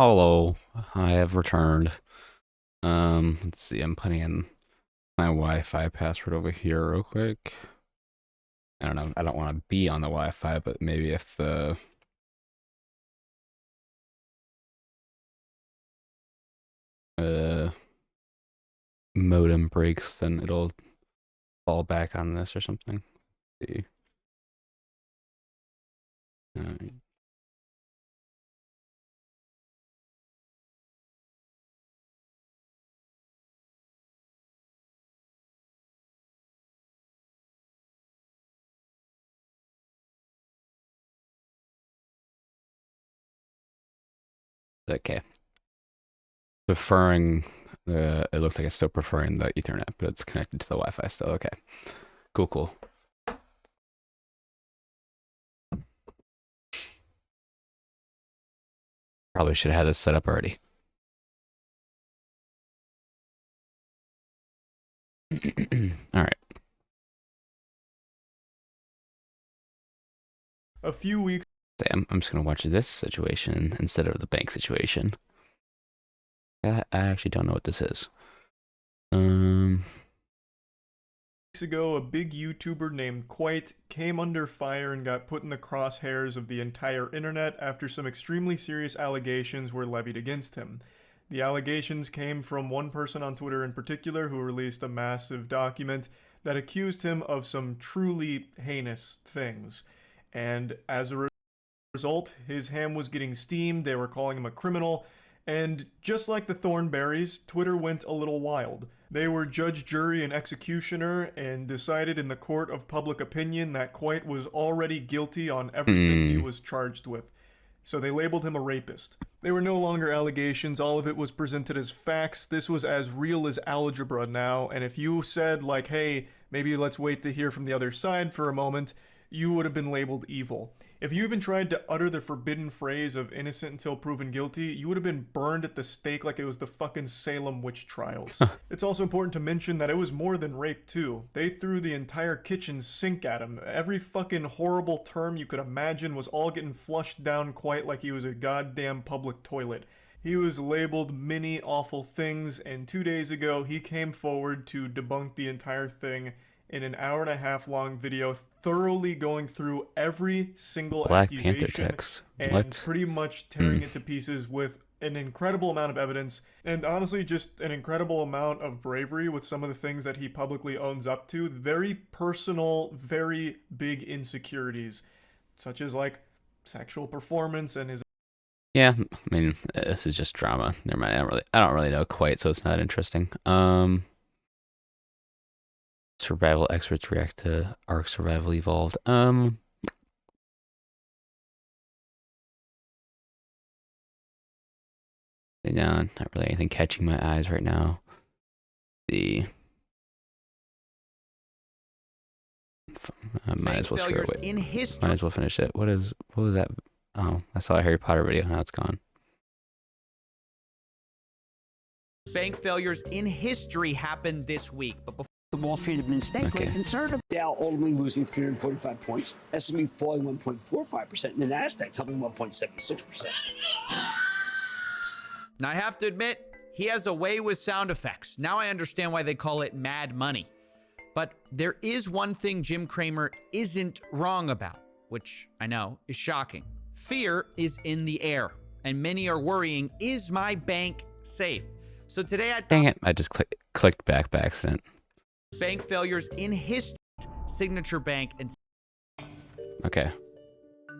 Hello, I have returned. Let's see, I'm putting in my Wi-Fi password over here real quick. I don't know, I don't want to be on the Wi-Fi, but maybe if the modem breaks, then it'll fall back on this or something. Let's see. Uh, okay. Preferring it looks like it's still preferring the Ethernet, but it's connected to the Wi-Fi still. Okay. Cool, cool. Probably should have had this set up already. All right. A few weeks I'm just gonna watch this situation instead of the bank situation. I actually don't know what this is. ago, a big YouTuber named Quite came under fire and got put in the crosshairs of the entire internet after some extremely serious allegations were levied against him. The allegations came from one person on Twitter in particular who released a massive document that accused him of some truly heinous things. And as a result, his ham was getting steamed, they were calling him a criminal, and just like the Thornberrys, Twitter went a little wild. They were judge, jury, and executioner and decided in the court of public opinion that Quite was already guilty on everything he was charged with. So they labeled him a rapist. They were no longer allegations, all of it was presented as facts. This was as real as algebra now, and if you said, like, hey, maybe let's wait to hear from the other side for a moment, you would have been labeled evil. If you even tried to utter the forbidden phrase of innocent until proven guilty, you would have been burned at the stake like it was the fucking Salem witch trials. It's also important to mention that it was more than rape too. They threw the entire kitchen sink at him. Every fucking horrible term you could imagine was all getting flushed down Quite like he was a goddamn public toilet. He was labeled many awful things, and 2 days ago he came forward to debunk the entire thing in an hour-and-a-half long video, thoroughly going through every single Black Panther accusation text. and What? pretty much tearing it to pieces with an incredible amount of evidence, and honestly just an incredible amount of bravery with some of the things that he publicly owns up to. Very personal, very big insecurities, such as like sexual performance and his... Yeah, I mean, this is just drama. Never mind. I don't really know Quite, so it's not interesting. Survival experts react to Ark Survival Evolved. Yeah, not really anything catching my eyes right now. I might as well screw it. Might as well finish it. What was that? Oh, I saw a Harry Potter video. Now it's gone. Bank failures in history happened this week, but before the Wall Street had been mistakenly concerned about Dow ultimately losing 345 points, S&P falling 1.45%, and the Nasdaq tumbling 1.76%. Now I have to admit, he has a way with sound effects. Now I understand why they call it Mad Money. But there is one thing Jim Cramer isn't wrong about, which I know is shocking. Fear is in the air, and many are worrying, is my bank safe? So today I Dang it, I just clicked back by accident. Bank failures in history, Signature Bank, and... Okay.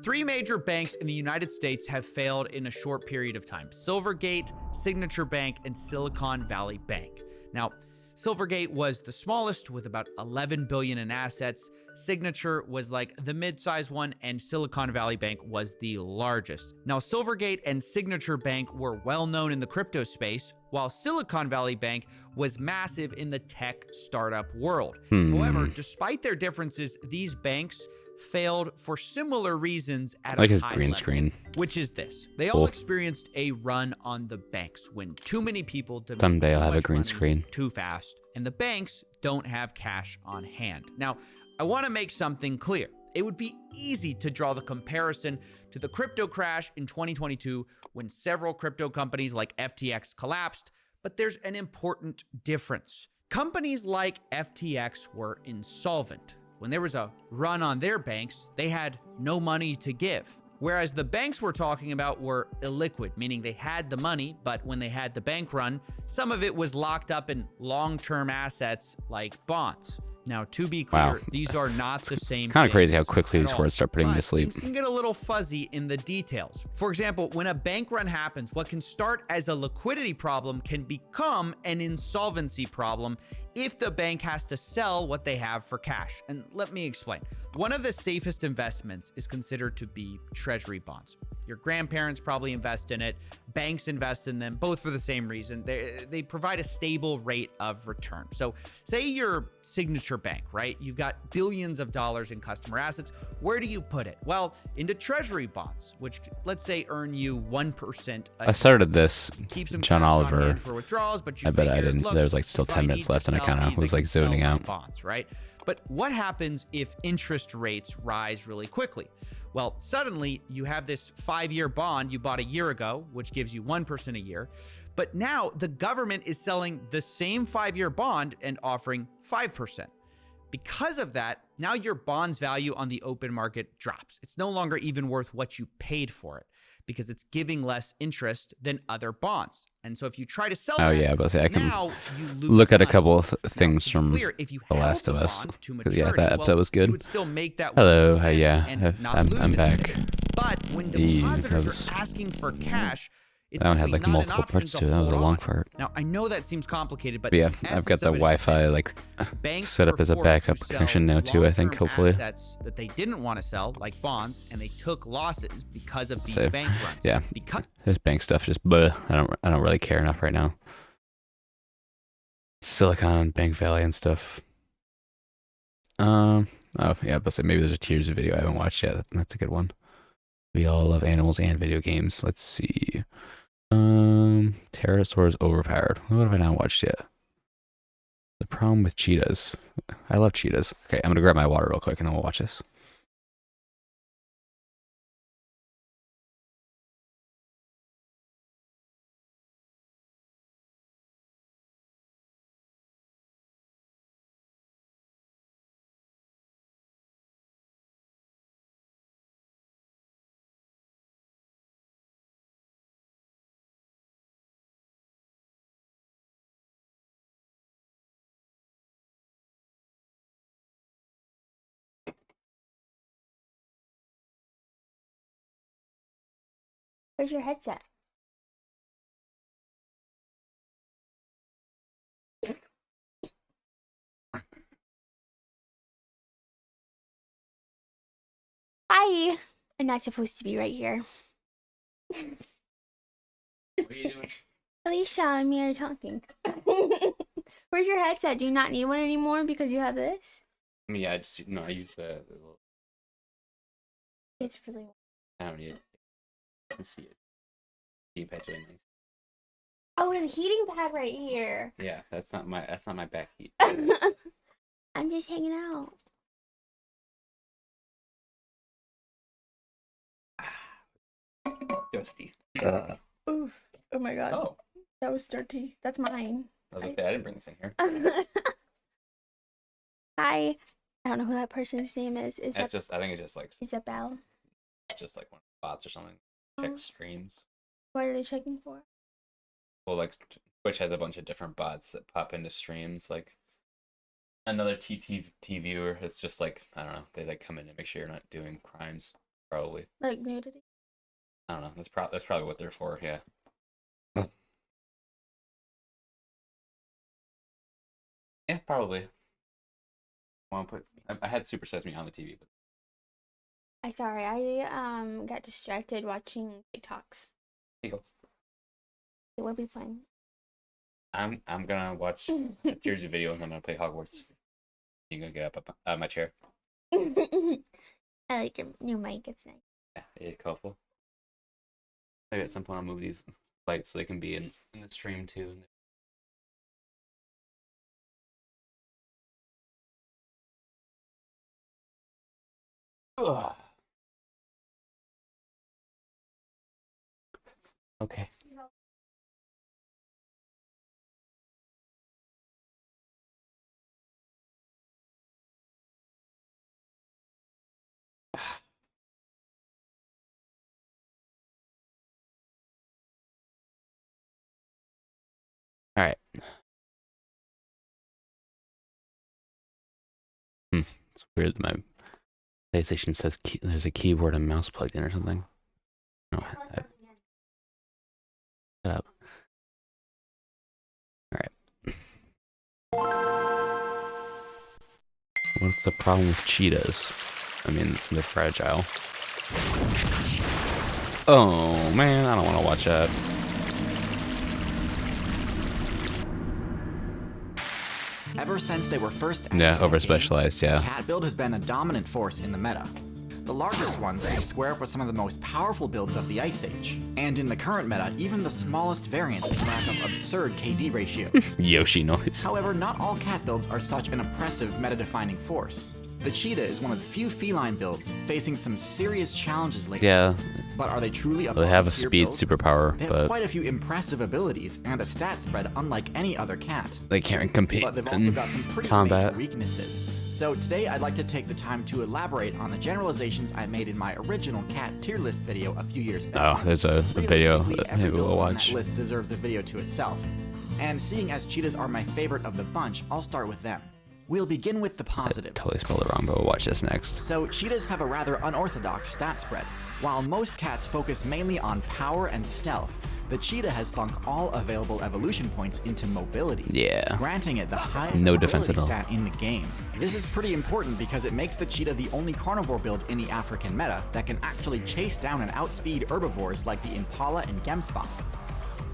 3 major banks in the United States have failed in a short period of time. Silvergate, Signature Bank, and Silicon Valley Bank. Now, Silvergate was the smallest with about $11 billion in assets. Signature was like the mid-sized one, and Silicon Valley Bank was the largest. Now, Silvergate and Signature Bank were well known in the crypto space, while Silicon Valley Bank was massive in the tech startup world. However, despite their differences, these banks failed for similar reasons at like a his high green level, screen. which is this. They all experienced a run on the banks when too many people demand Someday I'll too have a much green money screen. too fast, and the banks don't have cash on hand. Now, I want to make something clear. It would be easy to draw the comparison to the crypto crash in 2022 when several crypto companies like FTX collapsed, but there's an important difference. Companies like FTX were insolvent. When there was a run on their banks, they had no money to give. Whereas the banks we're talking about were illiquid, meaning they had the money, but when they had the bank run, some of it was locked up in long-term assets like bonds. Now, to be clear, Wow. these are not the same. It's kind of crazy how things quickly at these all. words start putting me to But sleep. things can get a little fuzzy in the details. For example, when a bank run happens, what can start as a liquidity problem can become an insolvency problem if the bank has to sell what they have for cash. And let me explain. One of the safest investments is considered to be treasury bonds. Your grandparents probably invest in it. Banks invest in them, both for the same reason. They provide a stable rate of return. So say you're Signature Bank, right? You've got billions of dollars in customer assets. Where do you put it? Well, into treasury bonds, which let's say earn you 1%. I started this, Keep some John cash on Oliver. hand for withdrawals, but you I bet I figured, didn't. look, There was like still if 10 I minutes need left, to and I sell kind of these, was I like can sell zoning my out. bonds, right? But what happens if interest rates rise really quickly? Well, suddenly you have this 5-year bond you bought a year ago, which gives you 1% a year. But now the government is selling the same 5-year bond and offering 5%. Because of that, now your bond's value on the open market drops. It's no longer even worth what you paid for it because it's giving less interest than other bonds. And so if you try to sell Oh that, yeah, but I can now you lose look at a money. couple of Now, things to be from clear, if you The held Last of the Us. bond to 'Cause, yeah, maturity, that well, episode was good. you would still make that Hello, 1% yeah, and not I'm lose back. anything. But when Eee, that depositors was- are asking for cash, it's That one had simply like not an multiple option parts to to it. That was a hold long on. part. Now, I know that seems complicated, but But yeah, the I've got essence the of it is Wi-Fi this. like Banks set up were as a forced backup to sell connection now too. I think long-term hopefully. assets that they didn't want to sell, like bonds, and they took losses because of these So, bank runs. yeah, Because this bank stuff just bleh. I don't really care enough right now. Silicon Bank Valley and stuff. Oh yeah, but say maybe there's a Tears of video I haven't watched yet. That's a good one. We all love animals and video games. Let's see. Pterosaurs overpowered. What have I not watched yet? The problem with cheetahs. I love cheetahs. Okay, I'm gonna grab my water real quick and then we'll watch this. Where's your headset? Hi. I'm not supposed to be right here. What are you doing? Alicia, I'm here talking. Where's your headset? Do you not need one anymore because you have this? I mean, yeah, I use the little. It's really. I don't need it. I can see it. D-pad's really nice. Oh, and a heating pad right here. Yeah, that's not my back heat. I'm just hanging out. Dusty. Oof. Oh my god. Oh, That was dirty. That's mine. I didn't bring this in here. Hi. I don't know who that person's name is. Is that I think it's just like Isabel? one of the bots or something. Check streams. What are they checking for? Well, like Twitch has a bunch of different bots that pop into streams. Like another TT viewer. It's just like I don't know. They like come in and make sure you're not doing crimes. Probably. Like nudity? I don't know. That's probably what they're for. Yeah. Yeah, probably. I had Super Sesame on the TV, but I'm sorry. I got distracted watching TikToks. here you go. It will be fun. I'm gonna watch a Tears of video and I'm gonna play Hogwarts. You gonna get up out of my chair? I like your new mic. It's nice. Yeah, it's helpful. Maybe at some point I'll move these lights so they can be in the stream too. Ugh. Okay. All right. It's weird that my PlayStation says there's a keyboard and mouse plugged in or something. No, shut up. All right. What's the problem with cheetahs? I mean, they're fragile. Oh man, I don't want to watch that. Ever since they were first Yeah, over specialized, yeah. cat build has been a dominant force in the meta. The largest ones square up with some of the most powerful builds of the Ice Age. And in the current meta, even the smallest variants can rack up absurd KD ratios. Yoshi noise. However, not all cat builds are such an impressive meta-defining force. The cheetah is one of the few feline builds facing some serious challenges lately. Yeah, But are they truly they have a tier speed build? superpower, They have but quite a few impressive abilities and a stat spread unlike any other cat. they can't compete But they've also in got some pretty combat. major weaknesses. So today I'd like to take the time to elaborate on the generalizations I made in my original cat tier list video a few years back. Oh, there's a video Realistically, that every maybe we'll build on watch. that list deserves a video to itself. And seeing as cheetahs are my favorite of the bunch, I'll start with them. We'll begin with the positives. Totally spelled it wrong, but we'll watch this next. So cheetahs have a rather unorthodox stat spread. While most cats focus mainly on power and stealth, the cheetah has sunk all available evolution points into mobility, Yeah. granting it the highest No defense mobility at all. stat in the game. This is pretty important because it makes the cheetah the only carnivore build in the African meta that can actually chase down and outspeed herbivores like the impala and gemsbok.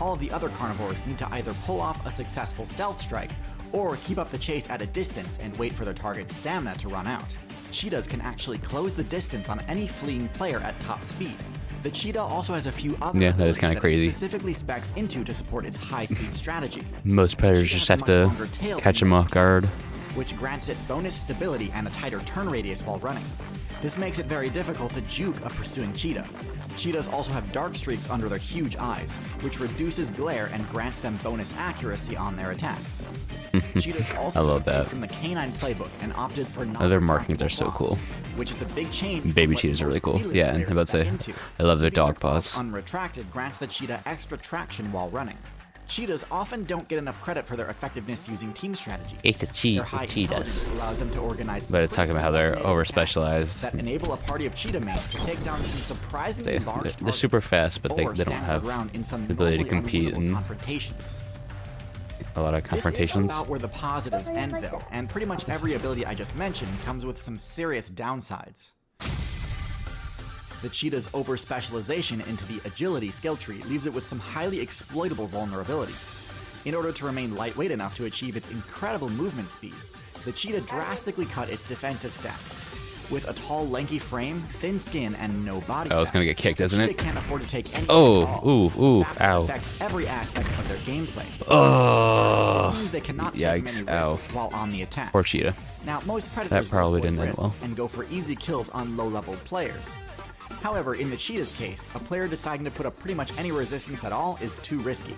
All of the other carnivores need to either pull off a successful stealth strike or keep up the chase at a distance and wait for their target's stamina to run out. Cheetahs can actually close the distance on any fleeing player at top speed. The cheetah also has a few other Yeah, that is abilities kinda it crazy. specifically specs into to support its high-speed strategy. Most predators Cheetah just has have a to much longer tail catch than them off most guard. cats, which grants it bonus stability and a tighter turn radius while running. This makes it very difficult to juke a pursuing cheetah. Cheetahs also have dark streaks under their huge eyes, which reduces glare and grants them bonus accuracy on their attacks. Cheetahs also I love took a page that. from the canine playbook and opted for Other markings are so non-retractable cool. claws, which is a big change. from Baby what cheetahs are really most cool. feline Yeah, and I'm players about to step say, into. I love their Keeping dog claws paws. unretracted grants the cheetah extra traction while running. Cheetahs often don't get enough credit for their effectiveness using team strategies. It's a cheat Their high with cheetahs. intelligence allows them to organize But it's talking about how they're pretty over-specialized. that enable a party of cheetah mates to take down some surprisingly large They're super targets fast, but they or don't stand their have ground in some the ability to normally compete unwinnable in confrontations. a lot of This confrontations. is about where the positives end, though, and pretty much every ability I just mentioned comes with some serious downsides. The cheetah's over-specialization into the agility skill tree leaves it with some highly exploitable vulnerabilities. In order to remain lightweight enough to achieve its incredible movement speed, the cheetah drastically cut its defensive stats. With a tall, lanky frame, thin skin, and no body Oh, it's fat, gonna get kicked, the isn't it? cheetah can't afford to take any Oh, hits at all. ooh, That ow. affects every aspect of their gameplay. Oh, This means they cannot take yikes, many ow. risks while on the attack. Poor cheetah. Now, most predators That probably will avoid didn't end risks well. and go for easy kills on low-level players. However, in the cheetah's case, a player deciding to put up pretty much any resistance at all is too risky.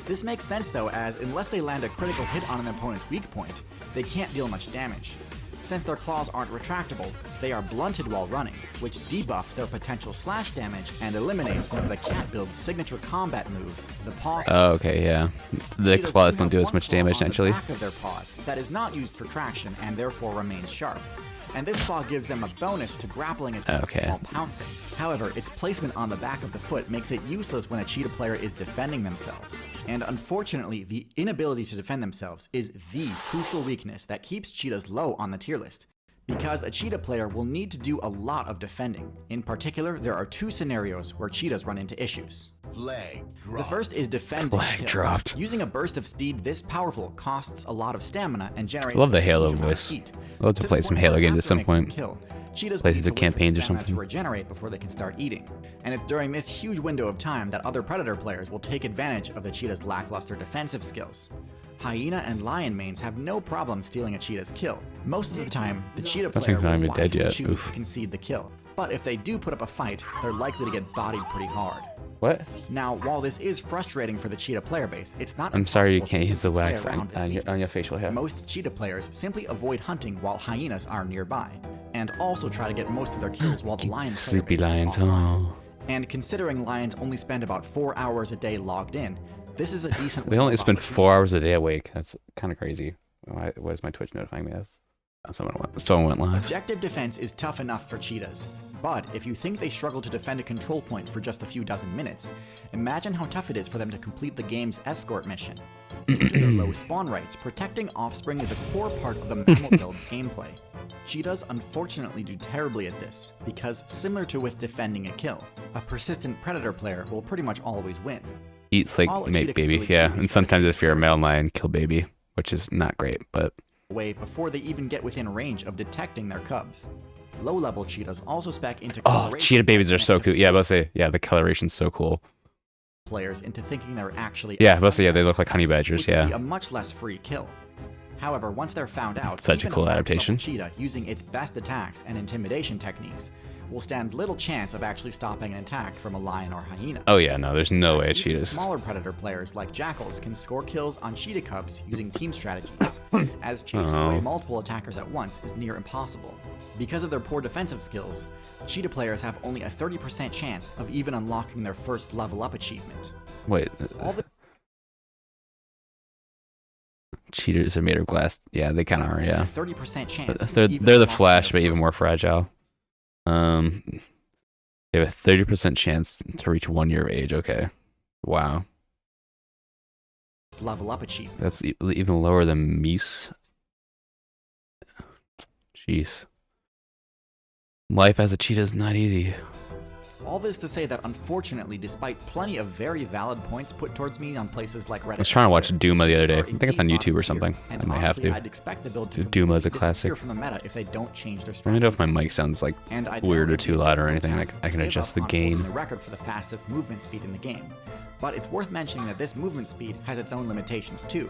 This makes sense though, as unless they land a critical hit on an opponent's weak point, they can't deal much damage. Since their claws aren't retractable, they are blunted while running, which debuffs their potential slash damage and eliminates one of the cat build's signature combat moves, the paw. Oh, okay, yeah. The Cheetahs claws do don't have do as one much claw damage on the naturally. back of their paws that is not used for traction and therefore remains sharp. And this claw gives them a bonus to grappling attacks Okay. while pouncing. However, its placement on the back of the foot makes it useless when a cheetah player is defending themselves. And unfortunately, the inability to defend themselves is the crucial weakness that keeps cheetahs low on the tier list. Because a cheetah player will need to do a lot of defending. In particular, there are two scenarios where cheetahs run into issues. The first is defend and Flag kill. dropped. Using a burst of speed this powerful costs a lot of stamina and generates I love the a Halo huge amount of voice. heat. I'll have to the play point some where Halo games after at some making a point. kill, cheetahs Play will through need the to wait for campaigns or stamina something. to regenerate before they can start eating. And it's during this huge window of time that other predator players will take advantage of the cheetah's lackluster defensive skills. Hyena and lion mains have no problem stealing a cheetah's kill. Most of the time, the cheetah That player thing's not will even dead wisely yet. choose Oof. to concede the kill. But if they do put up a fight, they're likely to get bodied pretty hard. What? Now, while this is frustrating for the cheetah player base, it's not I'm sorry you impossible to can't use the simply play wax around this on your weakness. facial hair. Most cheetah players simply avoid hunting while hyenas are nearby, and also try to get most of their kills while the lion player Sleepy base is lions. offline. Oh. And considering lions only spend about 4 hours a day logged in, this is a decent They only window of spend opportunity. 4 hours a day awake. That's kind of crazy. What is my Twitch notifying me of? Oh, someone went live. Objective defense is tough enough for cheetahs, but if you think they struggle to defend a control point for just a few dozen minutes, imagine how tough it is for them to complete the game's escort mission. Due to their low spawn rates, protecting offspring is a core part of the mammal build's gameplay. Cheetahs unfortunately do terribly at this, because similar to with defending a kill, a persistent predator player will pretty much always win. Eat, sleep, All a make cheetah can baby. really Yeah, do is and try to sometimes keep if you're a score. male lion, kill baby, which is not great, but Away before they even get within range of detecting their cubs. Low-level cheetahs also spec into oh, coloration cheetah babies are meant so to cool. Yeah, fool let's say, yeah, the coloration's so cool. players into thinking they're actually Yeah, let's say, yeah, they look like honey badgers. which would be Yeah, a much less free kill. However, once they're found out, Such a even cool max-level adaptation. cheetah using its best attacks and intimidation techniques will stand little chance of actually stopping an attack from a lion or hyena. oh yeah, no, there's no way Even cheetahs. Smaller predator players like jackals can score kills on cheetah cubs using team strategies, as chasing away Oh. multiple attackers at once is near impossible. Because of their poor defensive skills, cheetah players have only a 30% chance of even unlocking their first level up achievement. Wait, All the cheetahs are made of glass. Yeah, they kind of are. Yeah, 30% chance. they're of even the unlocking Flash, their but even first more fragile. They have a 30% chance to reach 1 year of age. Okay, wow, level up achievement. that's even lower than meese. Jeez, life as a cheetah is not easy. All this to say that unfortunately, despite plenty of very valid points put towards me on places like Reddit, I was trying to watch and Duma the other day. I Twitter, think it's on indeed YouTube or bottom tier, something. and I may have honestly, to. I'd expect the build to Duma is a completely disappear classic. from the meta if they don't change their Let me know if my strategies. mic sounds like And I weird or don't too think loud or they'll anything. pass I can give adjust up the on holding gain. the record for the fastest movement speed in the game. But it's worth mentioning that this movement speed has its own limitations too.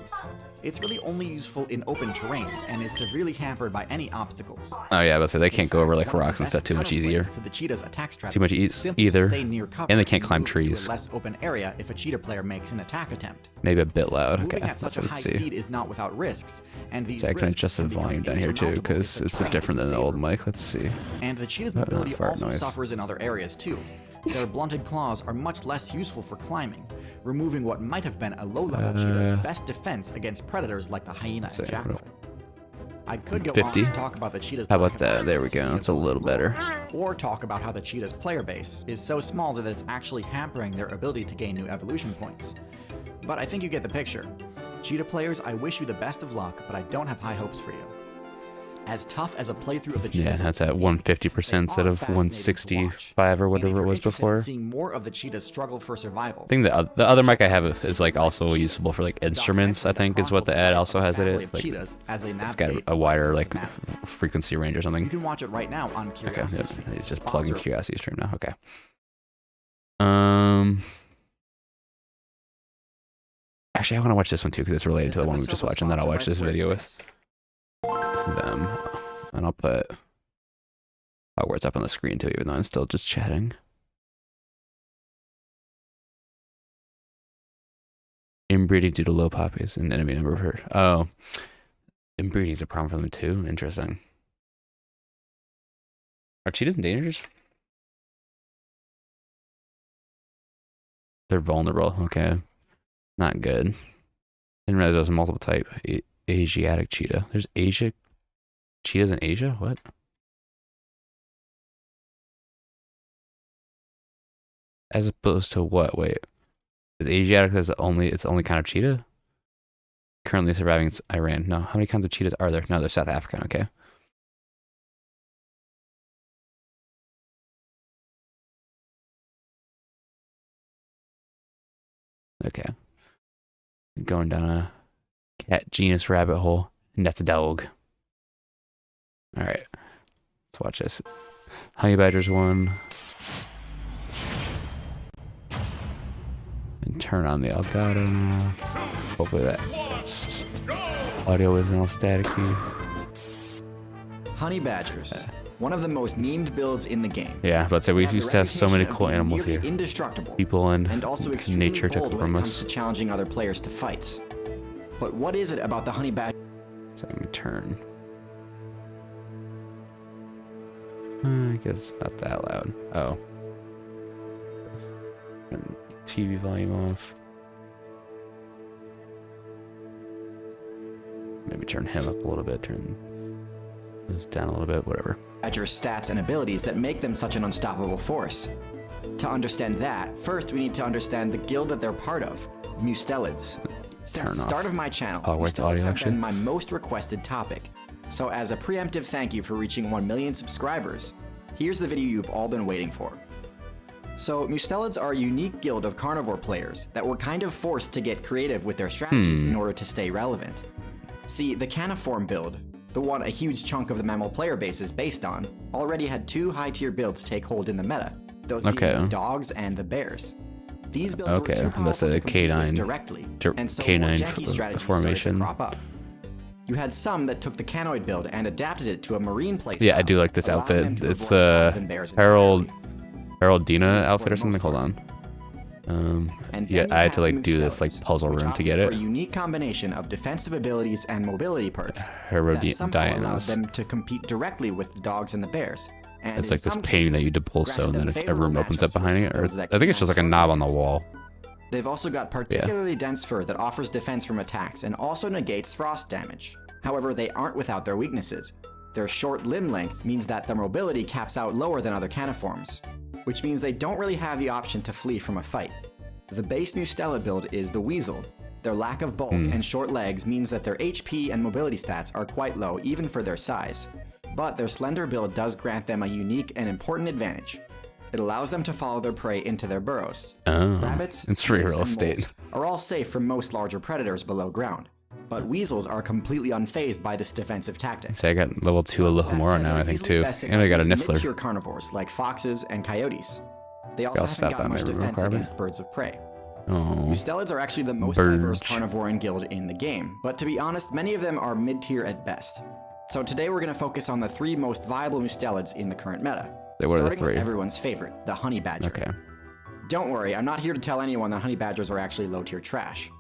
It's really only useful in open terrain and is severely hampered by any obstacles. Oh yeah, but they In can't go fact, over like one of the rocks and best stuff too much counterplays easier. to the cheetah's attack strategy Too much is simply to either. stay near cover And they can't and climb move to trees. a less open area if a cheetah player makes an attack attempt. Maybe a bit loud. Moving Okay, at such let's a high see. speed is not without risks, and these So I can risks adjust the can become volume down here too, insurmountable because if the it's terrain different is than the old favorable. mic. Let's see. And the cheetah's Uh, mobility fart also noise. suffers in other areas too. Their blunted claws are much less useful for climbing, removing what might have been a low-level cheetah's best defense against predators like the hyena and Say, jackal. I could go 50? on to talk about the cheetah's How lack about of that? access There we to go. the It's a little ability better. pool, or talk about how the cheetah's player base is so small that it's actually hampering their ability to gain new evolution points. But I think you get the picture. Cheetah players, I wish you the best of luck, but I don't have high hopes for you. As tough as a playthrough of the cheetah Yeah, that's at can be, 150% instead they are of fascinating to watch. 165 or And if whatever it you're was interested before. in seeing more of the cheetah's struggle for survival, I think the other mic I have is like also usable for like instruments. I think is what the ad also has it. Like it's got a wider like frequency range or You something. can watch it right now on Okay, Curiosity yes, Stream. he's just Sponsor- plugging Curiosity Stream now. Okay. Actually, I want to watch this one too because it's related to the one we just watched, and then I'll watch this video with them, and I'll put Hogwarts up on the screen too, even though I'm still just chatting. Inbreeding due to low poppies and enemy number of herd. Oh, inbreeding is a problem for them too. Interesting. Are cheetahs endangered? They're vulnerable. Okay, not good. Didn't realize there was a multiple type. Asiatic cheetah. There's cheetahs in Asia. What? As opposed to what? Wait, is Asiatic is it's the only kind of cheetah? Currently surviving in Iran. No, how many kinds of cheetahs are there? No, they're South African. Okay. Okay. Going down a cat genus rabbit hole, and that's a dog. All right, let's watch this. Honey badgers one. And turn on the Elgato. Hopefully that Audio isn't all staticky. Honey badgers. One of the most memed builds in the game. Yeah, but we used to have so many cool animals here. Indestructible. People and also extremely nature took bold when from it comes us. to challenging other players to fights. But what is it about the honey badger? So let me turn. I guess it's not that loud. Oh. Turn TV volume off. Maybe turn him up a little bit, turn this down a little bit, whatever. Badger's stats and abilities that make them such an unstoppable force. To understand that, first we need to understand the guild that they're part of, Mustelids. Since the start of my channel, Hogwarts Mustelids have audio been my most requested topic. So as a preemptive thank you for reaching 1 million subscribers, here's the video you've all been waiting for. So Mustelids are a unique guild of carnivore players that were kind of forced to get creative with their strategies in order to stay relevant. See, the Caniform build, the one a huge chunk of the mammal player base is based on, already had 2 high-tier builds take hold in the meta, those being the dogs and the bears. These builds were too powerful to compete with directly, and so more janky strategies started to crop up. You had some that took the canoid build and adapted it to a marine playstyle. Yeah, I do like this outfit. It's Harold Dina outfit or something. Hold on. Yeah, I had to like do this like puzzle room to get it. A unique combination of defensive abilities and mobility perks that somehow allowed them to compete directly with the dogs and the bears. And it's like this painting that you depull so, and then a room opens up behind it. Or I think it's just like a knob on the wall. They've also got particularly dense fur that offers defense from attacks and also negates frost damage. However, they aren't without their weaknesses. Their short limb length means that their mobility caps out lower than other caniforms, which means they don't really have the option to flee from a fight. The base Mustela build is the Weasel. Their lack of bulk and short legs means that their HP and mobility stats are quite low even for their size. But their slender build does grant them a unique and important advantage. It allows them to follow their prey into their burrows. Rabbits, it's free real and estate. moles are all safe from most larger predators below ground. But weasels are completely unfazed by this defensive tactic. So I got level 2 Alohomora now, I think, too. And I got a Niffler. Mid-tier carnivores like foxes and coyotes. They also haven't got much defense against birds of prey. Mustelids are actually the most diverse carnivoran guild in the game, but to be honest, many of them are mid-tier at best. So today we're going to focus on the 3 most viable Mustelids in the current meta. What are the 3? Starting with everyone's favorite, the honey badger. Okay. Don't worry, I'm not here to tell anyone that honey badgers are actually low-tier trash.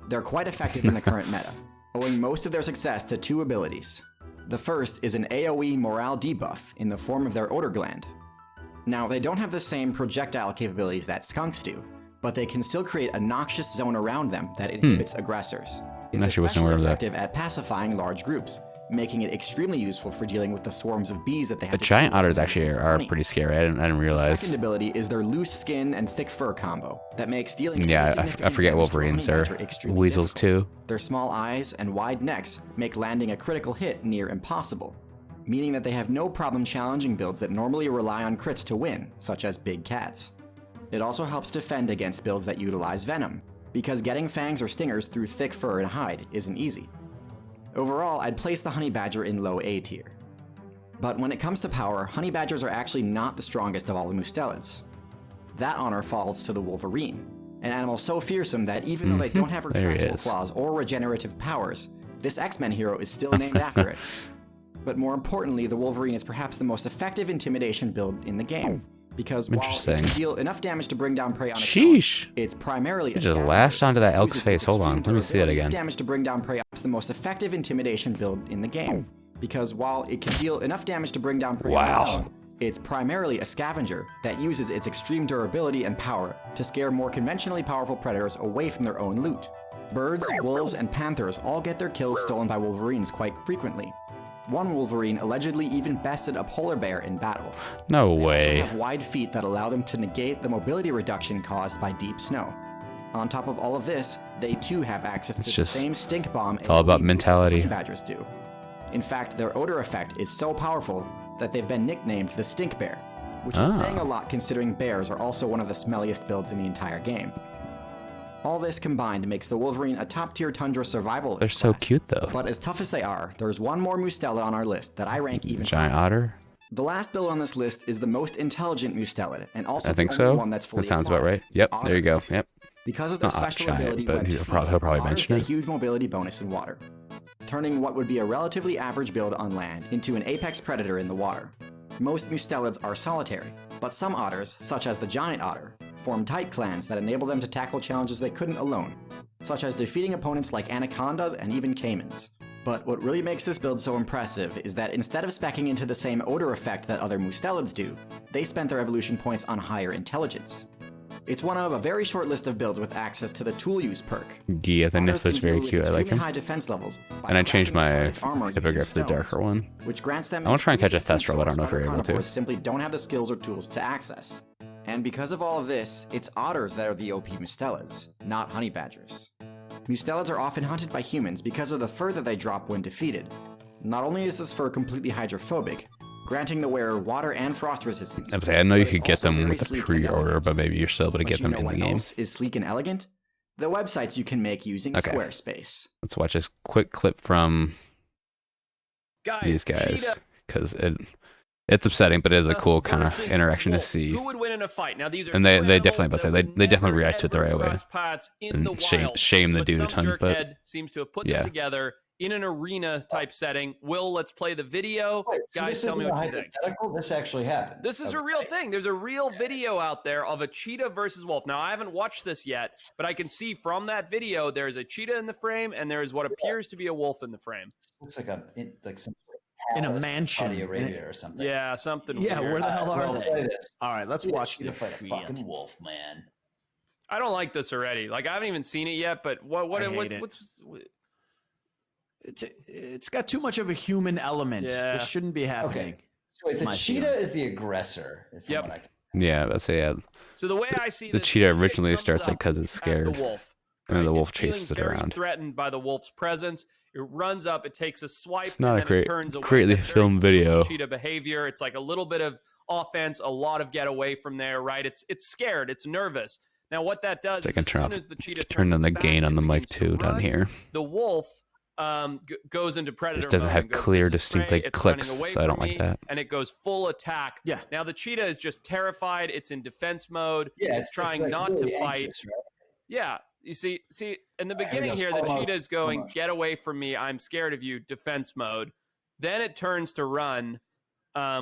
They're quite effective in the current meta, owing most of their success to 2 abilities. The first is an AoE morale debuff in the form of their odor gland. Now, they don't have the same projectile capabilities that skunks do, but they can still create a noxious zone around them that inhibits aggressors. It's especially effective at pacifying large groups, making it extremely useful for dealing with the swarms of bees that they have. The giant otters actually are pretty scary. I didn't realize. The second ability is their loose skin and thick fur combo that makes dealing. Yeah, I forget Wolverines are weasels too. Their small eyes and wide necks make landing a critical hit near impossible, meaning that they have no problem challenging builds that normally rely on crits to win, such as big cats. It also helps defend against builds that utilize venom, because getting fangs or stingers through thick fur and hide isn't easy. Overall, I'd place the honey badger in low A tier. But when it comes to power, honey badgers are actually not the strongest of all the Mustelids. That honor falls to the wolverine, an animal so fearsome that even though they don't have retractable claws or regenerative powers, this X-Men hero is still named after it. But more importantly, the wolverine is perhaps the most effective intimidation build in the game, because while it can deal enough damage to bring down prey on its own, it's primarily just lashed onto that elk's face. Hold on, let me see that again. Damage to bring down prey. It's the most effective intimidation build in the game, because while it can deal enough damage to bring down prey on its own, it's primarily a scavenger that uses its extreme durability and power to scare more conventionally powerful predators away from their own loot. Birds, wolves, and panthers all get their kills stolen by wolverines quite frequently. One wolverine allegedly even bested a polar bear in battle. No way. They also have wide feet that allow them to negate the mobility reduction caused by deep snow. On top of all of this, they too have access to the same stink bomb. It's all about mentality. Badgers do. In fact, their odor effect is so powerful that they've been nicknamed the stink bear, which is saying a lot considering bears are also one of the smelliest builds in the entire game. All this combined makes the Wolverine a top-tier tundra survivalist. They're so cute, though. But as tough as they are, there's one more Mustelid on our list that I rank even giant otter? The last build on this list is the most intelligent Mustelid, and also the only one that's fully that sounds about right. Yep, there you go. Yep. Because of their special ability, but he'll probably mention get it. a huge mobility bonus in water. turning what would be a relatively average build on land into an apex predator in the water. Most mustelids are solitary, but some otters, such as the giant otter, form tight clans that enable them to tackle challenges they couldn't alone, such as defeating opponents like anacondas and even caimans. But what really makes this build so impressive is that instead of speccing into the same odor effect that other mustelids do, they spent their evolution points on higher intelligence. It's one of a very short list of builds with access to the TLOU perk. Yeah, the Otters Nifl's can very deal cute. with I like extremely him. high defense levels by And I changed crafting my opponent's armor using hippogriff to the stones, darker one. which grants them I wanna try and catch a exclusive food Thestral, but I don't know if source we're other able to. carnivores simply don't have the skills or tools to access. And because of all of this, it's otters that are the OP mustelids, not honey badgers. Mustelids are often hunted by humans because of the fur that they drop when defeated. Not only is this fur completely hydrophobic, granting the wearer water and frost resistance, I know you but it's could get also them very with the sleek and pre-order, elegant. but maybe you're still able to But get you them know in what the game. else is sleek and elegant? The websites you can make using Okay. Squarespace. Let's watch this quick clip from these guys, cheetah because it's upsetting, but it is a cool kind of versus interaction to wolf. see. Who would win in a fight? Now these are And they two definitely, animals say, that would they definitely never, react to it the ever right way. cross paths in And the wild, shame the but dude a some ton, but jerkhead seems to have put yeah. them together in an arena type setting. Will, let's play the video. Wait, so Guys, this tell me isn't what a you think. hypothetical? This actually happened. This is a real thing. There's a real video out there of a cheetah versus wolf. Now, I haven't watched this yet, but I can see from that video there's a cheetah in the frame and there is what appears to be a wolf in the frame. Looks like like some In a palace mansion. Saudi Arabia or something. Yeah, something Yeah, weird. where the hell are Well, they? play this. All right, let's Yeah, watch cheetah this fight a shit. fucking wolf, man. I don't like this already. Like, I haven't even seen it yet, but what I hate it. It's got too much of a human element. Yeah. This shouldn't be happening. Okay. So wait, It's the my cheetah feeling. is the aggressor. Yep. Yeah, let's say yeah. So the way I see The this, cheetah originally comes starts up like because it's at scared, the wolf, and then the right? wolf It's feeling chases it very around. threatened by the wolf's presence. It runs up, it takes a swipe, It's not and a then it turns away. greatly That's very filmed video. cheetah behavior. It's like a little bit of offense, a lot of get away from there, right? It's scared, it's nervous. Now what that does I is can as turn soon off, as the cheetah turn turns on the its back gain on and the mic begins to too down run, here. the wolf goes into predator It doesn't mode have and goes, clear, "This is distinct prey, like it's running clicks, away so I don't from like me," that. and it goes full attack. Yeah. Now the cheetah is just terrified. It's in defense mode. Yeah, it's trying like not really to fight. anxious, right? Yeah, you see, in the Here we beginning go, here, the slow cheetah is going, motion. "Get away from me! I'm scared of you." Defense mode. Then it turns to run,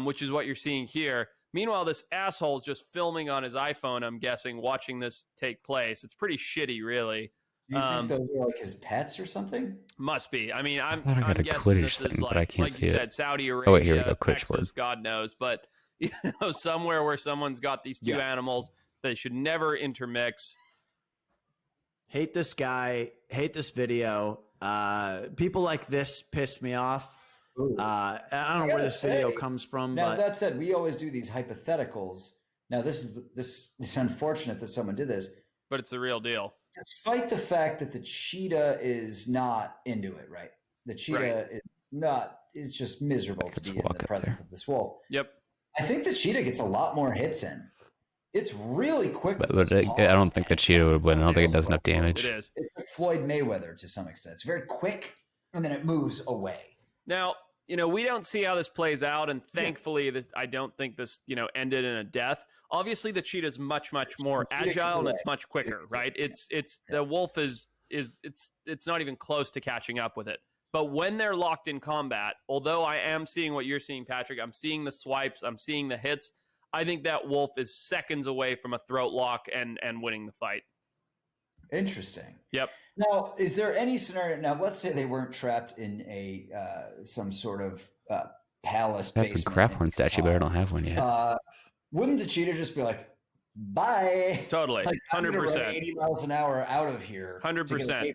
which is what you're seeing here. Meanwhile, this asshole is just filming on his iPhone. I'm guessing, watching this take place. It's pretty shitty, really. Do you think those are like his pets or something? Must be. I mean, I'm thought I got a guessing Quidditch this is thing, like, but I can't like see you it. said, Saudi Arabia, Oh wait, here we go. Quidditch Texas, board. God knows, but somewhere where someone's got these two animals, they should never intermix. Hate this guy. Hate this video. People like this piss me off. I don't know where gotta this video say, comes from, Now but that said, we always do these hypotheticals. Now it's unfortunate that someone did this, But it's the real deal. despite the fact that the cheetah is not into it. Right, the cheetah is just miserable to Let's be in walk the up presence there. of this wolf. Yep. I think the cheetah gets a lot more hits in. It's really quick. But with those I don't paws, think the man. cheetah would win. I don't think it does enough It damage. is. It's like Floyd Mayweather to some extent. It's very quick, and then it moves away. Now, we don't see how this plays out, and thankfully, I don't think this, ended in a death. Obviously, the cheetah is much, much more cheetah gets agile and away. it's much quicker, right? The wolf is it's not even close to catching up with it. But when they're locked in combat, although I am seeing what you're seeing, Patrick, I'm seeing the swipes, I'm seeing the hits. I think that wolf is seconds away from a throat lock and winning the fight. Interesting. Yep. Now, is there any scenario? Now, let's say they weren't trapped in a some sort of palace I have a basement. crap horn statue, but I don't have one yet. Wouldn't the cheetah just be like, "Bye"? Totally. Like, I'm gonna run 100%. 80 miles an hour out of here. 100%.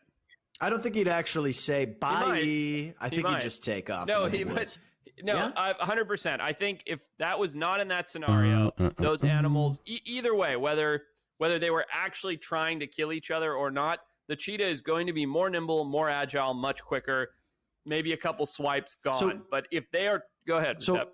I don't think he'd actually say bye. might. I think might. he'd just take off. No, into he the would. woods. No, Yeah? 100%. I think if that was not in that scenario, those animals, either way, whether they were actually trying to kill each other or not, the cheetah is going to be more nimble, more agile, much quicker. Maybe a couple swipes gone. So- but if they are, go ahead. Recep.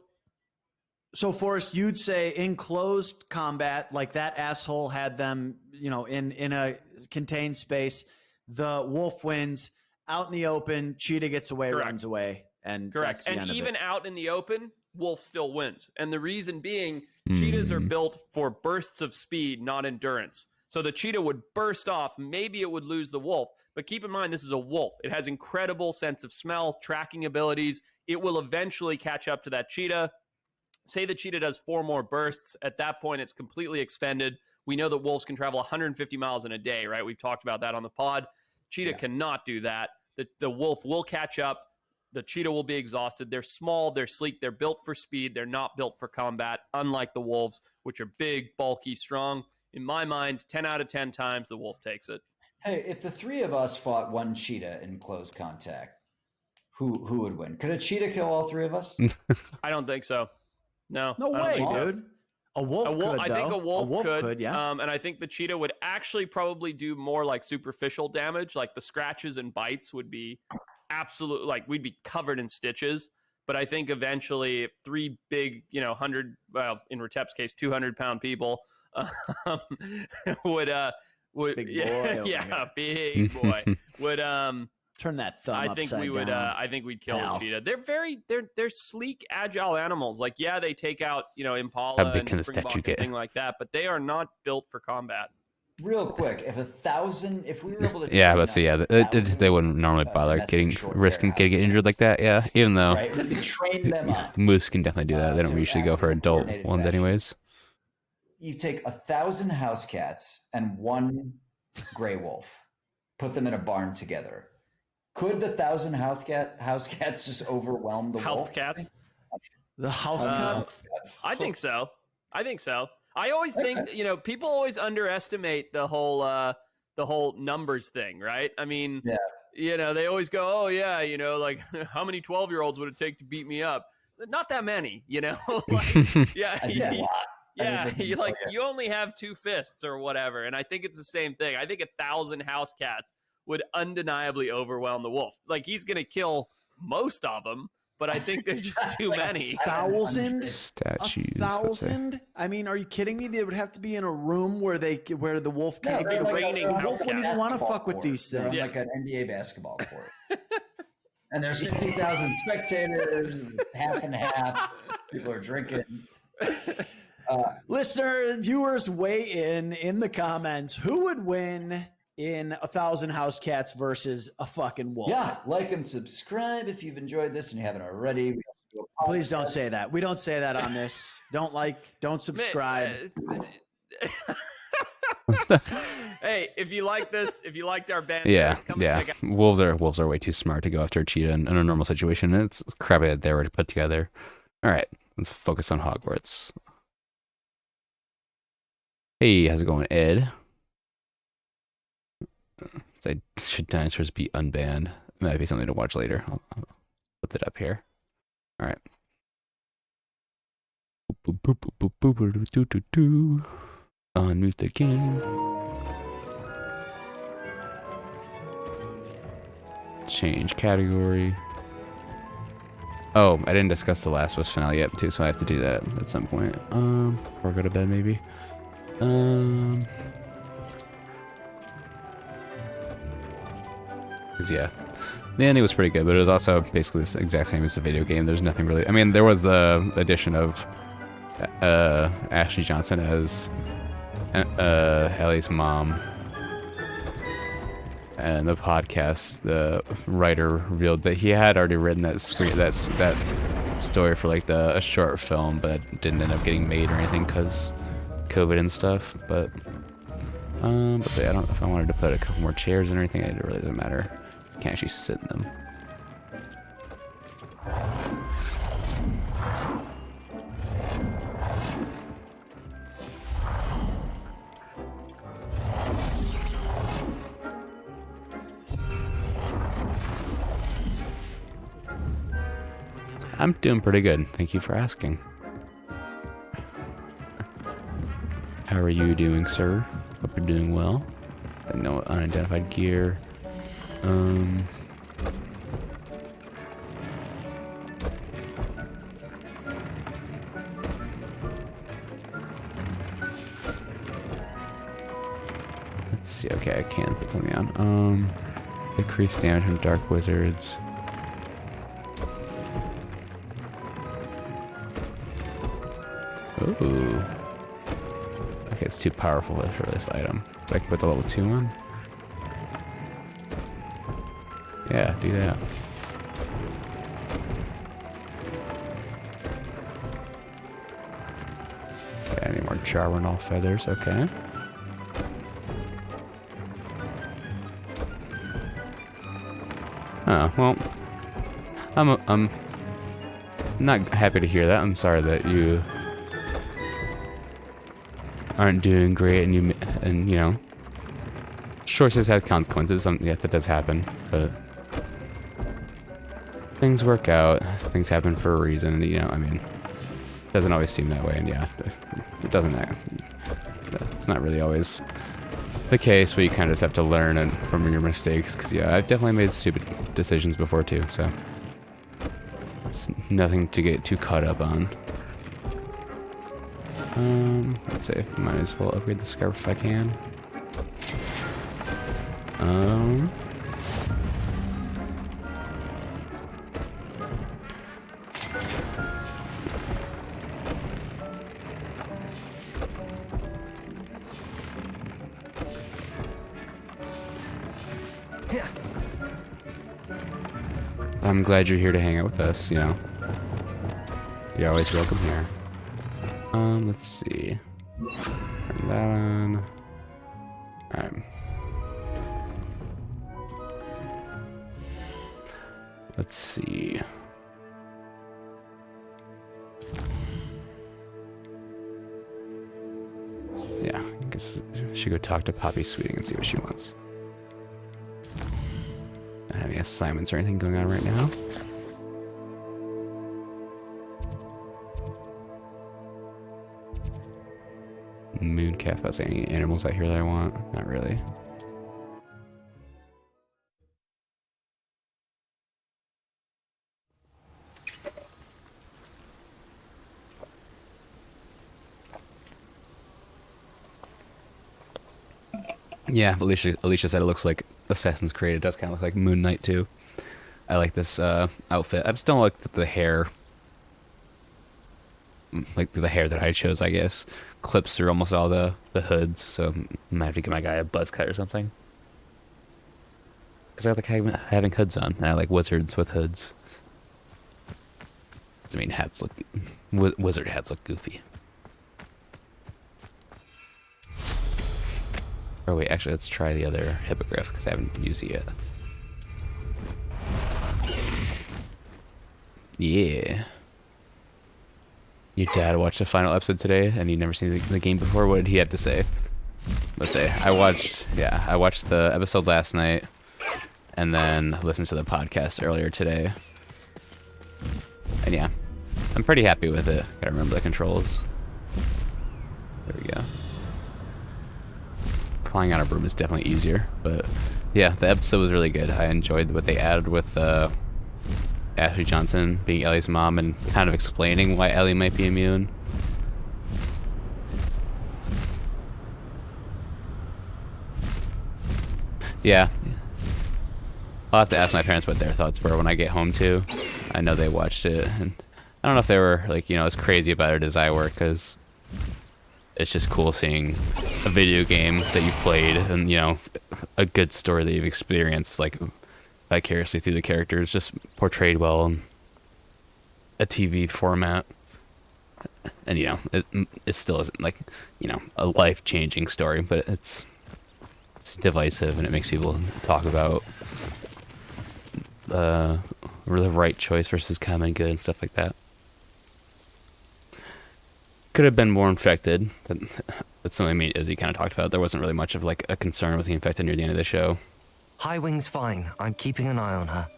So, Forrest, you'd say in closed combat, like that asshole had them, in a contained space, the wolf wins. Out in the open, cheetah gets away, Correct. runs away, and Correct. that's the And end of even it. out in the open, wolf still wins. And the reason being, cheetahs are built for bursts of speed, not endurance. So the cheetah would burst off. Maybe it would lose the wolf. But keep in mind, this is a wolf. It has incredible sense of smell, tracking abilities. It will eventually catch up to that cheetah. Say the cheetah does 4 more bursts. At that point, it's completely expended. We know that wolves can travel 150 miles in a day, right? We've talked about that on the pod. Cheetah cannot do that. The wolf will catch up. The cheetah will be exhausted. They're small, they're sleek, they're built for speed. They're not built for combat, unlike the wolves, which are big, bulky, strong. In my mind, 10 out of 10 times, the wolf takes it. Hey, if the 3 of us fought one cheetah in close contact, who would win? Could a cheetah kill all 3 of us? I don't think so. No. No way, dude. A wolf could, I think a wolf could, yeah. And I think the cheetah would actually probably do more like superficial damage. Like the scratches and bites would be absolute, like we'd be covered in stitches. But I think eventually 3 big, 100, well, in Retep's case, 200-pound people would big boy big boy would turn that thumb I think upside we would down. I think we'd kill the cheetah. They're sleek, agile animals. Like, yeah, they take out, Impala How big and can the Springbok statue and get? thing like that, but they are not built for combat. Real quick, if we were able to Yeah, but so they wouldn't normally bother risking getting injured like that. Yeah, even though right, we train them up. moose can definitely do that. They don't to usually go act for in a adult coordinated ones fashion. anyways. You take 1,000 house cats and 1 gray wolf, put them in a barn together. Could the 1,000 house cats just overwhelm the wolf? Health cats? The health cats? I think so. I always think, people always underestimate the whole numbers thing, right? I mean, they always go, oh yeah, like how many 12-year-olds would it take to beat me up? Not that many, like, yeah. You only have 2 fists or whatever. And I think it's the same thing. I think 1,000 house cats would undeniably overwhelm the wolf. Like, he's going to kill most of them, but I think there's just too many. 1,000 statues. 1,000? I mean, are you kidding me? They would have to be in a room where the wolf can't be get raining The house wolf wouldn't cats. even want to fuck with these They're things. on like an NBA basketball court. And there's 50,000 spectators, half and half. People are drinking. Listener, viewers, weigh in the comments. Who would win in 1,000 house cats versus a fucking wolf? Yeah, like and subscribe if you've enjoyed this and you haven't already. Please don't say that. We don't say that on this. Don't subscribe. Hey, if you like this, if you liked our band, come and check out. Wolves are way too smart to go after a cheetah in a normal situation. It's crappy that they were to put together. All right, let's focus on Hogwarts. Hey, how's it going, Ed? Should dinosaurs be unbanned? It might be something to watch later. I'll put it up here. All right. Unmute the game. Change category. Oh, I didn't discuss the Last of Us finale yet, too, so I have to do that at some point. Before I go to bed, maybe. Yeah, the ending was pretty good, but it was also basically the exact same as the video game. There's nothing really. I mean, there was the addition of Ashley Johnson as Ellie's mom, and the podcast, the writer revealed that he had already written that story for like a short film, but didn't end up getting made or anything because COVID and stuff. But I don't know if I wanted to put a couple more chairs and anything. It really doesn't matter. Can't actually sit in them. I'm doing pretty good. Thank you for asking. How are you doing, sir? Hope you're doing well. No unidentified gear. Let's see. Okay, I can put something on. Increase damage from dark wizards. Ooh. Okay, it's too powerful for this item. I can put the level 2 on. Yeah, do that. Okay, any more Jarwin all feathers? Okay. Oh well, I'm not happy to hear that. I'm sorry that you aren't doing great, and you know, choices have consequences. Yeah, that does happen, but things work out. Things happen for a reason. You know, I mean, it doesn't always seem that way, and yeah, it doesn't. It's not really always the case, but you kind of just have to learn from your mistakes. Because yeah, I've definitely made stupid decisions before too, so it's nothing to get too caught up on. Let's see, might as well upgrade the scarf if I can. I'm glad you're here to hang out with us, you know. You're always welcome here. Let's see. Turn that on. Alright. Let's see. Yeah, I guess I should go talk to Poppy Sweeting and see what she wants. Not have any assignments or anything going on right now. Mooncalf, is there any animals out here that I want? Not really. Yeah, Alicia said it looks like Assassin's Creed. It does kind of look like Moon Knight too. I like this outfit. I just don't like the hair. Like the hair that I chose, I guess. Clips through almost all the hoods, so I might have to get my guy a buzz cut or something. Because I like having hoods on, and I like wizards with hoods. I mean, hats look... wizard hats look goofy. Oh wait, actually, let's try the other hippogriff, because I haven't used it yet. Yeah. Your dad watched the final episode today, and you'd never seen the game before. What did he have to say? Let's say I watched the episode last night, and then listened to the podcast earlier today. And yeah, I'm pretty happy with it. Gotta remember the controls. There we go. Flying on a broom is definitely easier, but yeah, the episode was really good. I enjoyed what they added with Ashley Johnson being Ellie's mom and kind of explaining why Ellie might be immune. Yeah. I'll have to ask my parents what their thoughts were when I get home too. I know they watched it, and I don't know if they were like, you know, as crazy about it as I were, because it's just cool seeing a video game that you played and, you know, a good story that you've experienced, like vicariously through the characters, just portrayed well in a TV format. And, you know, it still isn't like, you know, a life-changing story, but it's divisive, and it makes people talk about the right choice versus common good and stuff like that. Could have been more infected. That's something me and Izzy kind of talked about. There wasn't really much of like a concern with the infected near the end of the show. Highwing's fine. I'm keeping an eye on her.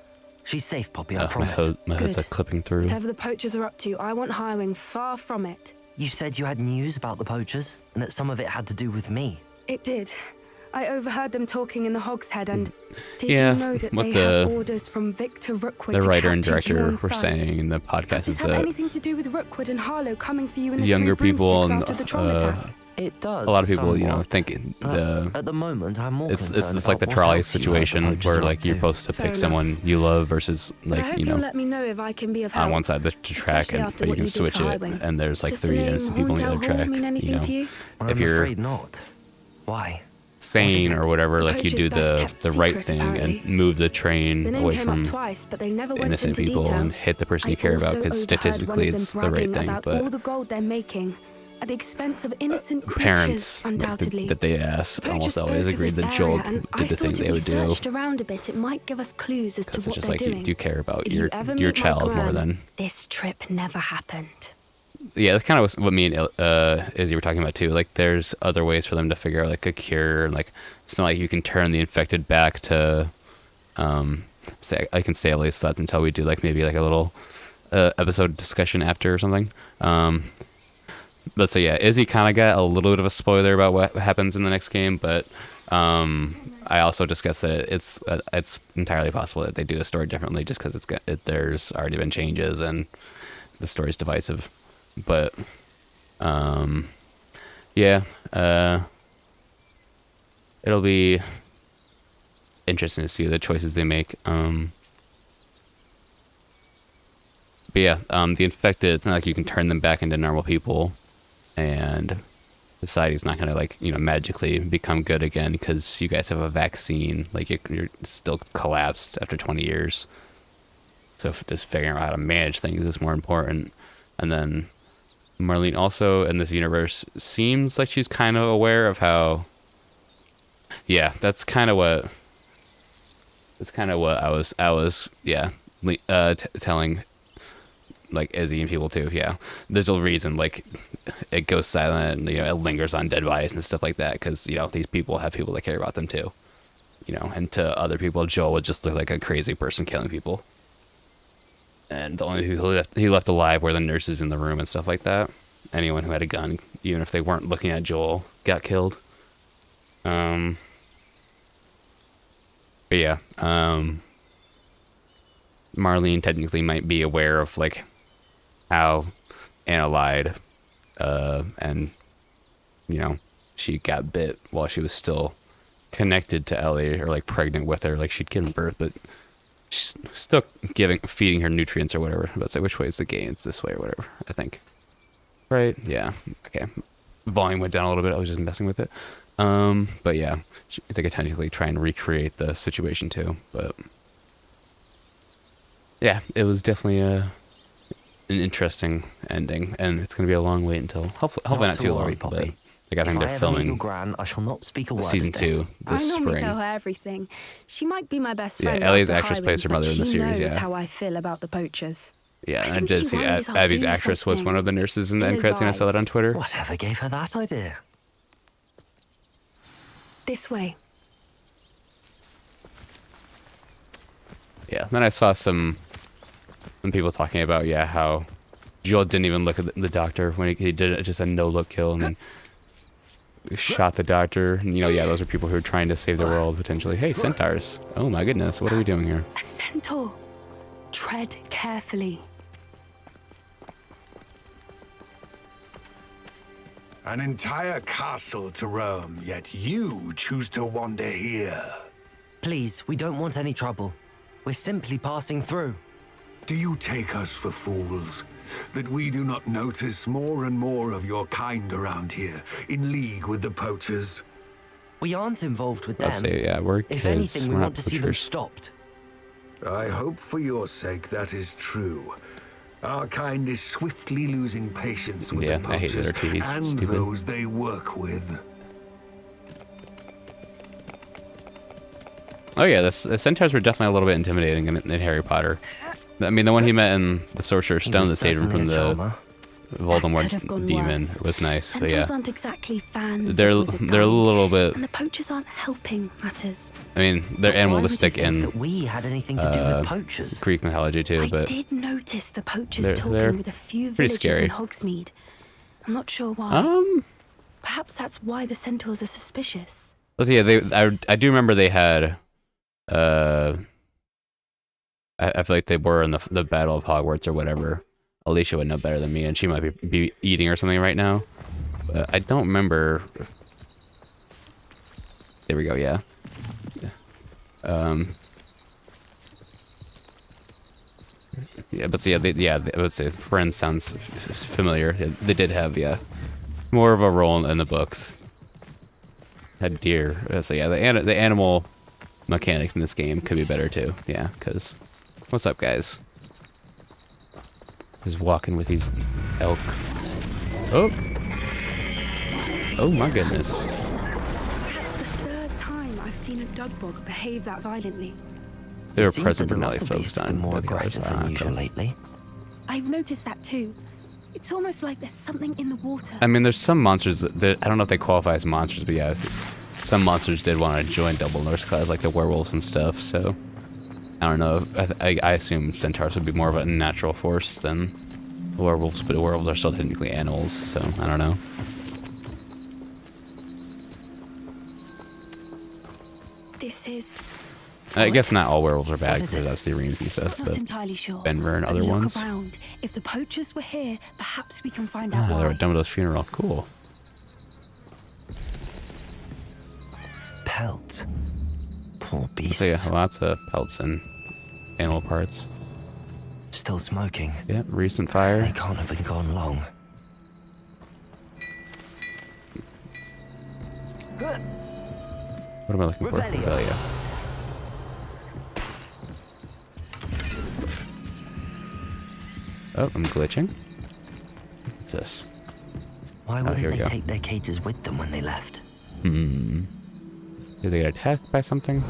She's safe, Poppy, I promise. My hood's like clipping through. Whatever the poachers are up to, I want Highwing far from it. You said you had news about the poachers, and that some of it had to do with me. It did. I overheard them talking in the Hogshead, and did Yeah, you know that what they the- have orders from Victor Rookwood The to writer and capture you director on were sight? saying in the podcast Does this is have that anything to do with Rookwood and Harlow coming for you in the younger Three people Broomsticks and after the troll attack? It does. a lot of people, you know, somewhat. think But at the moment, I'm more it's concerned like the about what trolley else you know the situation poachers where are like up you're to. supposed to Fair pick enough. someone you love versus But I like, hope you you'll know, let me know if I can be of help. on one side of the track, especially and after but you what can you did switch for it, Highwing. and there's like Does the 3 name innocent people on the other Horntail Hall track. mean anything You know, to you? I'm if you're afraid not. Why? sane or whatever, The like you do poacher's best the kept right secret, thing apparently. and move the The train name away came from up twice, but they never went innocent into people detail. and hit the person I you care about, also because overheard statistically one of it's them the right bragging thing. about But all the gold they're making at the expense of innocent parents creatures, undoubtedly. that they ask The poacher almost spoke always of agreed this that Joel area, and did I the thing thought they if we would do. searched around a bit, it might give us clues as to Because it's what just they're like doing. you care about If your you ever your meet my child more gran, than. this trip never happened. Yeah, that's kind of what me and Izzy were talking about too. Like, there's other ways for them to figure out like a cure. Like, it's not like you can turn the infected back to, say I can say at least thoughts until we do like maybe like a little episode discussion after or something. But so yeah, Izzy kind of got a little bit of a spoiler about what happens in the next game, but I also discussed that it's entirely possible that they do the story differently, just because there's already been changes and the story's divisive. But yeah, it'll be interesting to see the choices they make. But yeah, the infected, it's not like you can turn them back into normal people, and society's not gonna like magically become good again because you guys have a vaccine. Like, you're still collapsed after 20 years. So just figuring out how to manage things is more important. And then Marlene also in this universe seems like she's kind of aware of how. Yeah, that's kind of what I was telling like Izzy and people too. Yeah, there's a reason like it goes silent and it lingers on dead bodies and stuff like that, because these people have people that care about them too. And to other people, Joel would just look like a crazy person killing people. And the only people he left alive were the nurses in the room and stuff like that. Anyone who had a gun, even if they weren't looking at Joel, got killed. But yeah, Marlene technically might be aware of like how Anna lied, and she got bit while she was still connected to Ellie, or like pregnant with her, like she'd given birth, but she's still feeding her nutrients or whatever. Let's say which way is the gain? It's this way or whatever, I think. Right? Yeah. Okay. Volume went down a little bit. I was just messing with it. But yeah, they could technically try and recreate the situation too. But yeah, it was definitely an interesting ending, and it's gonna be a long wait until hopefully not too long. But I think they're filming Gran, I shall not speak a word season of this. 2 this I normally spring. tell her everything. She might be my best Yeah, friend. Ellie's after actress Highwind, plays her but mother in the she series, knows yeah. how I feel about the poachers. Yeah, I and I think did she see worries I'll Abby's do actress was something one of the nurses in the end credits, and I saw that on Twitter. Whatever gave her that idea? This way. Yeah, then I saw some people talking about how Joel didn't even look at the doctor when he did just a no-look kill, and then shot the doctor. And, those are people who are trying to save the world potentially. Hey, centaurs! Oh my goodness, what are we doing here? A centaur. Tread carefully. An entire castle to roam, yet you choose to wander here. Please, we don't want any trouble. We're simply passing through. Do you take us for fools? That we do not notice more and more of your kind around here, in league with the poachers? We aren't involved with them. I'll say, yeah, we're kids. If anything, we we're want not to see them poachers. stopped. I hope for your sake that is true. Our kind is swiftly losing patience with Yeah, the I hate that poachers our TV's and stupid. those they work with. Oh yeah, the centaurs were definitely a little bit intimidating in Harry Potter. I mean, the one he met in the Sorcerer's Stone that saved him from the Voldemort's demon was nice. But Centaurs yeah, aren't exactly fans they're of wizard a kind, little bit. and the poachers aren't helping matters. I mean, they're Why would animalistic you think in that we had anything to do with poachers? Greek mythology too, I but did notice the poachers they're talking with a few pretty villagers scary. in Hogsmeade. I'm not sure why. Perhaps that's why the centaurs are suspicious. let's see. Yeah, I do remember they had. I feel like they were in the Battle of Hogwarts or whatever. Alicia would know better than me, and she might be eating or something right now. But I don't remember. There we go. Yeah. Yeah, but so yeah, I would say Friends sounds familiar. They did have more of a role in the books. had deer. So yeah, the animal mechanics in this game could be better too. Yeah, because what's up, guys? Just walking with these elk. Oh, oh my goodness. That's the third time I've seen a Dugbog behave that violently. They were It seems present that but a not lot of focused beasts have on. been more by the others. aggressive than usual Okay. lately. I've noticed that too. It's almost like there's something in the water. I mean, there's some monsters that I don't know if they qualify as monsters, but yeah, some monsters did want to join Double Norse Class, like the werewolves and stuff. So I don't know. I assume centaurs would be more of a natural force than werewolves, but werewolves are still technically animals. So I don't know. This is... I guess not all werewolves are bad What is because it? that's the Reams and stuff. Not But entirely sure. Benver and But other look ones. around. If the poachers were here, perhaps we can find out They were why. at Dumbledore's funeral. Cool. Pelts. Poor beasts. So yeah, lots of pelts and animal parts. Still smoking. Yeah, recent fire. They can't have been gone long. What am I looking for? Revelio. Revelio. Oh, I'm glitching. What's this? Why Oh, wouldn't here we they go. take their cages with them when they left? Hmm. Did they get attacked by something?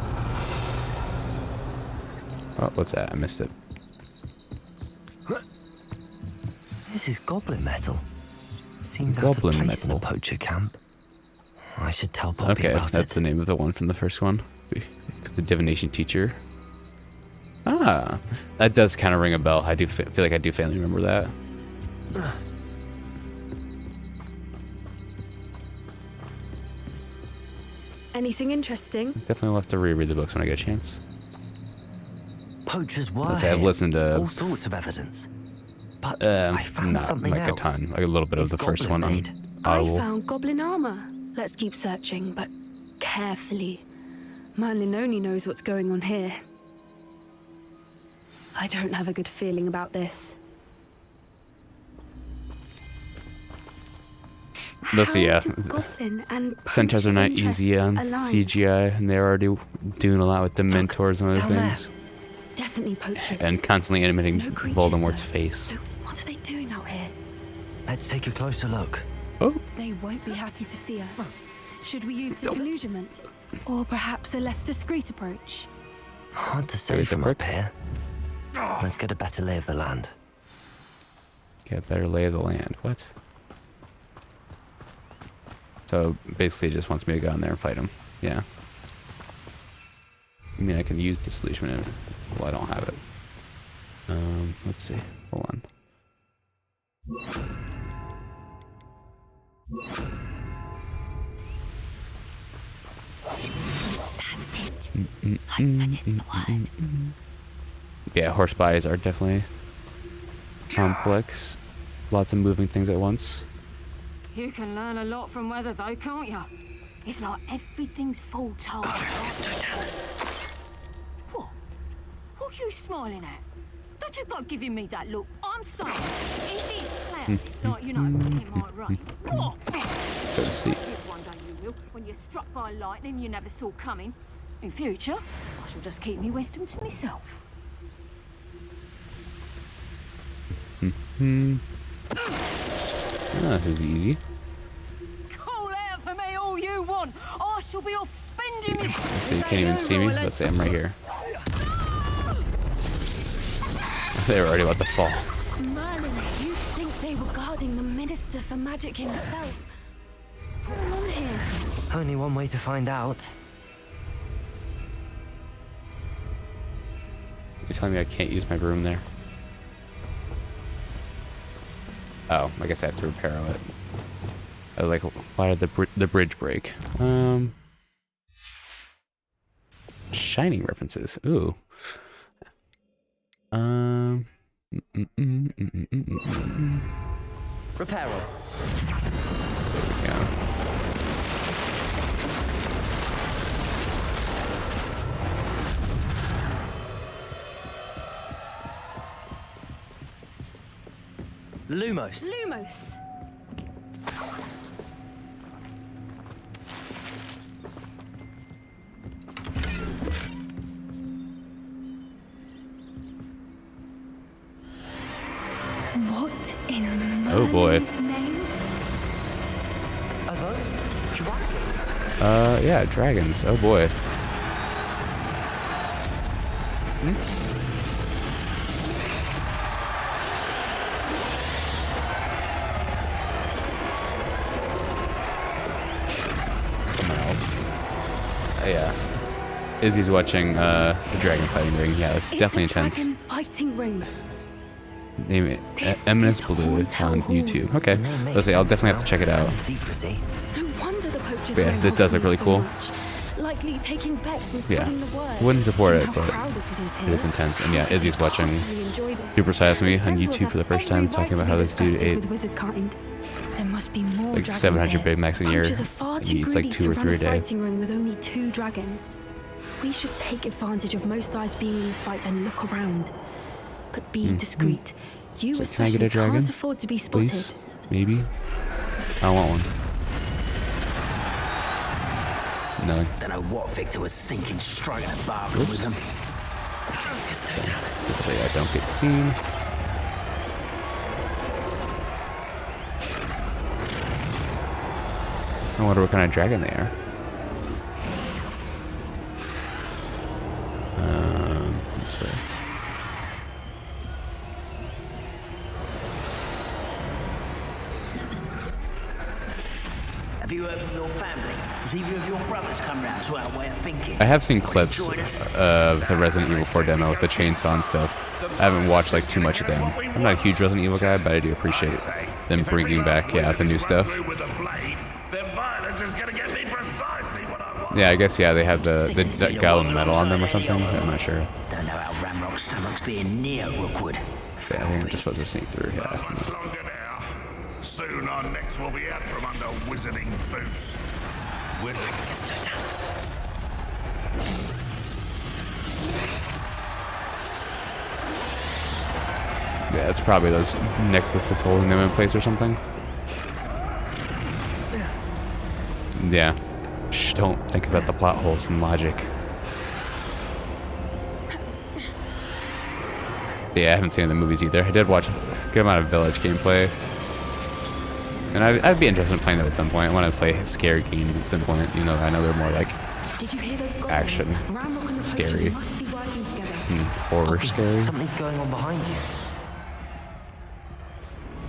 Oh, what's that? I missed it. This is goblin metal. Seems out Goblin of place in a metal. poacher camp. I should tell Poppy Okay, about that's it. the name of the one from the first one. The divination teacher. Ah, that does kind of ring a bell. I do feel like I do faintly remember that. Anything interesting? Definitely will have to reread the books when I get a chance. Poachers were Let's say I've here. listened to all sorts of evidence. But I found not something like else. a ton, like a little bit of It's the first one. goblin made. I Owl. found goblin armor. Let's keep searching, but carefully. Merlin only knows what's going on here. I don't have a good feeling about this. But so yeah, How do goblin and centaurs are poacher not easy interests on align? CGI, and they're already doing a lot with the mentors and other down there. things, Definitely poachers. and constantly animating No creatures, Voldemort's though. face. So what are they doing out here? Let's take a closer look. Oh, They won't be happy to see us. Should we use disillusionment? Or perhaps a less discreet approach? Hard to say Very from quick. up here. Let's get a better lay of the land. get better lay of the land. What? So basically, it just wants me to go in there and fight him. Yeah. I mean, I can use disillusionment. Well, I don't have it. Let's see. Hold on. That's it. That is the word. Yeah, horse bodies are definitely complex. Lots of moving things at once. You can learn a lot from weather, though, can't you? It's like everything's full time. What? What are you smiling at? Don't you go giving me that look. I'm sorry. It is cloudy, like, you know, it might rain. What? So to see. One day you will, when you're struck by lightning you never saw coming. In future, I shall just keep me wisdom to myself. This is easy. Call out for me all you want. I shall be off spending this. So you can't even see me. Let's say I'm right here. They were already about to fall. Merlin, you'd think they were guarding the Minister for Magic himself. What's going on here? Only one way to find out. You're telling me I can't use my broom there? Oh, I guess I have to repair it. I was like, why did the bridge break? Shining references. Ooh. Repair. There we go. Lumos. Lumos. boy. Are those dragons? Yeah, dragons. Oh boy. Someone else. Yeah. Izzy's watching the dragon fighting ring. Yeah, it's definitely intense. Dragon fighting ring. Name it Eminence Blue. It's on YouTube. Okay. Let's see. I'll definitely have to check it out. No wonder the poachers But yeah, that does look really cool. Much. Likely taking bets and Yeah. spreading the word. Wouldn't support it, How but crowded it is it here. is intense. And yeah, How could Izzy's you watching possibly enjoy this? Super Size Me The on centaurs YouTube for the have first every time, right talking to about be how this dude disgusted ate with wizard kind. There must be more like dragons 700 here. Big Macs a year. Poachers are far And too he eats like greedy 2 or to 3 a run day. fighting ring with only 2 dragons. We should take advantage of most eyes being in the fight and look around. But be discreet. You So can I get especially a dragon? can't afford to be spotted. Please? Maybe? I don't want one. No. Don't know what Victor was thinking, striking a bargain with him. Hopefully I don't get seen. I wonder what kind of dragon they are. This way. Have you heard from your family? Has either of your brothers come round to our way of thinking? I have seen clips of the Resident Evil 4 demo with the chainsaw and stuff. I haven't watched like too much of them. I'm not a huge Resident Evil guy, but I do appreciate them bringing back the new stuff. Yeah, I guess they have the gallon metal on them or something. I'm not sure. Don't know how Ramrock's stomach's being near Rookwood. Yeah, I think I'm just supposed to sneak through. Yeah. Soon our necks will be out from under wizarding boots. Yeah, it's probably those necklaces holding them in place or something. Yeah. Shh, don't think about the plot holes and logic. Yeah, I haven't seen the movies either. I did watch a good amount of Village gameplay. And I'd be interested in playing that at some point. I want to play scary games at some point. You know, I know they're more like action, scary, horror scary. Something's going on behind you.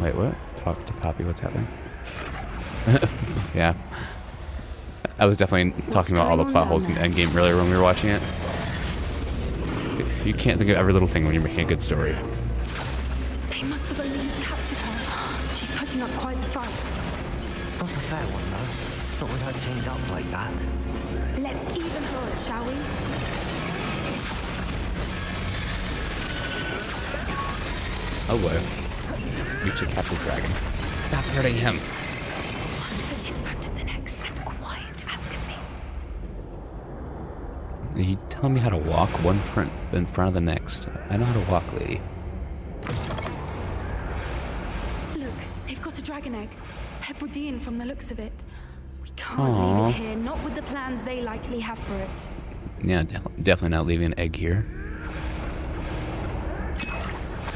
Wait, what? Talk to Poppy, what's happening? Yeah. I was definitely talking about all the plot holes in Endgame earlier when we were watching it. You can't think of every little thing when you're making a good story. They must have only just captured her. She's putting up quite the fight. Not a fair one, though. Not with her chained up like that. Let's even her up, shall we? Oh boy. You took Captain Dragon. Stop hurting him. One foot in front of the next and quiet as can be. Are you telling me how to walk one front in front of the next? I know how to walk, lady. Look, they've got a dragon egg. Hebridean from the looks of it. We can't Aww. leave it here, not with the plans they likely have for it. Yeah, definitely not leaving an egg here.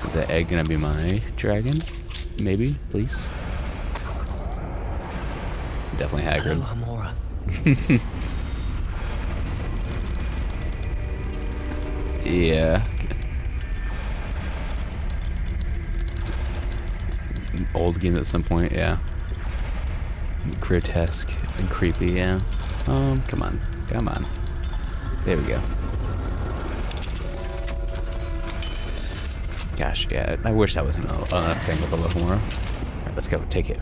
Is the egg gonna be my dragon? Maybe, please. Definitely Hagrid. Hello, Amora. Yeah. Old game at some point, yeah. Grotesque and creepy, yeah. Come on. Come on. There we go. Gosh, yeah, I wish that was a thing with a little more. Alright, let's go. Take it.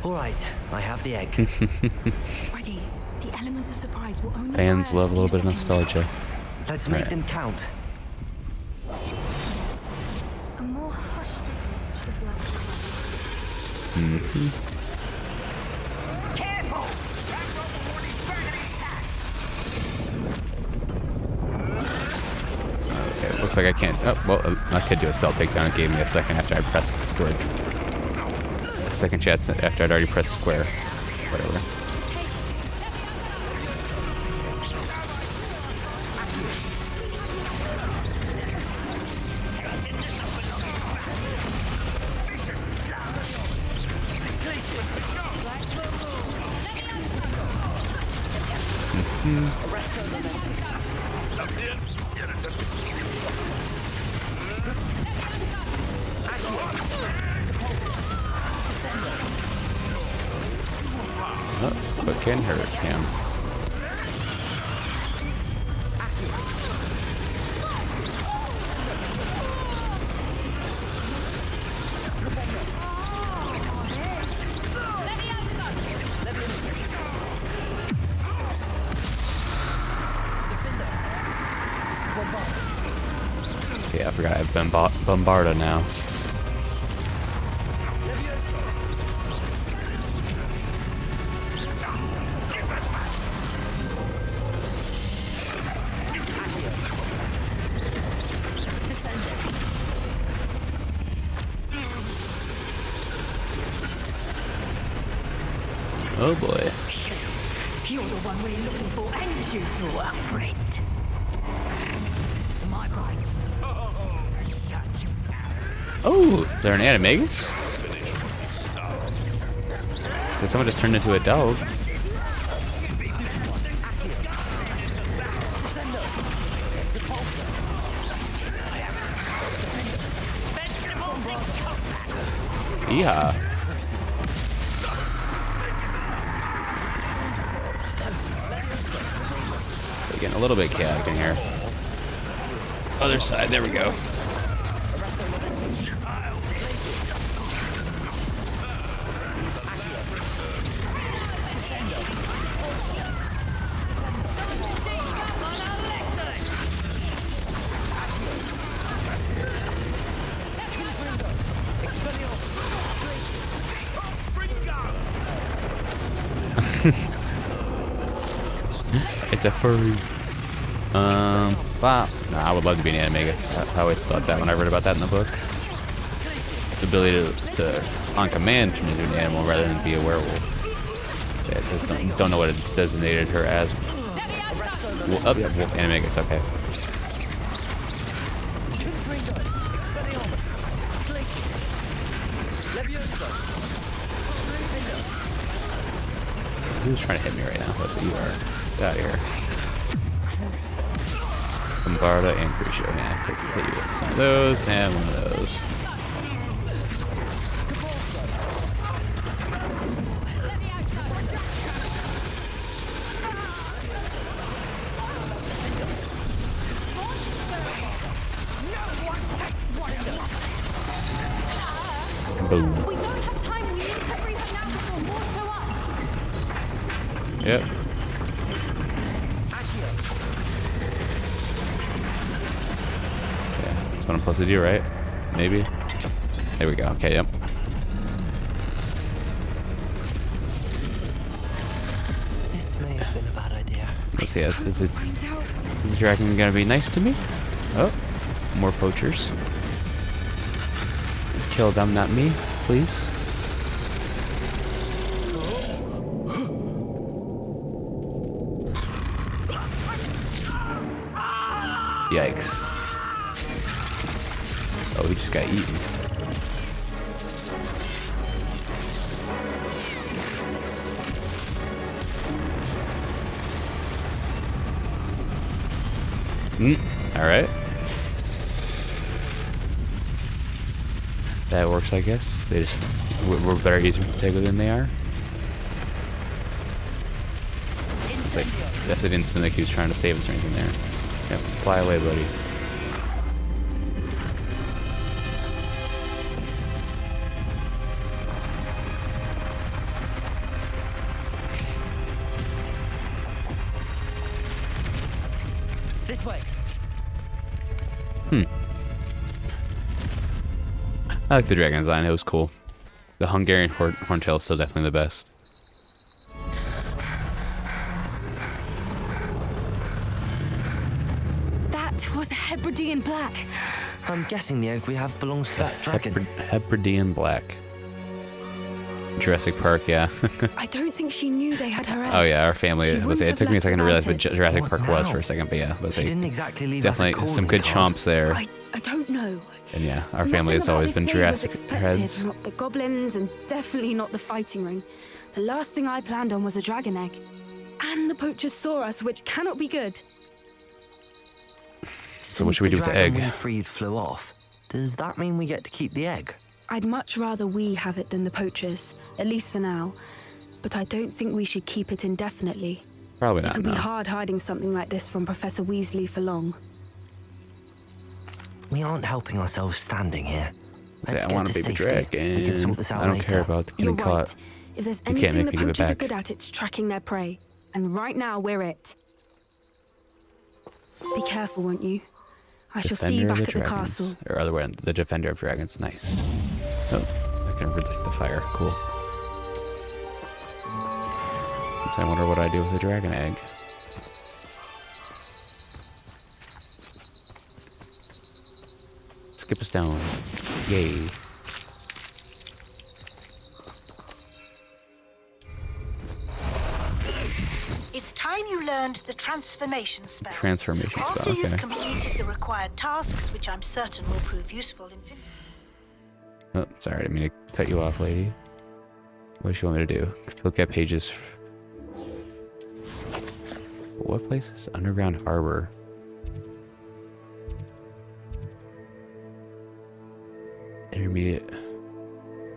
All right, I have the egg. Ready. The element of surprise will only Fans buy us love a little bit of few seconds. nostalgia. Let's make Right. them count. A more hushed approach is likely. Mm-hmm. Careful! It looks like I can't. Oh, well, I could do a stealth takedown. It gave me a second after I pressed square. A second chance after I'd already pressed square. Whatever. Oh, but can hurt him. See, I forgot I have Bombarda now. Oh boy. You're the one we're looking for, and you brought a friend. My brain. Oh, they're an animagus? So someone just turned into a dog. Yeah. So getting a little bit chaotic in here. Other side, there we go. It's a furry. Wow. Nah, I would love to be an animagus. I always thought that when I read about that in the book. The ability to on command, turn into an animal rather than be a werewolf. Yeah, I just don't know what it designated her as. Well, up, wolf, animagus, okay. Who's trying to hit me right now? That's what you are. Get out of here. Bombarda and Crucio. Yeah, hit you with some of those and one of those. Boom. We don't have time. We need to bring her now before more show up. Yep. Yeah, that's what I'm supposed to do, right? Maybe. There we go. Okay, yep. This may have been a bad idea. Let's see. Is the dragon gonna be nice to me? Oh, more poachers. Kill them, not me, please. Yikes. Oh, he just got eaten. Alright. That works, I guess. They just were very easy to take than they are. It's like, definitely didn't seem like he was trying to save us or anything there. Yep, fly away, buddy. This way. I like the dragon design, it was cool. The Hungarian horntail is still definitely the best. That was a Hebridean black. I'm guessing the egg we have belongs to that dragon. Hebridean black. Jurassic Park, yeah. I don't think she knew they had her egg. Oh yeah, our family. She wouldn't It have took me a left second to realize without what it. Jurassic What Park was now? for a second, but yeah, She didn't exactly leave definitely us a some good calling card. chomps there. I don't know. And yeah, our Nothing family has about always this been day was Jurassic expected, heads. Not the goblins, and definitely not the fighting ring. The last thing I planned on was a dragon egg. And the poachers saw us, which cannot be good. So what should we do with the dragon egg? we freed flew off. Does that mean we get to keep the egg? I'd much rather we have it than the poachers, at least for now. But I don't think we should keep it indefinitely. Probably not. It'll be No. hard hiding something like this from Professor Weasley for long. We aren't helping ourselves standing here. Say, Let's I get want to a baby safety. dragon. We can sort this out I don't later. care about getting You're caught. right. If there's You can't anything make the me give it poachers are back. good at, it's tracking their prey. And right now, we're it. Be careful, won't you? I shall see you Defender of back the at the Dragons. castle. Or other way, the Defender of Dragons. Nice. Oh, I can relight the fire. Cool. So I wonder what I do with the dragon egg. Skip a stone. Yay. It's time you learned the transformation spell. Transformation spell, After you've okay. completed the required tasks, which I'm certain will prove useful in... Oh, sorry, I didn't mean to cut you off, lady. What does she want me to do? Look at pages. What place is Underground Harbor? Intermediate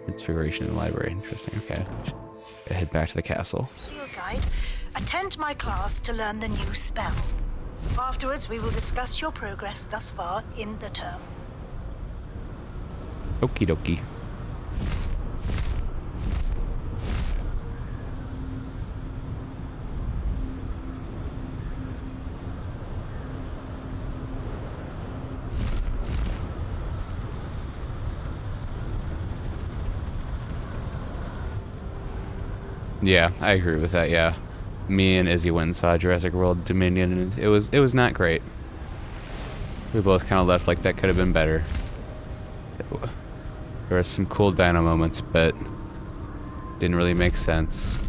Transfiguration in the library. Interesting, okay. Gotta head back to the castle. Field guide. Attend my class to learn the new spell. Afterwards, we will discuss your progress thus far in the term. Okie dokie. Yeah, I agree with that. Yeah, me and Izzy went and saw Jurassic World Dominion, and it was not great. We both kind of left like that could have been better. There were some cool dino moments, but didn't really make sense.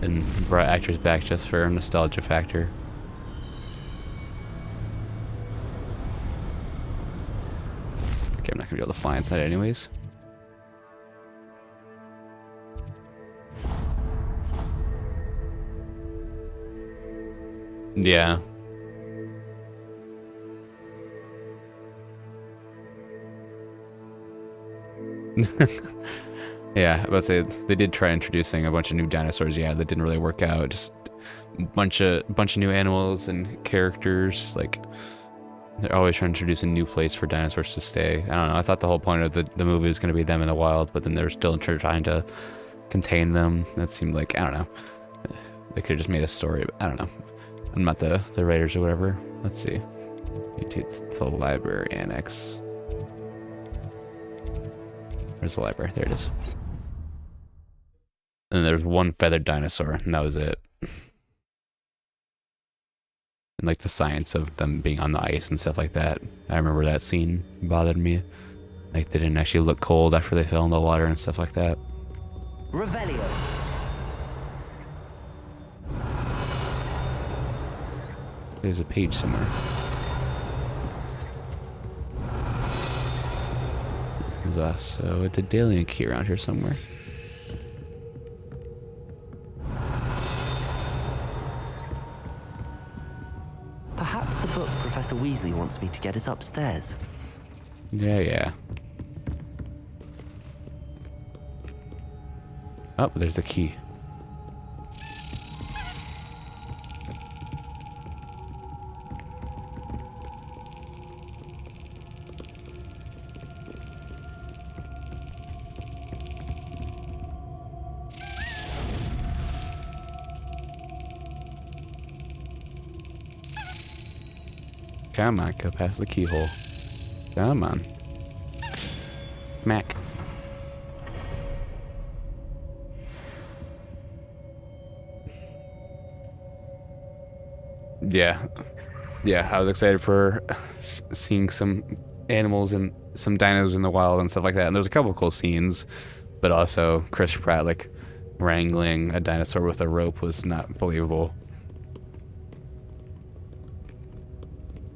And brought actors back just for a nostalgia factor. Okay, I'm not gonna be able to fly inside anyways. Yeah. Yeah, I was about to say they did try introducing a bunch of new dinosaurs. Yeah, that didn't really work out. Just a bunch of new animals and characters. Like they're always trying to introduce a new place for dinosaurs to stay. I don't know. I thought the whole point of the movie was going to be them in the wild, but then they're still trying to contain them. That seemed like, I don't know. They could have just made a story. But I don't know. I'm not the writers or whatever. Let's see. It's the library annex. Where's the library? There it is. And there's one feathered dinosaur, and that was it. And like the science of them being on the ice and stuff like that. I remember that scene bothered me. Like they didn't actually look cold after they fell in the water and stuff like that. Revelio. There's a page somewhere. There's also a Daedalian key around here somewhere. Perhaps the book Professor Weasley wants me to get is upstairs. Yeah. Oh, there's the key. Come on, go past the keyhole. Come on. Mac. Yeah, I was excited for seeing some animals and some dinos in the wild and stuff like that. And there's a couple of cool scenes, but also Chris Pratt like wrangling a dinosaur with a rope was not believable.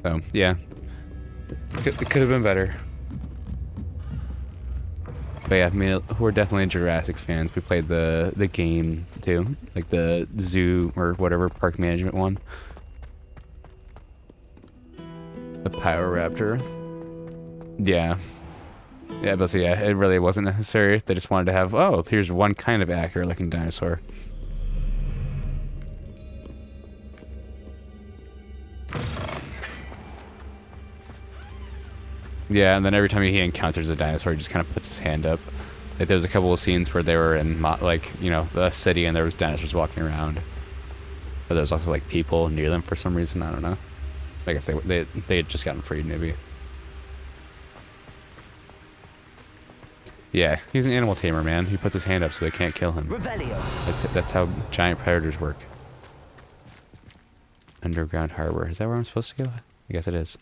So yeah, it could have been better. But yeah, I mean, we're definitely Jurassic fans. We played the game too, like the zoo or whatever park management one. The Pyroraptor. Yeah. Yeah, but so yeah, it really wasn't necessary. They just wanted to have, oh, here's one kind of accurate looking dinosaur. Yeah, and then every time he encounters a dinosaur, he just kind of puts his hand up. Like, there was a couple of scenes where they were in, like, you know, the city and there was dinosaurs walking around. But there was also, like, people near them for some reason. I don't know. I guess they had just gotten freed, maybe. Yeah, he's an animal tamer, man. He puts his hand up so they can't kill him. That's how giant predators work. Underground harbor. Is that where I'm supposed to go? I guess it is.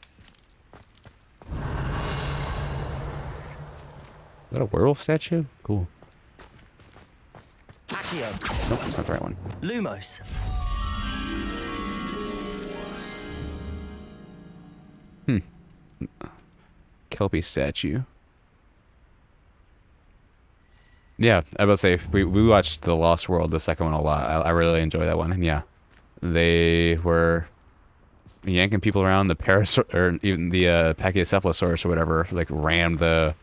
Is that a werewolf statue? Cool. Nope, that's not the right one. Lumos. Kelpie statue. Yeah, I would say we watched The Lost World, the second one, a lot. I really enjoy that one. And yeah, they were yanking people around. The parasaur, or even the Pachycephalosaurus or whatever, like rammed the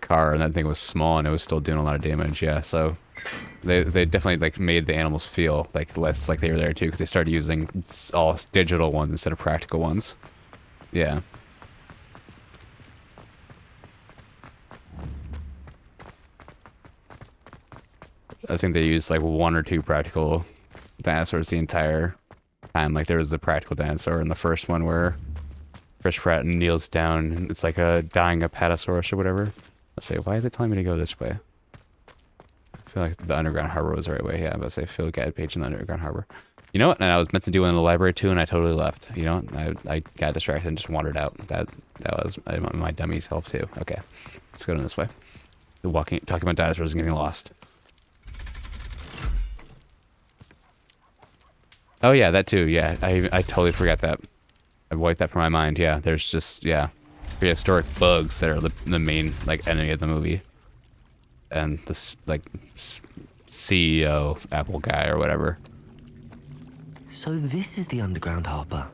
car, and that thing was small and it was still doing a lot of damage. Yeah, so they definitely like made the animals feel like less like they were there too, because they started using all digital ones instead of practical ones. Yeah. I think they used like 1 or 2 practical dinosaurs the entire time. Like there was the practical dinosaur in the first one where Chris Pratt kneels down and it's like a dying Apatosaurus or whatever. Let's say, why is it telling me to go this way? I feel like the underground harbor was the right way. Yeah, but say fill guide page in the underground harbor. You know what? And I was meant to do it in the library too, and I totally left. You know, I got distracted and just wandered out. That was my dummy self too. Okay, let's go down this way. Talking about dinosaurs and getting lost. Oh yeah, that too. Yeah, I totally forgot that. I wiped that from my mind. Yeah, there's just prehistoric bugs that are the main like enemy of the movie, and this like CEO Apple guy or whatever. So this is the underground harbor.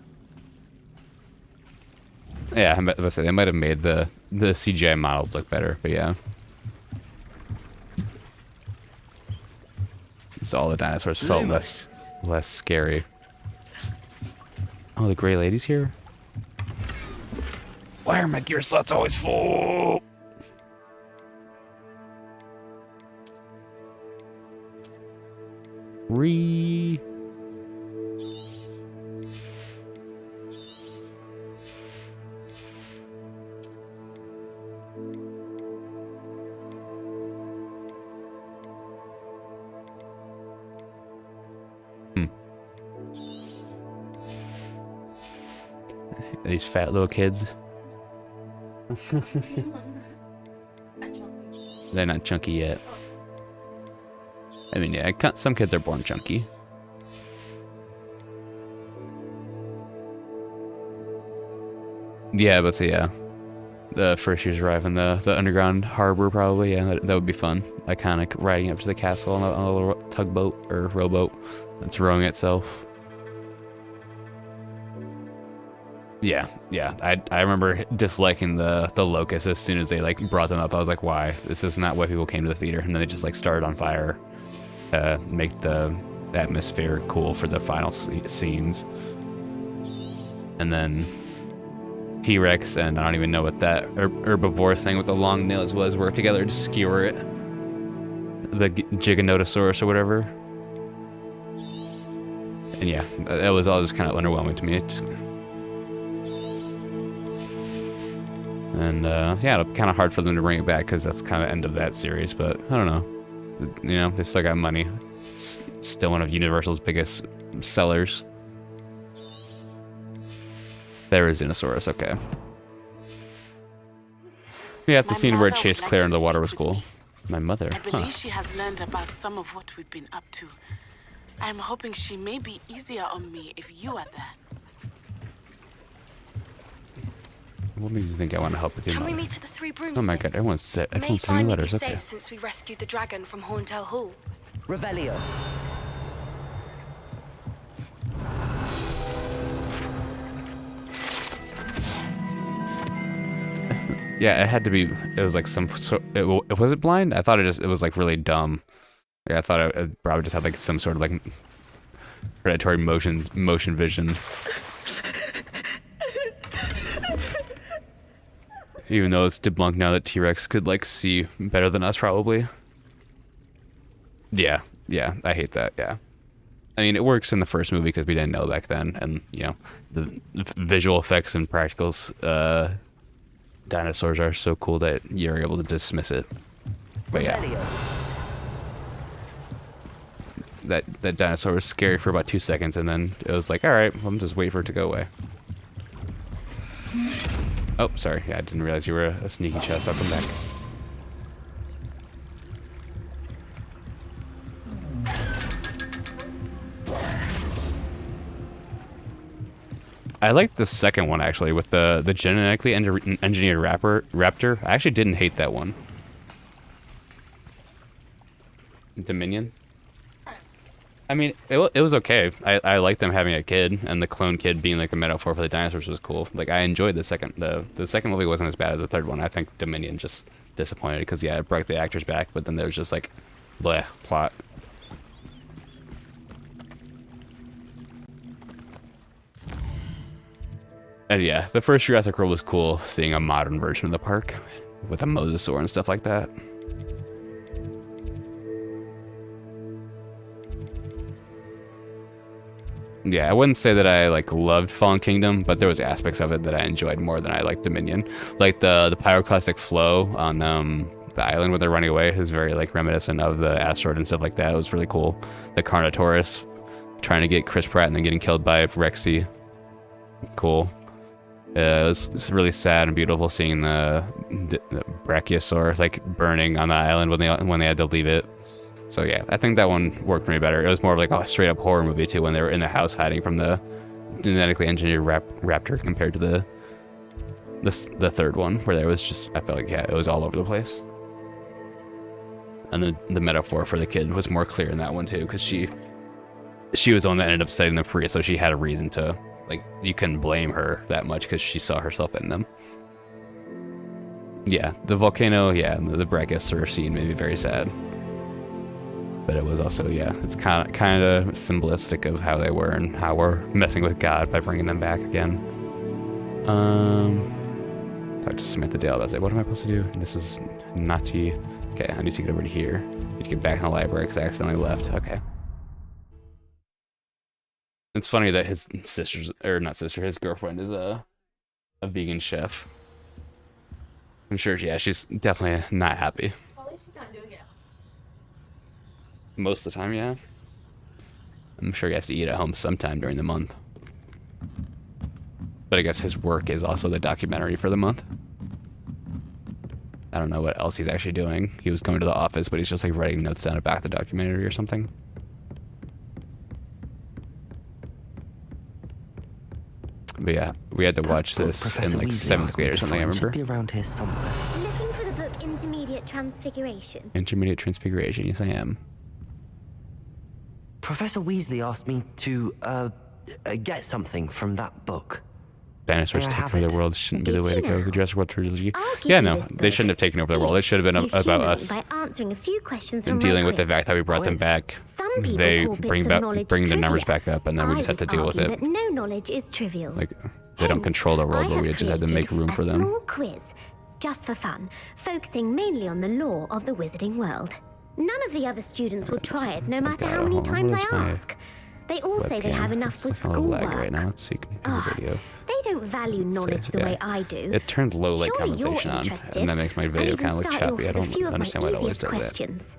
Yeah, let's say they might have made the CGI models look better, but yeah. So all the dinosaurs felt less scary. Oh, the gray lady's here? Why are my gear slots always full? These fat little kids. They're not chunky yet. I mean, yeah, some kids are born chunky. Yeah, but so yeah, the first years arrive in the underground harbor probably. Yeah, that would be fun. Iconic, riding up to the castle on a little tugboat or rowboat that's rowing itself. Yeah. I remember disliking the locusts as soon as they like brought them up. I was like, why? This is not why people came to the theater. And then they just like started on fire to make the atmosphere cool for the final scenes. And then T-Rex and I don't even know what that herbivore thing with the long nails was work together to skewer it. The Giganotosaurus or whatever. And yeah, that was all just kind of underwhelming to me. It just... And yeah, it'll be kind of hard for them to bring it back because that's kind of the end of that series. But I don't know. You know, they still got money. It's still one of Universal's biggest sellers. There is Dinosaurus, okay. Yeah, the My scene where it mother chased would like Claire to into the speak water was with cool. me. My mother, I believe huh? she has learned about some of what we've been up to. I am hoping she may be easier on me if you are there. What makes you think I want to help with your Can we mother? meet at the Three Oh Broomsticks? my god, everyone's May sending me finally letters. be Okay. safe since we rescued the dragon from Horntail Hall. Revelio. Yeah, it had to be. It was like some. It was it blind? I thought it was like really dumb. Yeah, I thought it probably just had like some sort of like predatory motion vision. Even though it's debunked now that T-Rex could like see better than us, probably. Yeah, I hate that. Yeah, I mean it works in the first movie because we didn't know back then, and you know the visual effects and practicals. Dinosaurs are so cool that you're able to dismiss it. But yeah, that dinosaur was scary for about 2 seconds, and then it was like, all right, well, I'm just wait for it to go away. Oh, sorry. Yeah, I didn't realize you were a sneaky chest. I'll come back. I liked the second one actually, with the genetically engineered raptor. I actually didn't hate that one. Dominion. I mean, it was okay. I liked them having a kid, and the clone kid being like a metaphor for the dinosaurs was cool. Like I enjoyed the second movie wasn't as bad as the third one. I think Dominion just disappointed because yeah, it brought the actors back, but then there was just like, bleh, plot. And yeah, the first Jurassic World was cool, seeing a modern version of the park with a mosasaur and stuff like that. Yeah, I wouldn't say that I like loved Fallen Kingdom, but there was aspects of it that I enjoyed more than I liked Dominion. Like the pyroclastic flow on the island where they're running away is very like reminiscent of the asteroid and stuff like that. It was really cool. The Carnotaurus trying to get Chris Pratt and then getting killed by Rexy. Cool. It was really sad and beautiful seeing the Brachiosaur like burning on the island when they had to leave it. So yeah, I think that one worked pretty better. It was more of like a straight up horror movie too, when they were in the house hiding from the genetically engineered raptor, compared to the third one where there was just, I felt like yeah, it was all over the place. And the metaphor for the kid was more clear in that one too, because she was the one that ended up setting them free, so she had a reason to, like, you couldn't blame her that much because she saw herself in them. Yeah, the volcano, yeah, the Brachiosaur scene made me very sad. But it was also, yeah, it's kind of symbolistic of how they were and how we're messing with God by bringing them back again. Talk to Samantha Dale. I was like, what am I supposed to do? This is Nati. Okay, I need to get over to here. Need to get back in the library because I accidentally left. Okay. It's funny that his his girlfriend is a vegan chef. I'm sure, yeah, she's definitely not happy. Well, at least he's not doing it. Most of the time, yeah. I'm sure he has to eat at home sometime during the month. But I guess his work is also the documentary for the month. I don't know what else he's actually doing. He was going to the office, but he's just like writing notes down about the documentary or something. But yeah, we had to watch this in like 7th grade or something, I remember. Should be around here somewhere. Looking for the book Intermediate Transfiguration. Intermediate Transfiguration, yes I am. Professor Weasley asked me to get something from that book. Dinosaurs May I taking have over it? the world shouldn't be the way to go. The Jurassic World trilogy. give Yeah, you no, this they book shouldn't have taken over the world. It should have been You about humour me us. by answering a few questions And from dealing my with the quiz. fact that we brought them back. Some people They call bits bring of knowledge the numbers trivia. back up, and then we just have to would deal with argue it. that no knowledge is trivial. Like, they don't control the world, I but we have just had to make room created for a them. small quiz, just for fun, focusing mainly on the lore of the wizarding world. None of the other students will try it, no matter how many times I ask. They all say they have enough with It's looking a little laggy schoolwork. right now. Let's see. Video. They don't value knowledge the way I do. It turns low light Surely you're compensation on, interested. and that makes my I'll video even kind of look start you choppy. I off with a don't few of my understand why it always easiest does questions.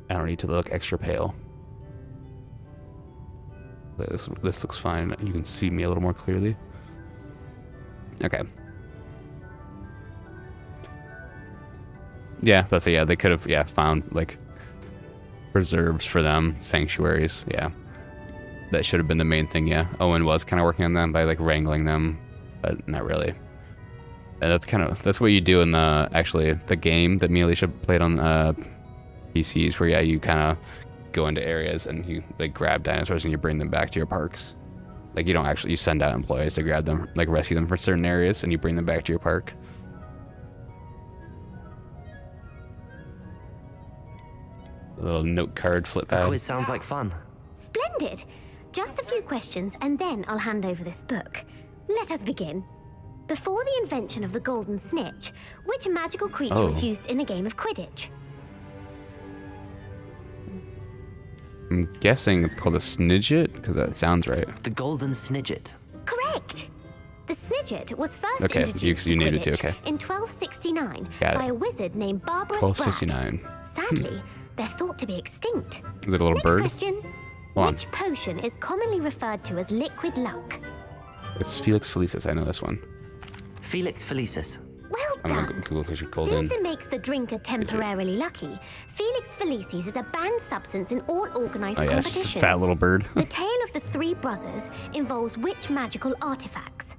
that. I don't need to look extra pale. This looks fine. You can see me a little more clearly. Okay. Yeah, that's yeah. They could have found like reserves for them, sanctuaries. Yeah, that should have been the main thing. Yeah, Owen was kind of working on them by like wrangling them, but not really. And that's what you do in the game that me and Alicia played on PCs, where yeah, you kind of go into areas and you like grab dinosaurs and you bring them back to your parks. Like you send out employees to grab them, like rescue them from certain areas, and you bring them back to your park. A little note card flip pad. The quiz sounds like fun. Splendid! Just a few questions and then I'll hand over this book. Let us begin. Before the invention of the golden snitch, which magical creature was used in a game of Quidditch? I'm guessing it's called a snidget, because that sounds right. The golden snidget. Correct! The snidget was first Okay, introduced you to named it too, Quidditch okay. in 1269 Got it. by a wizard named Barbarous Bragg. 1269. Sadly, they're thought to be extinct. Is it a little Next bird? question. Hold on. Which potion is commonly referred to as liquid luck? It's Felix Felicis. I know this one. Felix Felicis. Well I'm done. gonna Google because you're golden. Since it makes the drinker temporarily lucky, Felix Felicis is a banned substance in all organized Oh yeah, it's competitions. just a fat little bird. The tale of the three brothers involves which magical artifacts?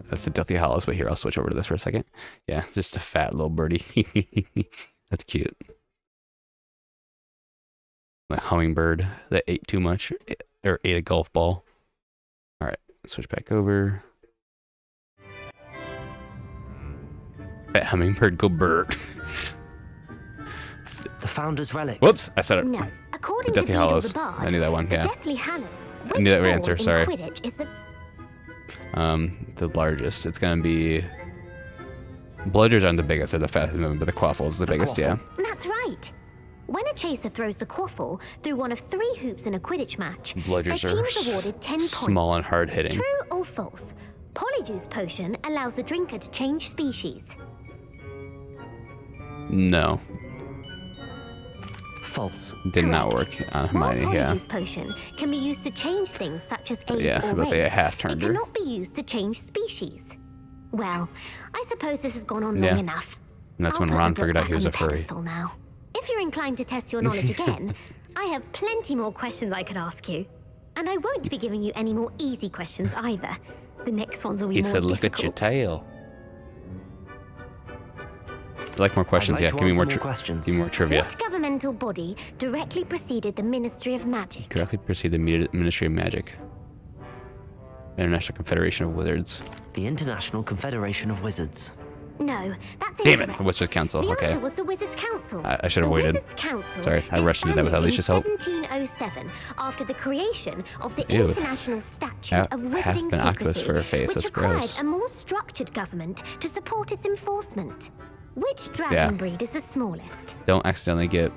That's the Deathly Hallows, but here, I'll switch over to this for a second. Yeah, just a fat little birdie. That's cute. A hummingbird that ate too much, or ate a golf ball. All right, switch back over. That hummingbird, go bird. The Founder's Relics. Whoops, I said it. No. According Deathly to Beedle Hallows. the Bard, I knew that one, the yeah. Deathly Hallows. I knew that answer, in sorry. Quidditch is the The largest. It's gonna be. Bludgers aren't the biggest, they're the fastest moving, but the quaffle is the biggest, yeah. That's right. When a chaser throws the quaffle through one of 3 hoops in a Quidditch match, Bludgers their team are is awarded 10 points. small and hard hitting. True or false? Polyjuice potion allows the drinker to change species. No. False. Did not work on Hermione, While yeah. Polyjuice potion can be used to change things such as age Yeah, I or was race, gonna say a half-turned it her. cannot be used to change species. Well, I suppose this has gone on Yeah. long enough. And that's I'll when put Ron the book figured out back he was on a the furry. pedestal now. If you're inclined to test your knowledge again, I have plenty more questions I could ask you. And I won't be giving you any more easy questions either. The next ones will be He more said, look difficult. at your tail. I'd like more questions, I'd like yeah. to Give me answer more, more questions. Give me more trivia. What governmental body directly preceded the Ministry of Magic? Correctly proceed the Ministry of Magic. International Confederation of Wizards. The International Confederation of Wizards. No, that's Damn incorrect. it, Wizards Council, The okay. answer was the Wizards Council. I should have the waited. Wizards Council Sorry, I rushed into that without Alicia's help. in 1707 after the creation of the Ew. International Statute Half- of half Wizarding an octopus Secrecy, for a face, which that's required gross. a more structured government to support its enforcement. Which dragon Yeah. breed is the smallest? Don't accidentally get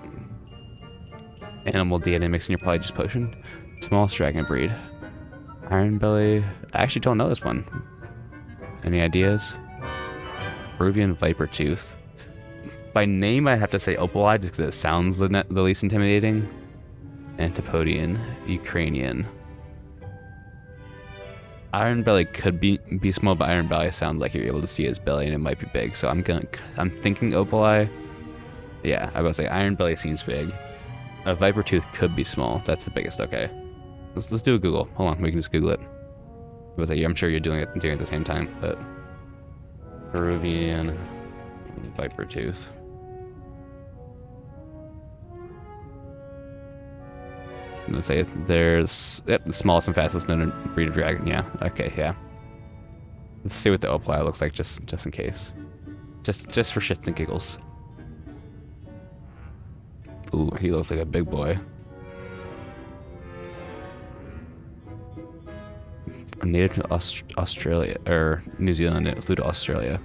animal DNA mixed in your Polyjuice potion. Smallest dragon breed. Iron Belly. I actually don't know this one. Any ideas? Peruvian Viper Tooth. By name, I have to say Opalide just because it sounds the least intimidating. Antipodian. Ukrainian. Iron Belly could be small, but Iron Belly sounds like you're able to see his belly and it might be big. So I'm thinking Opaleye. Yeah, I would say Iron Belly seems big. A Viper Tooth could be small. That's the biggest. Okay, let's do a Google. Hold on, we can just Google it. I would say I'm sure you're doing it at the same time, but Peruvian Viper Tooth. Let's say there's the smallest and fastest known breed of dragon. Yeah. Okay. Yeah. Let's see what the Opaleye looks like, just in case, just for shits and giggles. Ooh, he looks like a big boy. Native to Australia or New Zealand, it flew to Australia.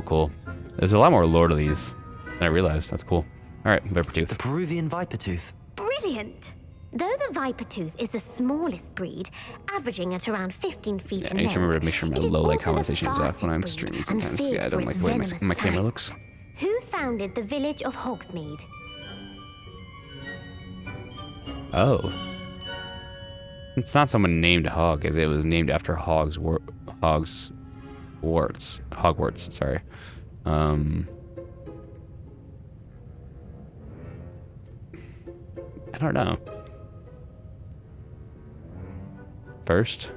Cool. There's a lot more lore to these than I realized. That's cool. All right, Viper Tooth. The Peruvian Viper Tooth. Brilliant! Though the Viper Tooth is the smallest breed, averaging at around 15 feet in I need to length, remember to make sure my it is low light also the conversation is off when I'm fastest breed streaming and sometimes. feared Yeah, I for don't its like the way venomous my camera fangs. looks. Who founded the village of Hogsmeade? Oh. It's not someone named Hog, as it was named after Hogwarts, sorry. don't know. First,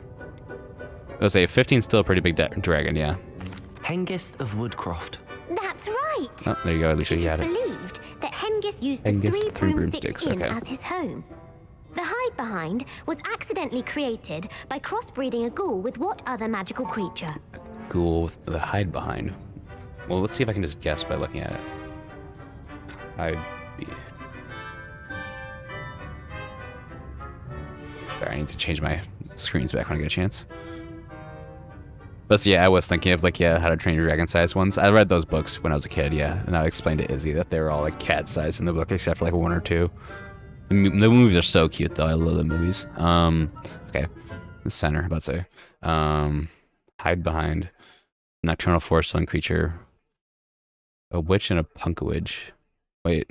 I'll say 15 still a pretty big dragon, yeah. Hengist of Woodcroft. That's right. Oh, there you go, Alicia, It you is had it. believed that Hengist used Hengist, the three three broomsticks broomsticks, inn okay. as his home. The hide behind was accidentally created by crossbreeding a ghoul with what other magical creature? Ghoul with the hide behind. Well, let's see if I can just guess by looking at it. Sorry, I need to change my screens back when I get a chance. But so, yeah, I was thinking of like, yeah, How to Train Your Dragon size ones. I read those books when I was a kid, yeah, and I explained to Izzy that they were all like cat size in the book, except for like one or two. The movies are so cute though. I love the movies. Okay, the center, I'm about to say, hide behind, nocturnal forest-dwelling creature, a witch and a punkawitch. Wait.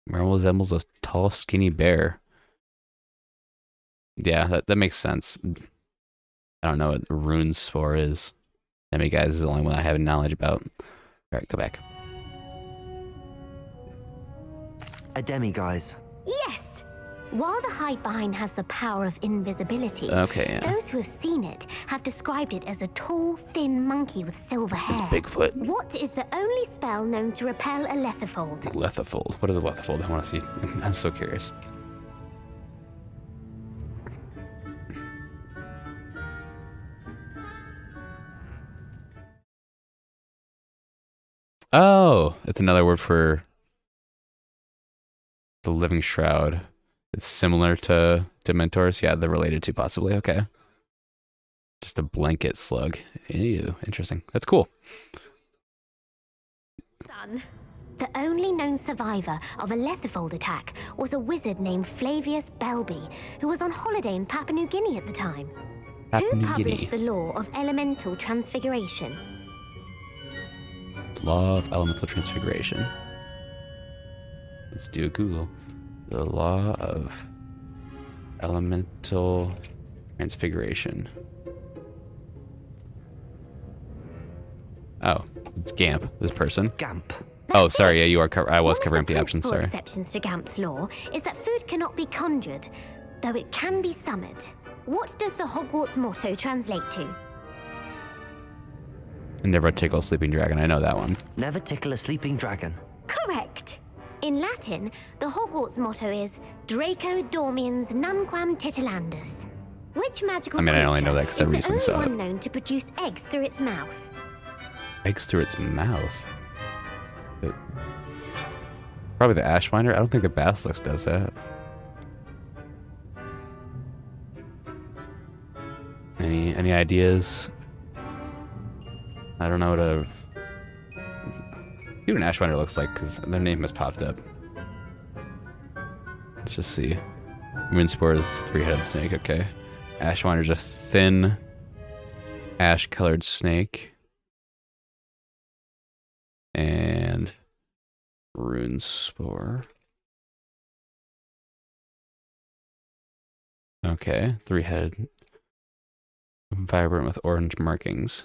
Merle resembles a tall, skinny bear. Yeah, that makes sense. I don't know what rune spore is. Enemy guys is the only one I have knowledge about. Alright, go back. A demiguise. Yes! While the hide behind has the power of invisibility, Okay, yeah. those who have seen it have described it as a tall, thin monkey with silver hair. It's Bigfoot. What is the only spell known to repel a lethifold? Lethifold. What is a lethifold? I want to see. I'm so curious. Oh, it's another word for the living shroud. It's similar to Dementors. Yeah, they're related to possibly. Okay. Just a blanket slug. Ew, interesting. That's cool. Done. The only known survivor of a lethifold attack was a wizard named Flavius Belby, who was on holiday in Papua New Guinea at the time. Papua Who New published Guinea. the law of elemental transfiguration? Law of elemental transfiguration. Let's do a Google. The law of elemental transfiguration. Oh, it's Gamp, this person. Gamp. Oh, sorry, yeah, you are. I was One covering of up the options. principal Sorry. exceptions to Gamp's law is that food cannot be conjured, though it can be summoned. What does the Hogwarts motto translate to? Never tickle a sleeping dragon. I know that one. Never tickle a sleeping dragon. Correct. In Latin, the Hogwarts motto is Draco Dormiens Nunquam Titilandus. Which magical I mean, I only creature know that 'cause I is the recently only saw it. one known to produce eggs through its mouth? Eggs through its mouth. Probably the Ashwinder. I don't think the Basilisk does that. Any ideas? I don't know what a... See what an Ashwinder looks like, because their name has popped up. Let's just see. Moonspore is a three-headed snake, okay. Ashwinder's a thin, ash-colored snake. And... Runespore. Okay, three-headed. Vibrant with orange markings.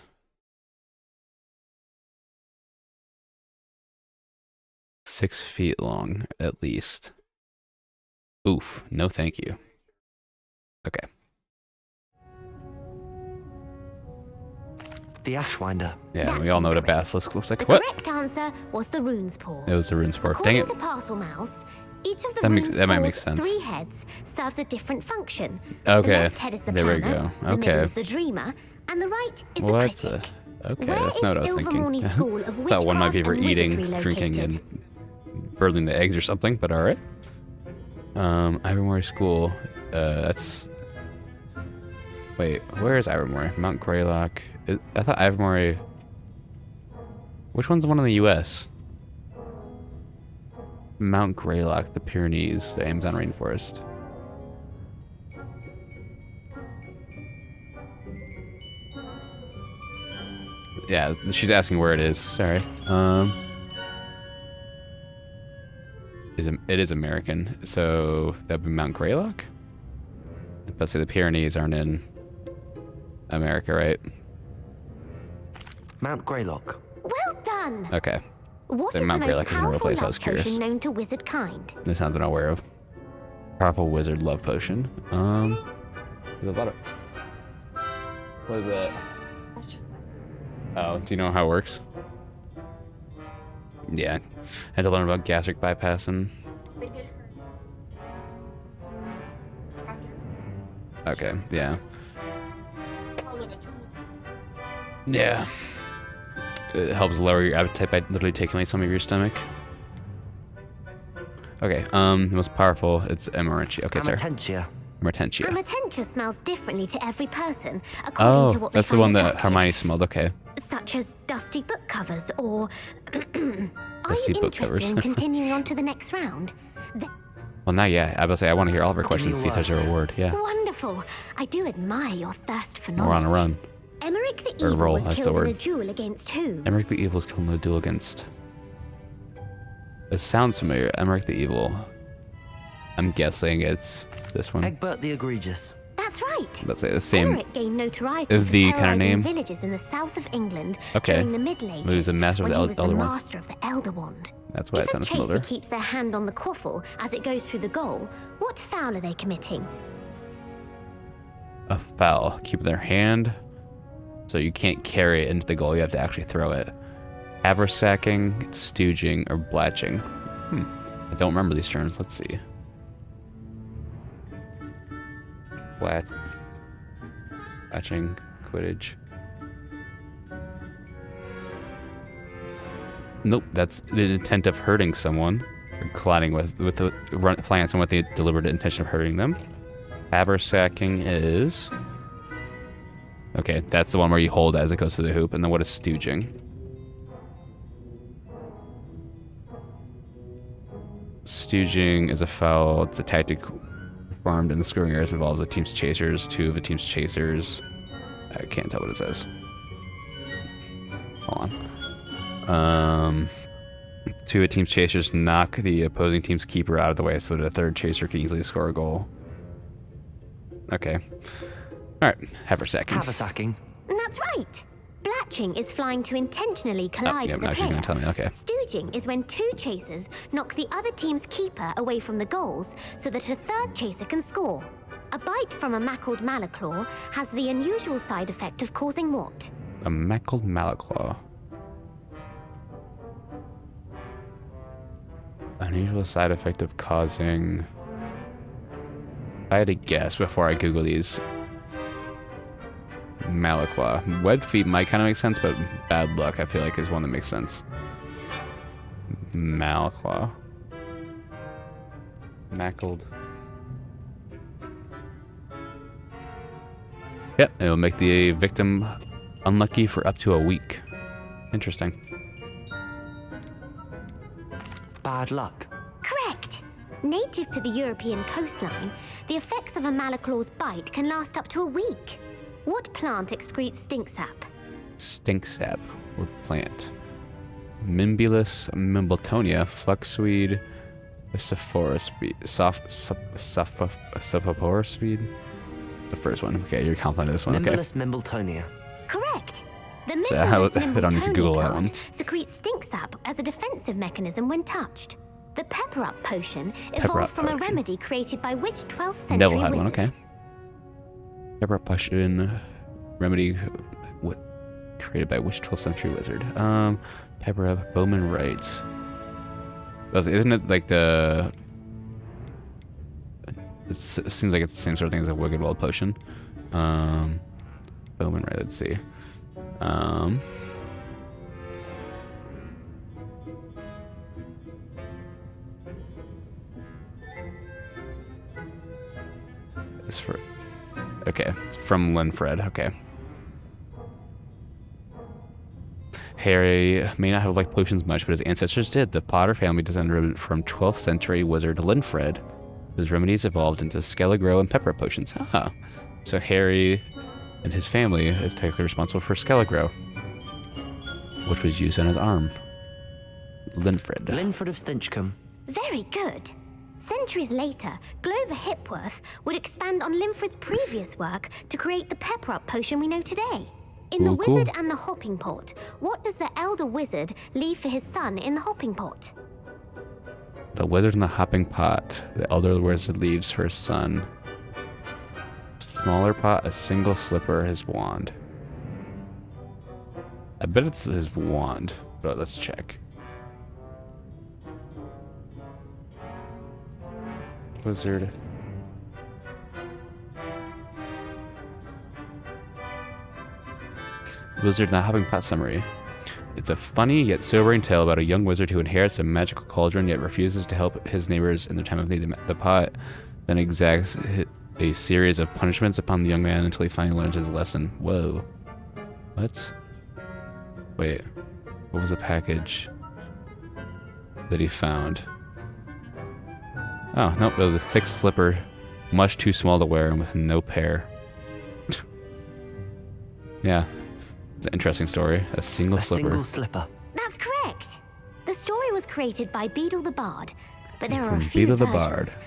Six feet long, at least. Oof, no thank you. Okay. The Ashwinder. Yeah, we all know what a basilisk looks like. The What? correct answer was the rune's paw. It was the Runespore. Dang According it. to parcel mouths, each of the That might make paw's sense. 3 heads serves a different function. Okay, The left head is the there we planner, go. the middle Okay. is the dreamer, and the right is Well, the that's critic. okay, Where that's is not what I was Ilvermorny thinking. School of I thought one might be for Witchcraft and eating, Wizardry drinking, located? and burning the eggs or something, but alright. Ivermore School. That's... Wait, where is Ivermore? Mount Greylock. I thought Ivermore... Which one's the one in the US? Mount Greylock, the Pyrenees, the Amazon rainforest. Yeah, she's asking where it is. Sorry. It is American, so that'd be Mount Greylock. But say the Pyrenees aren't in America, right? Mount Greylock. Well done. Okay. What They're is the not great most like this in a real powerful place, I love was curious. potion known to wizard kind? This sounds I'm aware of. Powerful wizard love potion. There's a lot of... What is that? Oh, do you know how it works? Yeah. I had to learn about gastric bypassing. Okay, yeah. Yeah. It helps lower your appetite by literally taking away some of your stomach. Okay, the most powerful, it's Amarantia. Okay, sorry. Amatentia. Amatentia. Amatentia smells differently to every person, according to what they that's the find one that attractive, Hermione smelled, okay. such as dusty book covers, or... Are Dusty you book interested covers. in continuing on to the next round? Well, not yet. I was say I want to hear all of our questions, see if there's a reward. Yeah. Wonderful. I do admire your thirst for We're knowledge. on a run. Emmerich the Or Evil roll, was that's the killed in a word. duel against who? Emmerich the Evil is killed in a duel against... It sounds familiar. Emmerich the Evil. I'm guessing it's this one. Egbert the Egregious. That's right. Let's say the same... Emmerich gained notoriety for The kind of terrorizing name? villages in the south of England Okay. during the Middle Ages, He was a master of when the he was the Elder Wand. master of the Elder Wand. That's why it If a sounds chaser familiar. keeps their hand on the quaffle as it goes through the goal, what foul are they committing? A foul. Keep their hand. So you can't carry it into the goal. You have to actually throw it. Haversacking, stooging, or blatching. I don't remember these terms. Let's see. Blatching, Quidditch. Nope, that's the intent of hurting someone, or colliding flying at someone with the deliberate intention of hurting them. Haversacking is... Okay, that's the one where you hold as it goes through the hoop, and then what is stooging? Stooging is a foul. It's a tactic performed in the scoring areas, involves a team's chasers, two of a team's chasers. I can't tell what it says. Hold on. Two of a team's chasers knock the opposing team's keeper out of the way so that a third chaser can easily score a goal. Okay. Alright, haversacking. Haversacking. That's right. Blatching is flying to intentionally collide yeah, with a now she's player. gonna tell me, okay. Stooging is when two chasers knock the other team's keeper away from the goals so that a third chaser can score. A bite from a mackled malaclaw has the unusual side effect of causing what? A mackled malaclaw. Unusual side effect of causing... I had to guess before I Google these. Malaclaw. Web feet might kind of make sense, but bad luck I feel like is one that makes sense. Malaclaw. Mackled. Yep, it will make the victim unlucky for up to a week. Interesting. Bad luck. Correct. Native to the European coastline, the effects of a malaclaw's bite can last up to a week. What plant excretes stink sap? Stink sap, or plant. Mimbulus mimbletonia, fluxweed, sapphorospeed. The first one. Okay, you're confident of this one. Okay. Mimbulus mimbletonia. Correct. The So Mimbulus I don't need to Google that one. plant secretes stink sap as a defensive mechanism when touched. The Pepper Up potion Pepper evolved Up from a potion. remedy created by which 12th century Neville had wizard? one. Okay. Pepper potion remedy. What? Created by which 12th century wizard? Pepper Up Bowman writes. Isn't it like the? It seems like it's the same sort of thing as a Wiggenweld potion. Bowman right. Let's see. It's for. Okay, it's from Linfred. Okay. Harry may not have liked potions much, but his ancestors did. The Potter family descended from 12th century wizard Linfred, whose remedies evolved into Skelligro and Pepper potions. Ah, so Harry and his family is technically responsible for Skelligro, which was used on his arm. Linfred. Linfred of Stinchcombe. Very good. Centuries later, Glover Hipworth would expand on Linfred's previous work to create the Pepper Up potion we know today. In The Cool. Wizard and the Hopping Pot, what does the elder wizard leave for his son in the hopping pot? The wizard in the hopping pot. The elder wizard leaves for his son. Smaller pot, a single slipper, his wand. I bet it's his wand, but let's check. Wizard. Wizard in the Hopping Pot summary. It's a funny yet sobering tale about a young wizard who inherits a magical cauldron yet refuses to help his neighbors in their time of need. The pot then exacts a series of punishments upon the young man until he finally learns his lesson. Whoa. What? Wait. What was the package that he found? Oh, nope. It was a thick slipper, much too small to wear and with no pair. Yeah. It's an interesting story. A single slipper. That's correct. The story was created by Beedle the Bard, but there are a From few Beedle the versions. Bard.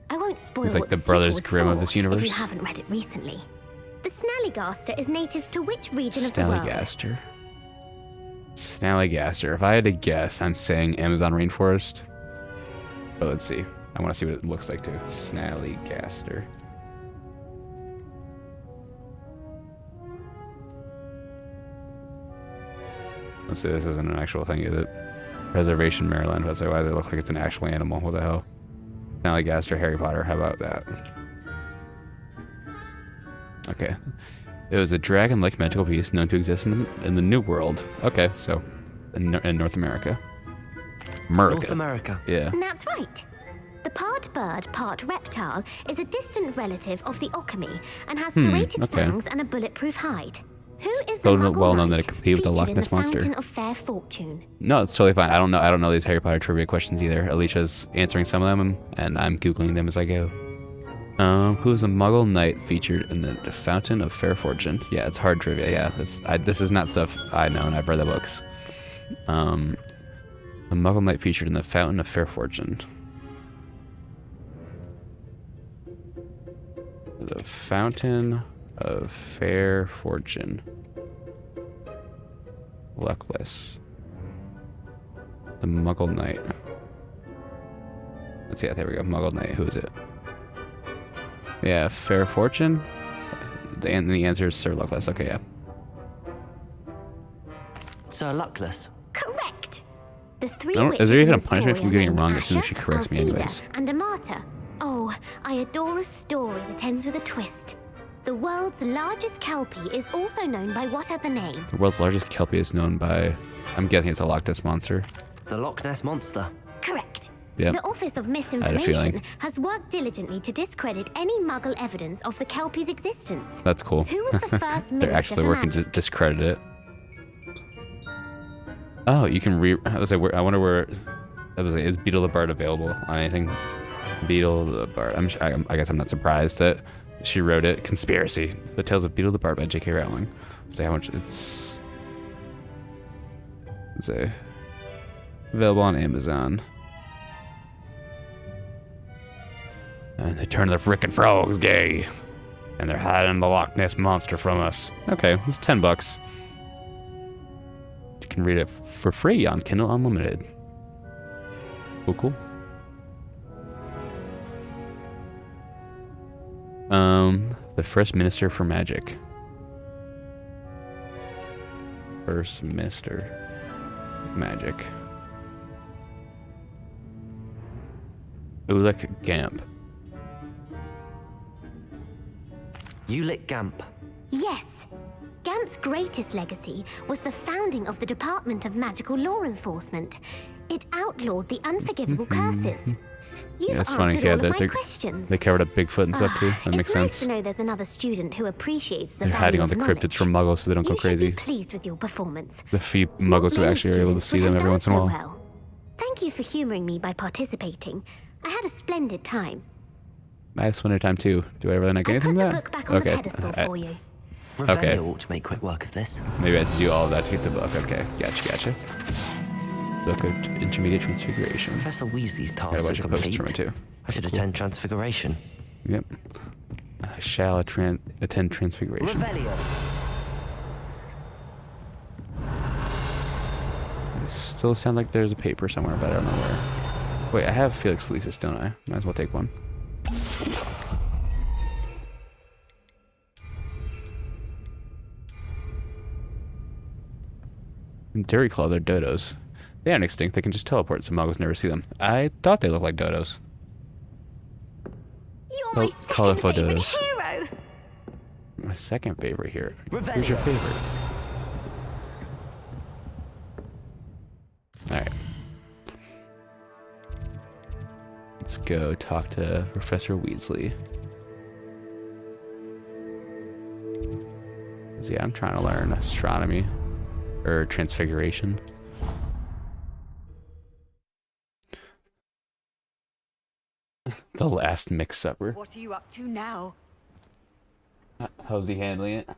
I won't spoil He's like what the the Brothers sequel was Grimm of for this universe. if you haven't read it recently. The Snallygaster is native to which region of the world? Snallygaster. Snallygaster. If I had to guess, I'm saying Amazon rainforest. But let's see. I want to see what it looks like too. Snallygaster. Let's see, this isn't an actual thing, is it? Preservation, Maryland. Let's say, why does it look like it's an actual animal? What the hell? Snallygaster, Harry Potter. How about that? Okay. It was a dragon-like magical beast known to exist in the New World. Okay, so in North America. North America. Yeah. And that's right. The part bird, part reptile is a distant relative of the Okami and has serrated okay. fangs and a bulletproof hide. Who is the So Muggle well known knight that it competed with the Loch featured in Ness the Monster. Fountain of Fair Fortune? No, it's totally fine. I don't know these Harry Potter trivia questions either. Alicia's answering some of them, and I'm Googling them as I go. Who is a Muggle knight featured in the Fountain of Fair Fortune? Yeah, it's hard trivia. Yeah, this is not stuff I know, and I've read the books. A Muggle knight featured in the Fountain of Fair Fortune. The Fountain of Fair Fortune. Luckless. The Muggle Knight. Let's see. There we go. Muggle Knight. Who is it? Yeah, Fair Fortune. The answer is Sir Luckless. Okay, yeah. Sir Luckless. Correct. The three Is there witches even in a the punishment story for are getting it named wrong? As soon as Asher, she corrects me, Althea, anyways. and Amata. Oh, I adore a story that ends with a twist. The world's largest kelpie is also known by what other name? The world's largest kelpie is known by. I'm guessing it's a Loch Ness Monster. The Loch Ness Monster. Correct. Yep. The Office of I had a Misinformation feeling. has worked diligently to discredit any Muggle evidence of the kelpie's existence. That's cool. Who was the first They're minister actually for working magic? to discredit it. Oh, you can I was like, I wonder where. I was like, is Beedle the Bard available on anything? Beedle the Bard. I guess I'm not surprised that she wrote it. Conspiracy: The Tales of Beedle the Bard by J.K. Rowling. Let's see how much it's. Let's say available on Amazon. And they turn the frickin' frogs gay. And they're hiding the Loch Ness Monster from us. Okay, it's $10. You can read it for free on Kindle Unlimited. Cool. The first minister for magic. First minister of magic. Ulick Gamp. Ulick Gamp. Yes. Gamp's greatest legacy was the founding of the Department of Magical Law Enforcement. It outlawed the unforgivable curses. You've Yeah, it's funny. answered Yeah, all of my questions. they covered up Bigfoot and stuff too. That makes It's nice sense. to know there's another student who appreciates the They're value hiding all of the knowledge. cryptids from Muggles so they don't go You should crazy. be pleased with your performance. The few Muggles who Many actually are able to students see would them have every done once in a so while. well. Thank you for humoring me by participating. I had a splendid time. I had a time too. Do I ever not get anything Put from the that? book back on the pedestal for you. Revelio ought to make quick work of this. Maybe I have to do all of that to get the book. Okay, gotcha. Book of Intermediate Transfiguration. Professor Weasley's Got a tasks bunch are of posts complete. from it too. I should attend Transfiguration. Yep. I shall attend Transfiguration. Revelio. still sound like there's a paper somewhere, but I don't know where. Wait, I have Felix Felicis, don't I? Might as well take one. Dairy claws are dodos. They aren't extinct. They can just teleport, so muggles never see them. I thought they looked like dodos. You're my colorful second favorite dodos. hero. My second favorite here. Who's your favorite? Alright. Let's go talk to Professor Weasley. 'Cause, yeah, I'm trying to learn astronomy. Or transfiguration. The last mixed supper. What are you up to now? How's he handling it?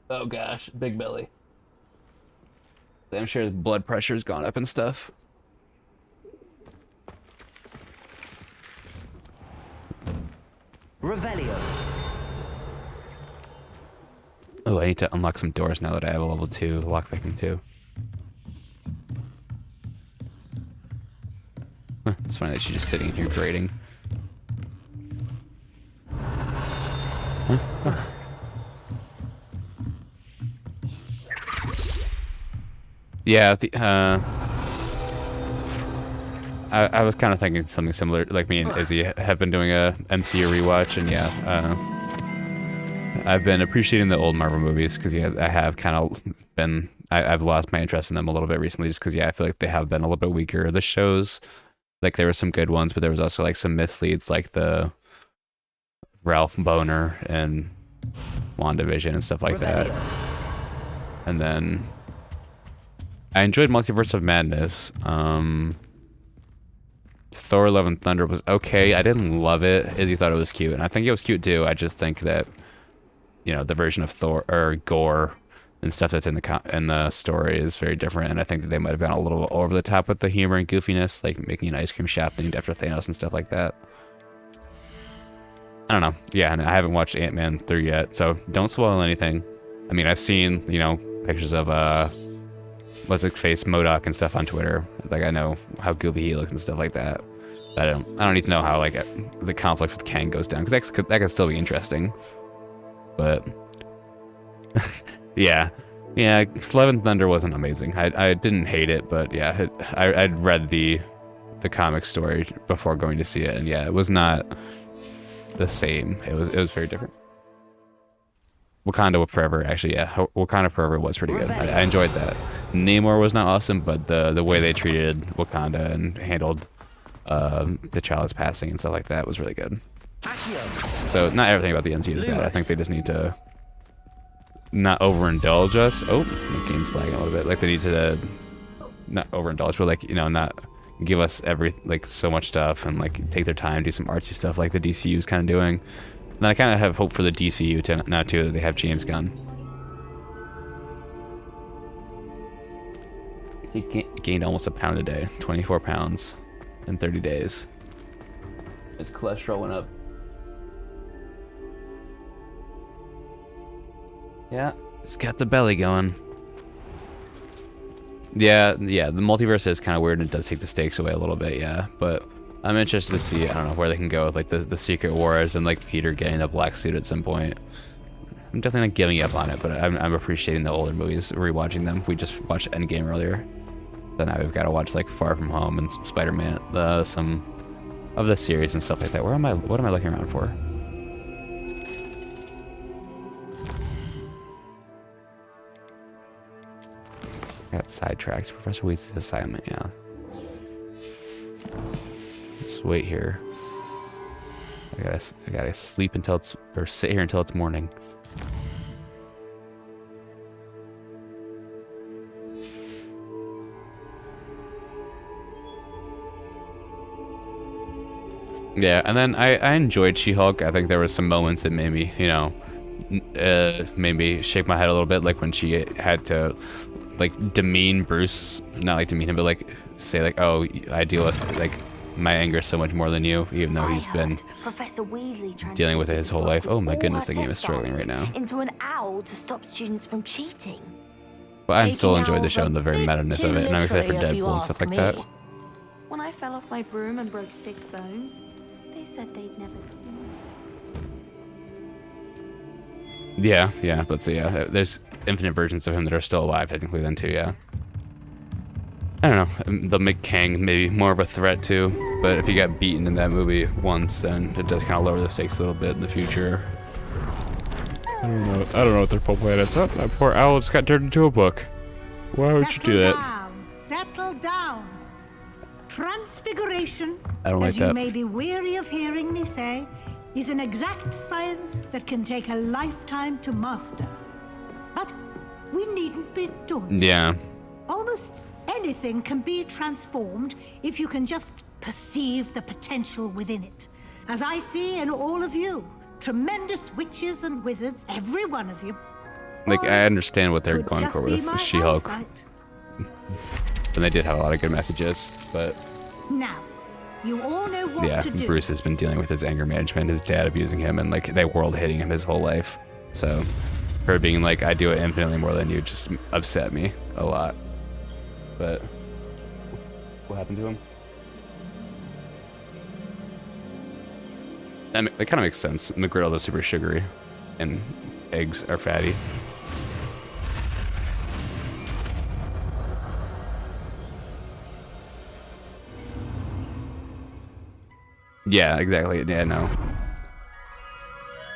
Oh gosh, big belly. I'm sure his blood pressure's gone up and stuff. Revelio. Oh, I need to unlock some doors now that I have a level 2 lockpicking too. Huh, it's funny that she's just sitting here grading. Huh? Yeah, I was kind of thinking something similar. Like me and Izzy have been doing a MCU rewatch, and yeah, I've been appreciating the old Marvel movies because yeah, I have kind of been. I've lost my interest in them a little bit recently, just because yeah, I feel like they have been a little bit weaker. The shows, like there were some good ones, but there was also like some misleads, like the Ralph Boner and WandaVision and stuff like that. And then I enjoyed Multiverse of Madness. Thor: Love and Thunder was okay. I didn't love it. Izzy thought it was cute, and I think it was cute too. I just think that, you know, the version of Thor or Gore and stuff that's in the story is very different, and I think that they might have gone a little over the top with the humor and goofiness, like making an ice cream shop named after Thanos and stuff like that. I don't know. Yeah, and I haven't watched Ant-Man 3 yet, so don't spoil anything. I mean, I've seen, you know, pictures of what's it face MODOK and stuff on Twitter. Like I know how goofy he looks and stuff like that. But I don't need to know how like the conflict with Kang goes down, because that could still be interesting. But yeah, Love and Thunder wasn't amazing. I didn't hate it, but yeah, I'd read the comic story before going to see it, and yeah, it was not the same. It was very different. Wakanda Forever, actually, yeah, Wakanda Forever was pretty good. I enjoyed that. Namor was not awesome, but the way they treated Wakanda and handled T'Challa's passing and stuff like that was really good. So not everything about the MCU is bad. I think they just need to not overindulge us. Oh, the game's lagging a little bit. Like they need to not overindulge, but like, you know, not give us so much stuff and like take their time, do some artsy stuff like the DCU is kind of doing. And I kind of have hope for the DCU now too, that they have James Gunn. He gained almost a pound a day, 24 pounds in 30 days. His cholesterol went up. Yeah, it's got the belly going. Yeah, the multiverse is kind of weird and it does take the stakes away a little bit, yeah. But I'm interested to see, I don't know, where they can go with like the Secret Wars and like Peter getting the black suit at some point. I'm definitely not giving up on it, but I'm appreciating the older movies, rewatching them. We just watched Endgame earlier. So now we've got to watch like Far From Home and Spider-Man, some of the series and stuff like that. What am I looking around for? Got sidetracked. Professor Weeds' assignment, yeah. Just wait here. I gotta sleep until sit here until it's morning. Yeah, and then I enjoyed She-Hulk. I think there was some moments that made me, you know, made me shake my head a little bit, like when she had to like demean Bruce, not like demean him, but like say like, oh, I deal with like my anger so much more than you, even though he's been Professor Weasley dealing with it his whole life. Oh my goodness, the game is struggling right now. Into an owl to stop students from cheating. But I still Taking enjoyed the Alva show and the very bit meta-ness too of it, and I'm excited for literally, if you Deadpool and stuff ask like that. me. When I fell off my broom and broke 6 bones, they said they'd never do Yeah, yeah, but so yeah, there's infinite versions of him that are still alive technically then too, yeah. I don't know, they'll make Kang maybe more of a threat too, but if he got beaten in that movie once, then it does kind of lower the stakes a little bit in the future. I don't know what their full plan is. Oh, that poor owl just got turned into a book. Why would you do that? Settle down. Transfiguration, I don't like as you that. may be weary of hearing me say, is an exact science that can take a lifetime to master. But we needn't be daunted. Yeah. Almost anything can be transformed if you can just perceive the potential within it. As I see in all of you, tremendous witches and wizards, every one of you. Like, I understand what they're Could going just for be with my She-Hulk. eyesight. And they did have a lot of good messages, but Now, you all know what yeah, to do. Bruce has been dealing with his anger management, his dad abusing him, and like that world hitting him his whole life. So her being like, I do it infinitely more than you, just upset me a lot. But what happened to him? That kind of makes sense. McGriddles are super sugary, and eggs are fatty. Yeah, exactly. Yeah, no.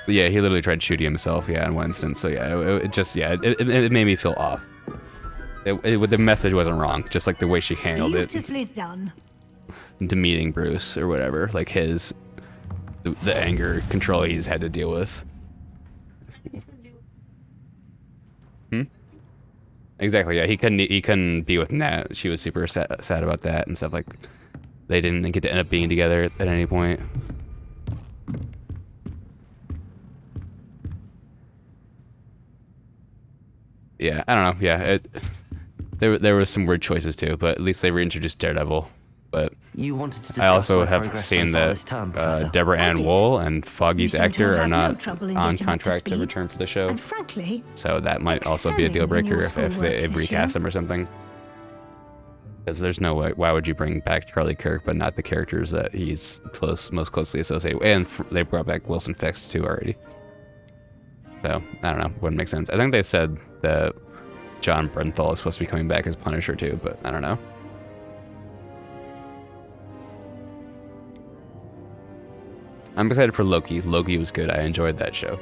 Yeah, he literally tried shooting himself. Yeah, in one instance. So yeah, it just it made me feel off. The message wasn't wrong, just like the way she handled it, Beautifully done. demeaning Bruce or whatever, like the anger control he's had to deal with. Exactly. Yeah, he couldn't be with Nat. She was super sad about that and stuff. Like they didn't get to end up being together at any point. Yeah, I don't know. Yeah, there was some weird choices too, but at least they reintroduced Daredevil. But you wanted to I discuss also my have progress seen so far that this term, Professor. Deborah Ann Wool and Foggy's seem to actor have are had no not trouble in on getting up to contract to speed. return for the show. And frankly, So that might also be a deal excelling in breaker your if schoolwork they've this recast year. him or something. Because there's no way. Why would you bring back Charlie Kirk but not the characters that he's most closely associated with? And they brought back Wilson Fisk too already. So I don't know. Wouldn't make sense. I think they said that John Bernthal is supposed to be coming back as Punisher too, but I don't know. I'm excited for Loki. Loki was good. I enjoyed that show.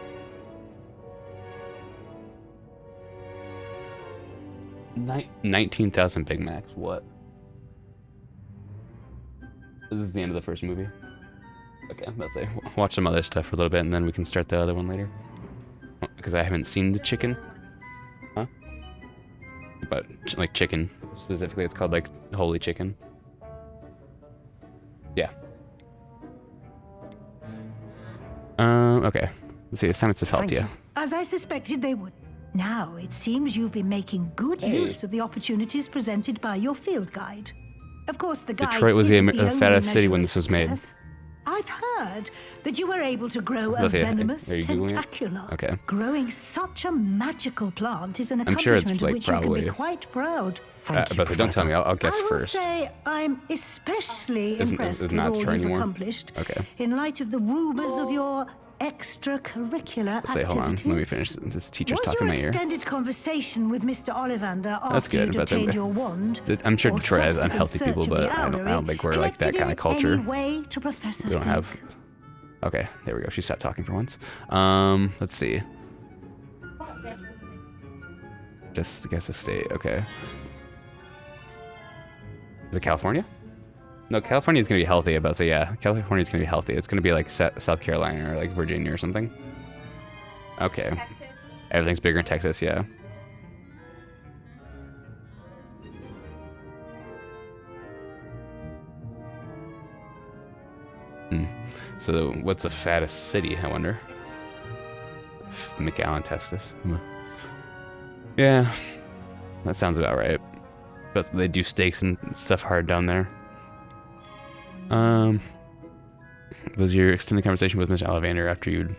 19,000 Big Macs. What? This is the end of the first movie. Okay, let's say watch some other stuff for a little bit, and then we can start the other one later. Because I haven't seen the chicken. Huh? But like chicken specifically, it's called like Holy Chicken. Yeah. Okay. Let's see. It's time it's Feltia. as I suspected they would. Now it seems you've been making good use of the opportunities presented by your field guide. Of course, the guide Detroit was the isn't the only fattest city measure when of this was made. success. I've heard that you were able to grow a Let's see, venomous are you Googling it? tentacular. Okay. Growing such a magical plant is an I'm sure it's, accomplishment like, of which you can probably- be quite proud. But don't tell me. I'll guess I will first. say I'm especially Isn't- impressed is with not all true you've anymore? accomplished Okay. in light of the rumors of your extracurricular Let's say, hold on. activities. Let me finish. This teacher's Was talking your in my ear. extended conversation with Mr. Ollivander after That's good, you'd but obtained your wand? I'm sure or Detroit has subsequent unhealthy search people, of but the I don't think we're like that connected kind of in culture. any way to Professor We don't Fink? have. Okay, there we go. She stopped talking for once. Let's see. Just guess the state. Okay. Is it California? No, California is gonna be healthy. About to say, yeah, California is gonna be healthy. It's gonna be like South Carolina or like Virginia or something. Okay. Texas. Everything's bigger in Texas, yeah. So, what's the fattest city? I wonder. McAllen, Texas. Yeah, that sounds about right. But they do steaks and stuff hard down there. Was your extended conversation with Mr. Ollivander after you'd...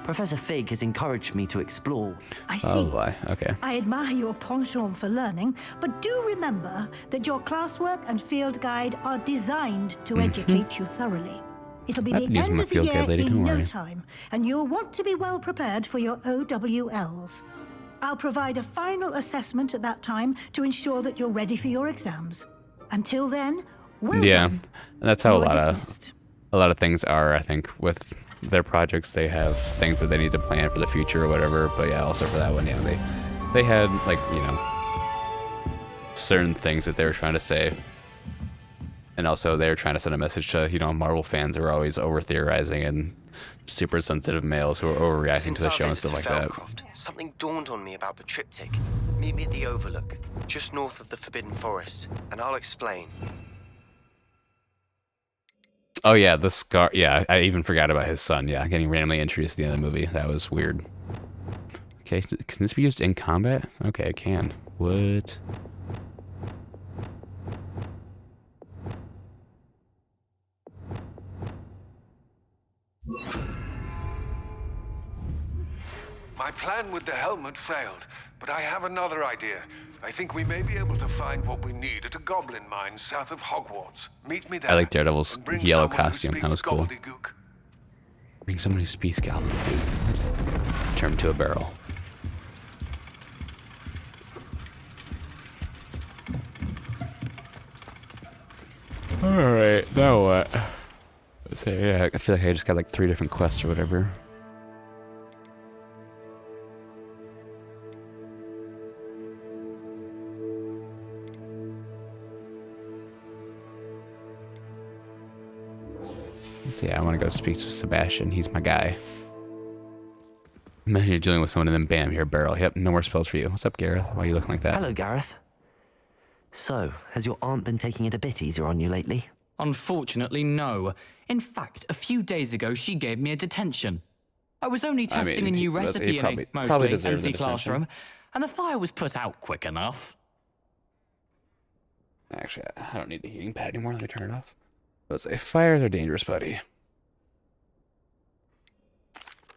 Professor Fig has encouraged me to explore. I see. Oh, boy. Okay. I admire your penchant for learning, but do remember that your classwork and field guide are designed to educate you thoroughly. It'll be I the can use end my of the field year guide, lady, in don't no worry. time, and you'll want to be well prepared for your OWLs. I'll provide a final assessment at that time to ensure that you're ready for your exams. Until then, well Yeah, done. and that's how You're a dismissed. lot of things are. I think with their projects, they have things that they need to plan for the future or whatever. But yeah, also for that one, yeah, they had like certain things that they were trying to say, and also they were trying to send a message to Marvel fans who are always over theorizing and super sensitive males who are overreacting to the show and stuff like that. Something dawned on me about the triptych. Meet me at the Overlook, just north of the Forbidden Forest, and I'll explain. Oh yeah, the Scar. Yeah, I even forgot about his son. Yeah, getting randomly introduced at the end of the movie. That was weird. Okay, can this be used in combat? Okay, it can. What? My plan with the helmet failed, but I have another idea. I think we may be able to find what we need at a goblin mine south of Hogwarts. Meet me there. I like Daredevil's and bring yellow someone who costume. That speaks was cool. gobbledygook. Bring someone who speaks gobbledygook. What? Turn him to a barrel. Alright, now what? So yeah, I feel like I just got like 3 different quests or whatever. So yeah, I want to go speak to Sebastian. He's my guy. Imagine you're dealing with someone and then bam, you're a barrel. Yep, no more spells for you. What's up, Gareth? Why are you looking like that? Hello, Gareth. So, has your aunt been taking it a bit easier on you lately? Unfortunately, no. In fact, a few days ago, she gave me a detention. I was only testing a new recipe in a mostly empty classroom, and the fire was put out quick enough. Actually, I don't need the heating pad anymore. Let me turn it off. Let's say fires are dangerous, buddy.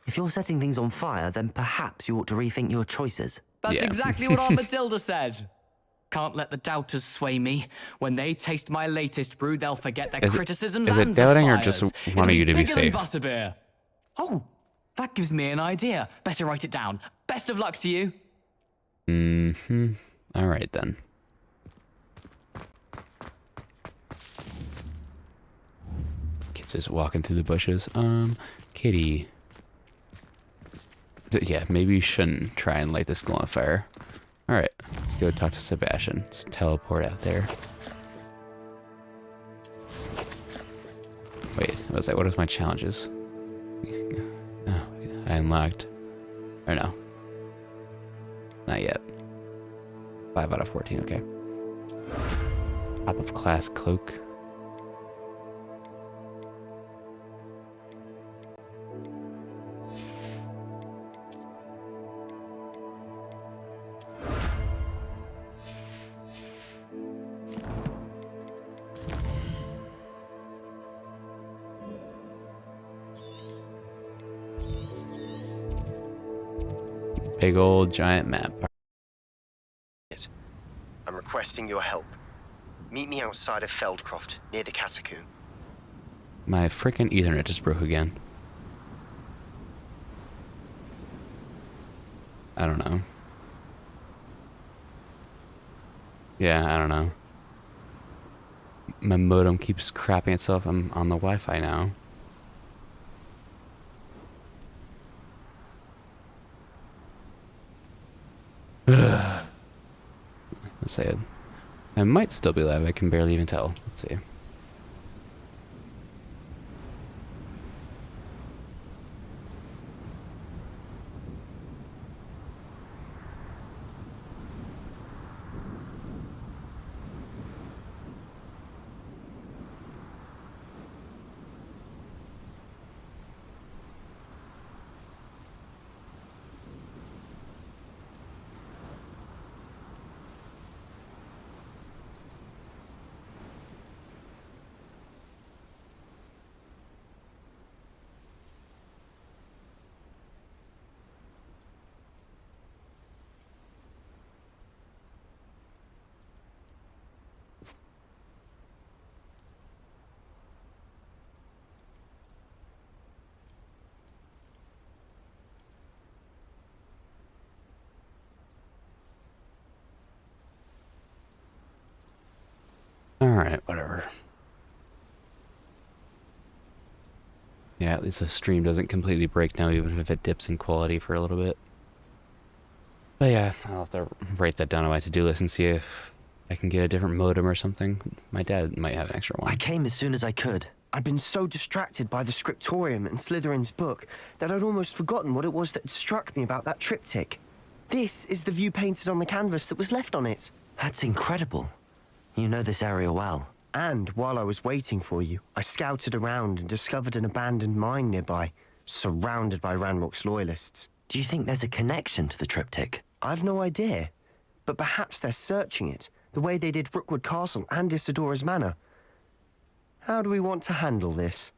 If you're setting things on fire, then perhaps you ought to rethink your choices. That's exactly what Aunt Matilda said. Can't let the doubters sway me. When they taste my latest brew, they'll forget their criticisms is and it doubting the or fires. just It'll wanting you to be bigger than safe? Butterbeer. Oh, that gives me an idea. Better write it down. Best of luck to you. Mm-hmm. All right, then. Kids just walking through the bushes. Kitty. Yeah, maybe you shouldn't try and light this school on fire. All right, let's go talk to Sebastian. Let's teleport out there. Wait, what was that? What is my challenges? Oh, I unlocked. Or no. Not yet. 5 out of 14, okay. Top of class cloak. Big old giant map. I'm requesting your help. Meet me outside of Feldcroft, near the Catacomb. My freaking Ethernet just broke again. I don't know. Yeah, I don't know. My modem keeps crapping itself. I'm on the Wi-Fi now. Let's say it. I might still be live. I can barely even tell. Let's see. Alright, whatever. Yeah, at least the stream doesn't completely break now, even if it dips in quality for a little bit. But yeah, I'll have to write that down on my to-do list and see if I can get a different modem or something. My dad might have an extra one. I came as soon as I could. I'd been so distracted by the scriptorium and Slytherin's book that I'd almost forgotten what it was that struck me about that triptych. This is the view painted on the canvas that was left on it. That's incredible. You know this area well. And while I was waiting for you, I scouted around and discovered an abandoned mine nearby, surrounded by Ranrock's loyalists. Do you think there's a connection to the triptych? I've no idea, but perhaps they're searching it, the way they did Rookwood Castle and Isidora's Manor. How do we want to handle this?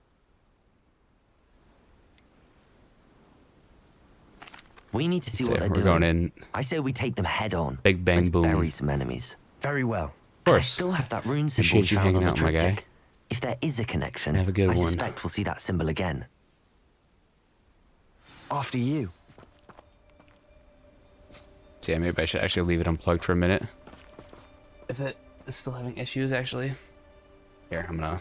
We need to see what they're doing. Going in. I say we take them head on. Big bang boom. Bury some enemies. Very well. Of course. I still have that rune symbol we found on the triptych. If there is a connection, have a good I one. suspect we'll see that symbol again. After you. So yeah, maybe I should actually leave it unplugged for a minute. If it is still having issues, actually. Here, I'm gonna...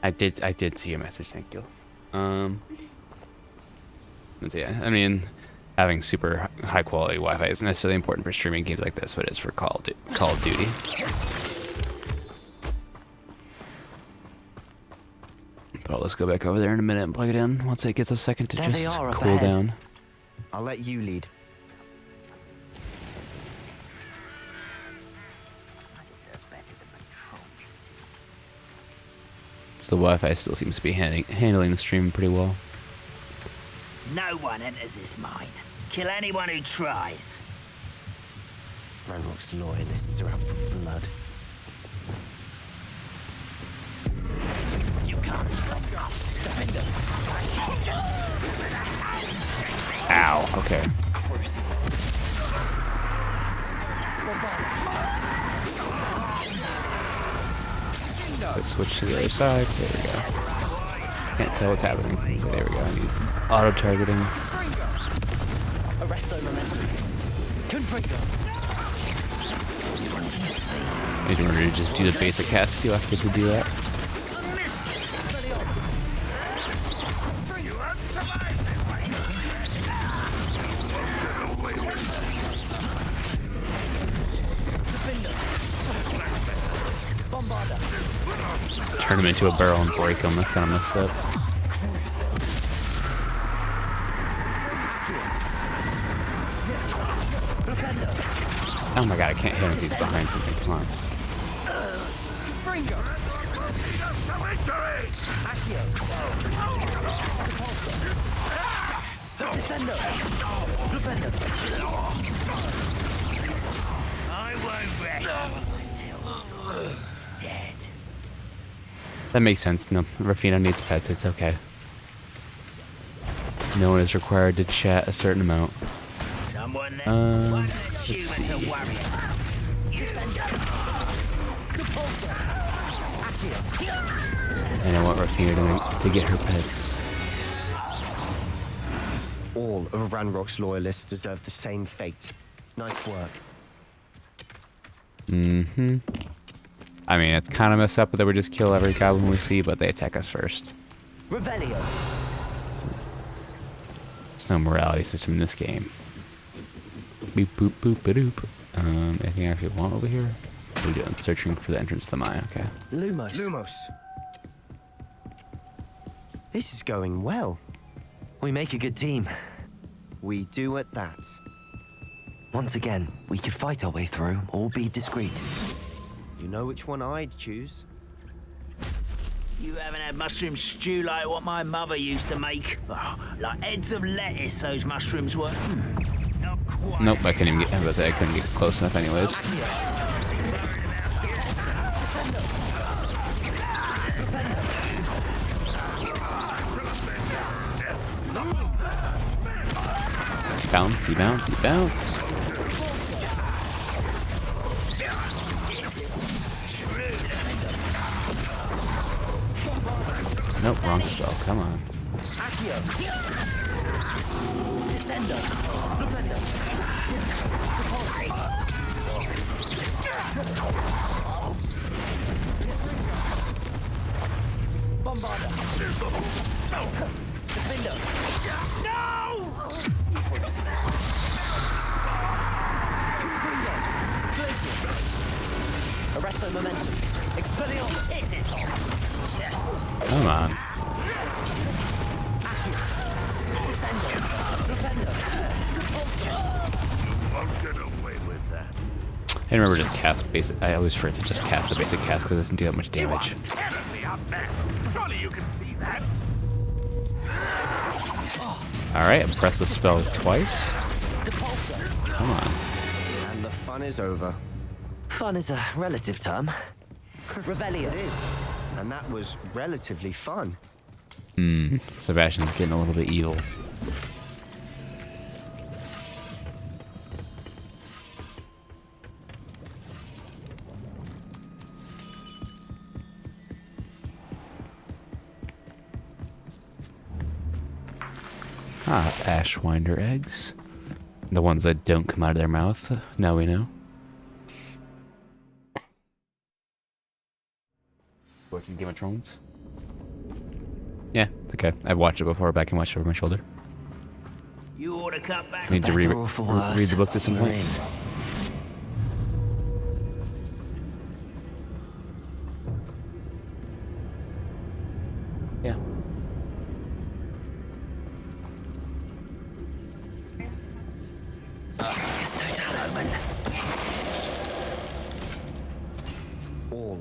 I did see your message, thank you. Yeah, I mean, having super high quality Wi-Fi isn't necessarily important for streaming games like this, but it's for Call of Duty. But I'll just go back over there in a minute and plug it in once it gets a second to just cool down. I'll let you lead. The Wi-Fi still seems to be handling the stream pretty well. No one enters this mine. Kill anyone who tries. Ranrock's loyalists are out for blood. You can't stop. Defender. Ow, okay. So switch to the other side. There we go. Can't tell what's happening. There we go. I need auto targeting. In order to just do the basic cast, you have to do that. Turn him into a barrel and break him. That's kind of messed up. Oh my god, I can't hit him if he's behind something. Come on. That makes sense. No, Rafina needs pets. It's okay. No one is required to chat a certain amount. Let's see. And I want Rafina to get her pets. All of Ranrock's loyalists deserve the same fate. Nice work. Mm-hmm. I mean, it's kind of messed up that we just kill every goblin we see, but they attack us first. Revelio. There's no morality system in this game. Boop, boop, boop, ba-doop. Anything I actually want over here? What are we doing? Searching for the entrance to the mine, okay. Lumos. This is going well. We make a good team. We do at that. Once again, we could fight our way through or be discreet. You know which one I'd choose? You haven't had mushroom stew like what my mother used to make? Oh, like heads of lettuce, those mushrooms were. Not quite. Nope, I couldn't even get. I couldn't get close enough, anyways. Bouncy, bouncy, bounce. Nope, wrong spell. Come on. Bombarda. Defender. No! Arresto momentum. Expelliarmus. Hit it. Come on. Won't get away with that. I remember just cast basic. I always forget to just cast the basic cast because it doesn't do that much damage. Terribly outmatched. Surely you can see that. Alright, and press the spell twice. Come on. And the fun is over. Fun is a relative term. Revelio. It is. And that was relatively fun. Sebastian's getting a little bit evil. Ah, Ashwinder eggs. The ones that don't come out of their mouth. Now we know. Watching Game of Thrones? Yeah, it's okay. I've watched it before, but I can watch it over my shoulder. You ought to cut back. Need to read the books at some point. Yeah.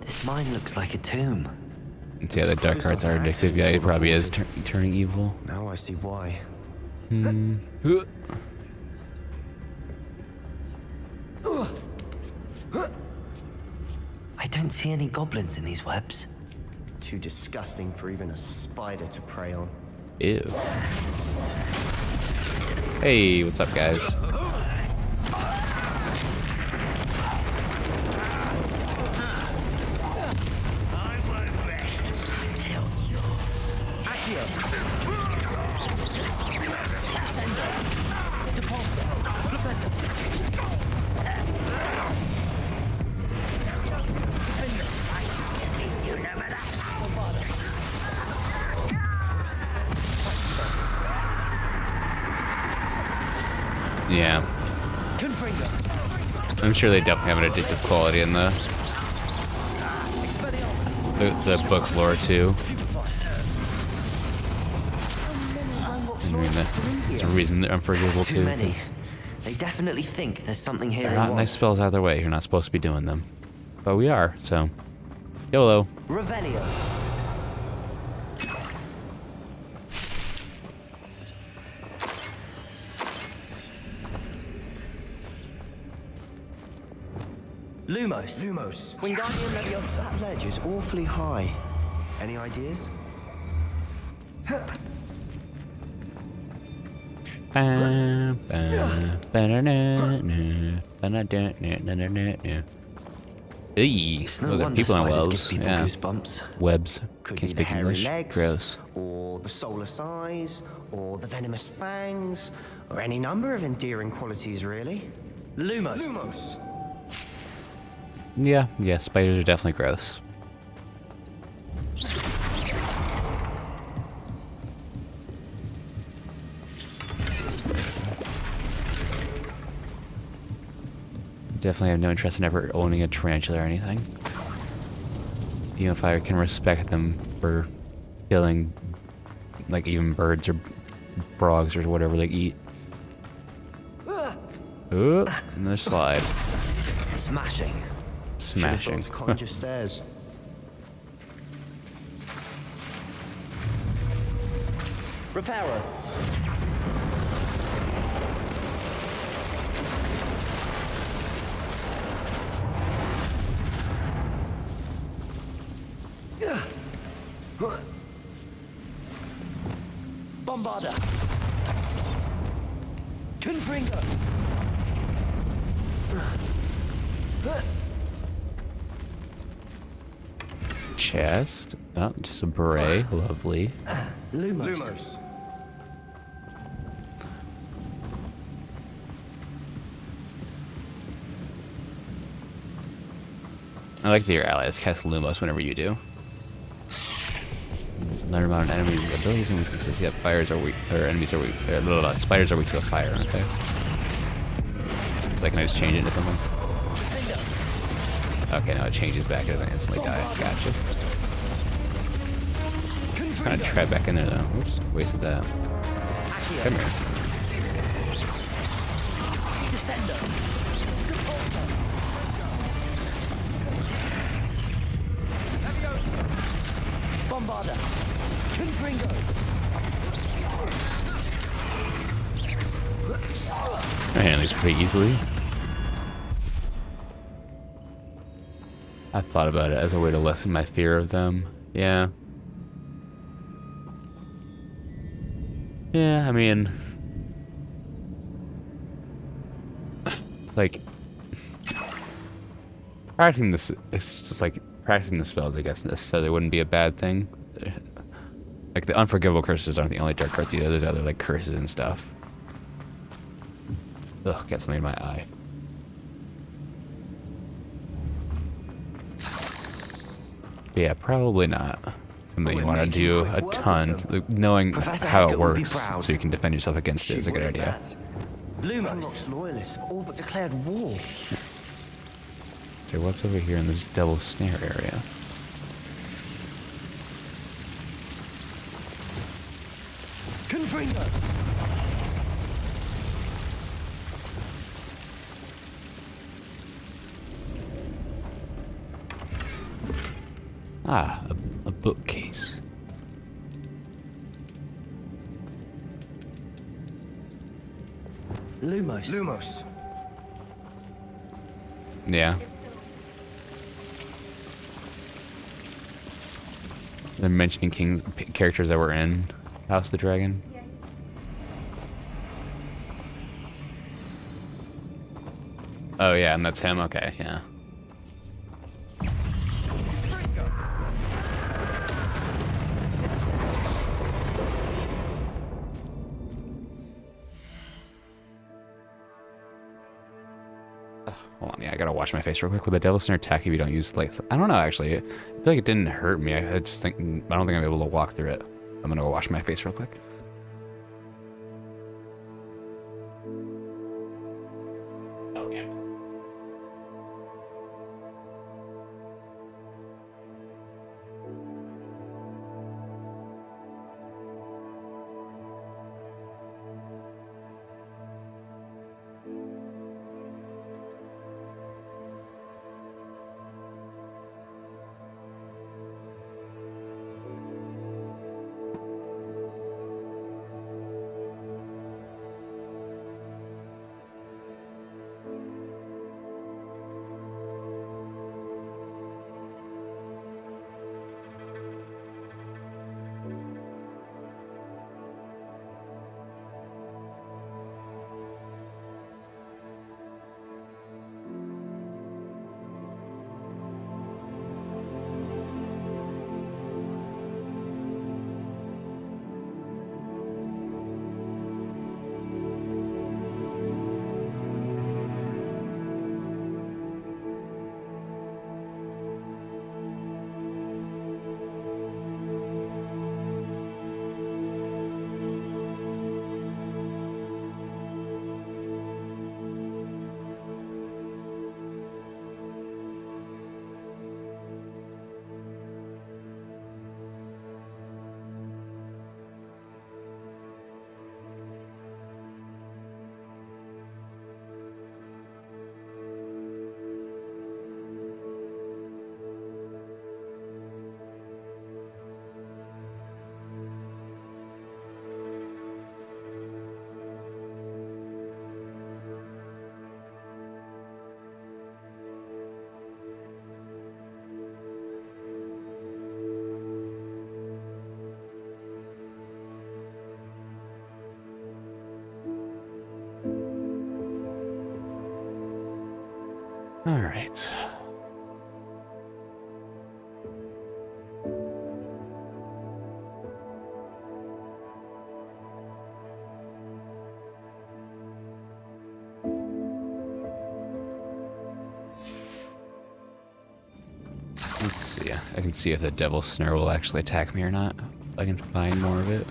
This mine looks like a tomb. Yeah, the dark arts are addictive. Yeah, it probably is turning evil. Now I see why. I don't see any goblins in these webs. Too disgusting for even a spider to prey on. Ew. Hey, what's up, guys? Yeah. I'm sure they definitely have an addictive quality in the book lore too. I mean, that's a reason they're unforgivable too. Too many. They definitely think there's something here. They're not nice spells either way. You're not supposed to be doing them, but we are. So, YOLO. Revelio. Lumos. Wingardium Leviosa. That ledge is awfully high. Any ideas? Those are people on webs. Yeah. Goosebumps. Webs. Could Can't be the speak hairy English. legs, Gross. or the soulless eyes, or the venomous fangs, or any number of endearing qualities, really. Lumos. Yeah, spiders are definitely gross. Definitely have no interest in ever owning a tarantula or anything. Even if I can respect them for killing, like, even birds or frogs or whatever they eat. Ooh, another slide. Smashing. Smashing. To conjure stairs. Reparo. Bombarda. Confringo. chest. Oh, just a beret. Lovely. Lumos. I like that your allies cast Lumos whenever you do. Learn about an enemy's abilities and weaknesses. Yeah, fires are weak, or enemies are weak. Spiders are weak to a fire. Okay. So I can just change it into something. Okay, now it changes back. It doesn't instantly die. Gotcha. Trying to trap back in there though. Oops, wasted that. Come here. Bombarder. Confringo. I handle these pretty easily. I thought about it as a way to lessen my fear of them. Yeah. Yeah, I mean, like, practicing this, it's just like practicing the spells, I guess, necessarily wouldn't be a bad thing. Like, the unforgivable curses aren't the only dark arts either. There's other, like, curses and stuff. Ugh, got something in my eye. But yeah, probably not something you want to do a ton. Like, knowing how it works so you can defend yourself against it is a good idea. Lumos loyalists have all but declared war. So what's over here in this devil's snare area? Confringo. Ah, a bookcase. Lumos. Lumos. Yeah. They're mentioning characters that were in House of the Dragon. Oh yeah, and that's him? Okay, yeah. Hold on, yeah, I gotta wash my face real quick. With the Devil's Snare attack if you don't use like I don't know actually. I feel like it didn't hurt me. I just think I don't think I'm able to walk through it. I'm gonna go wash my face real quick. Oh yeah. All right. see. I can see if the devil's snare will actually attack me or not. If I can find more of it.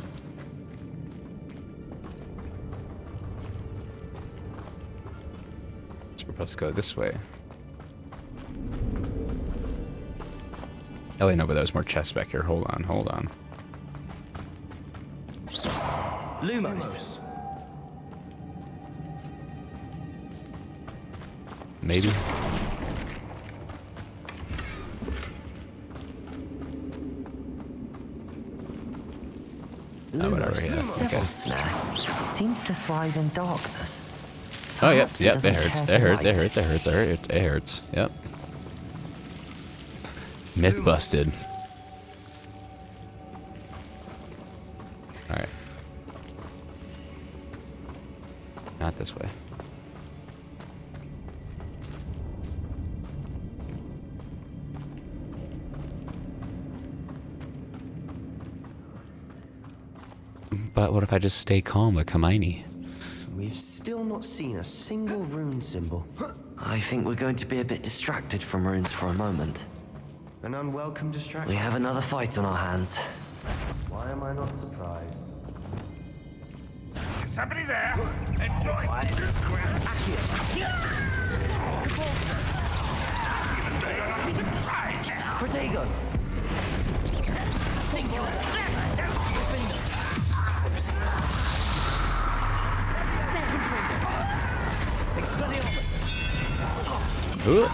So we're supposed to go this way. Oh, wait, no, but there was more chests back here. Hold on, hold on. Lumos. Maybe. Oh, whatever, yeah. Devil snare seems to thrive in darkness. Oh, yep, Perhaps it yep, doesn't it hurts, care it for hurts, it light. hurts, it hurts, it hurts, it hurts, yep. Myth busted. Alright. Not this way. But what if I just stay calm like Hermione? We've still not seen a single rune symbol. I think we're going to be a bit distracted from runes for a moment. An unwelcome distraction. We have another fight on our hands. Why am I not surprised? Is somebody there? Enjoy. Protego! Ooh.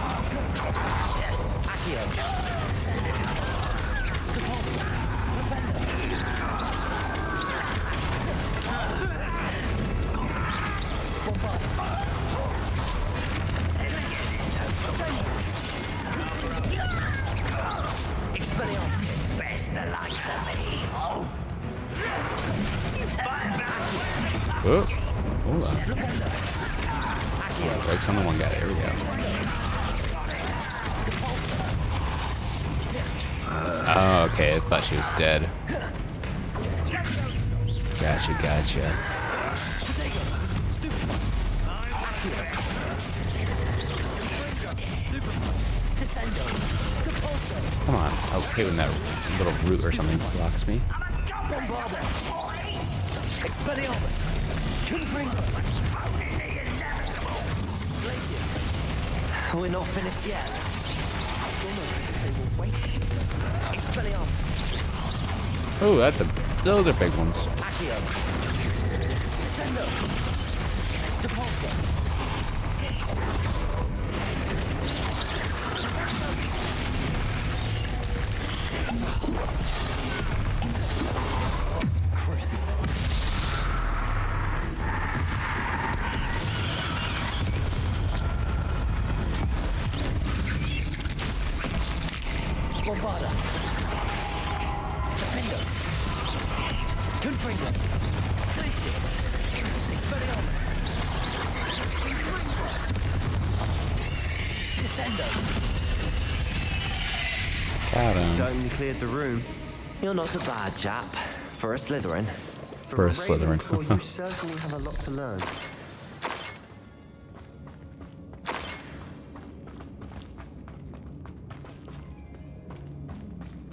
Oh, hold on. Breaks on the one guy. There we go. Oh, okay. I thought she was dead. Gotcha, gotcha. Come on. Okay, when that little root or something blocks me. We're not finished yet. Oh, those are big ones. Got him. Certainly cleared the room. You're not a bad chap for a Slytherin. For a Slytherin. You certainly have a lot to learn.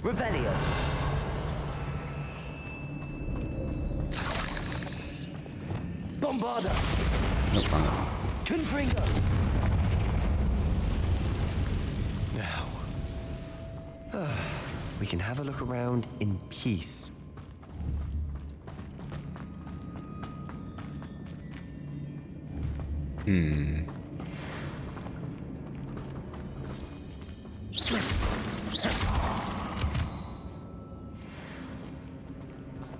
Revelio. Bombarda. No problem. Confringo. Now, we can have a look around in peace.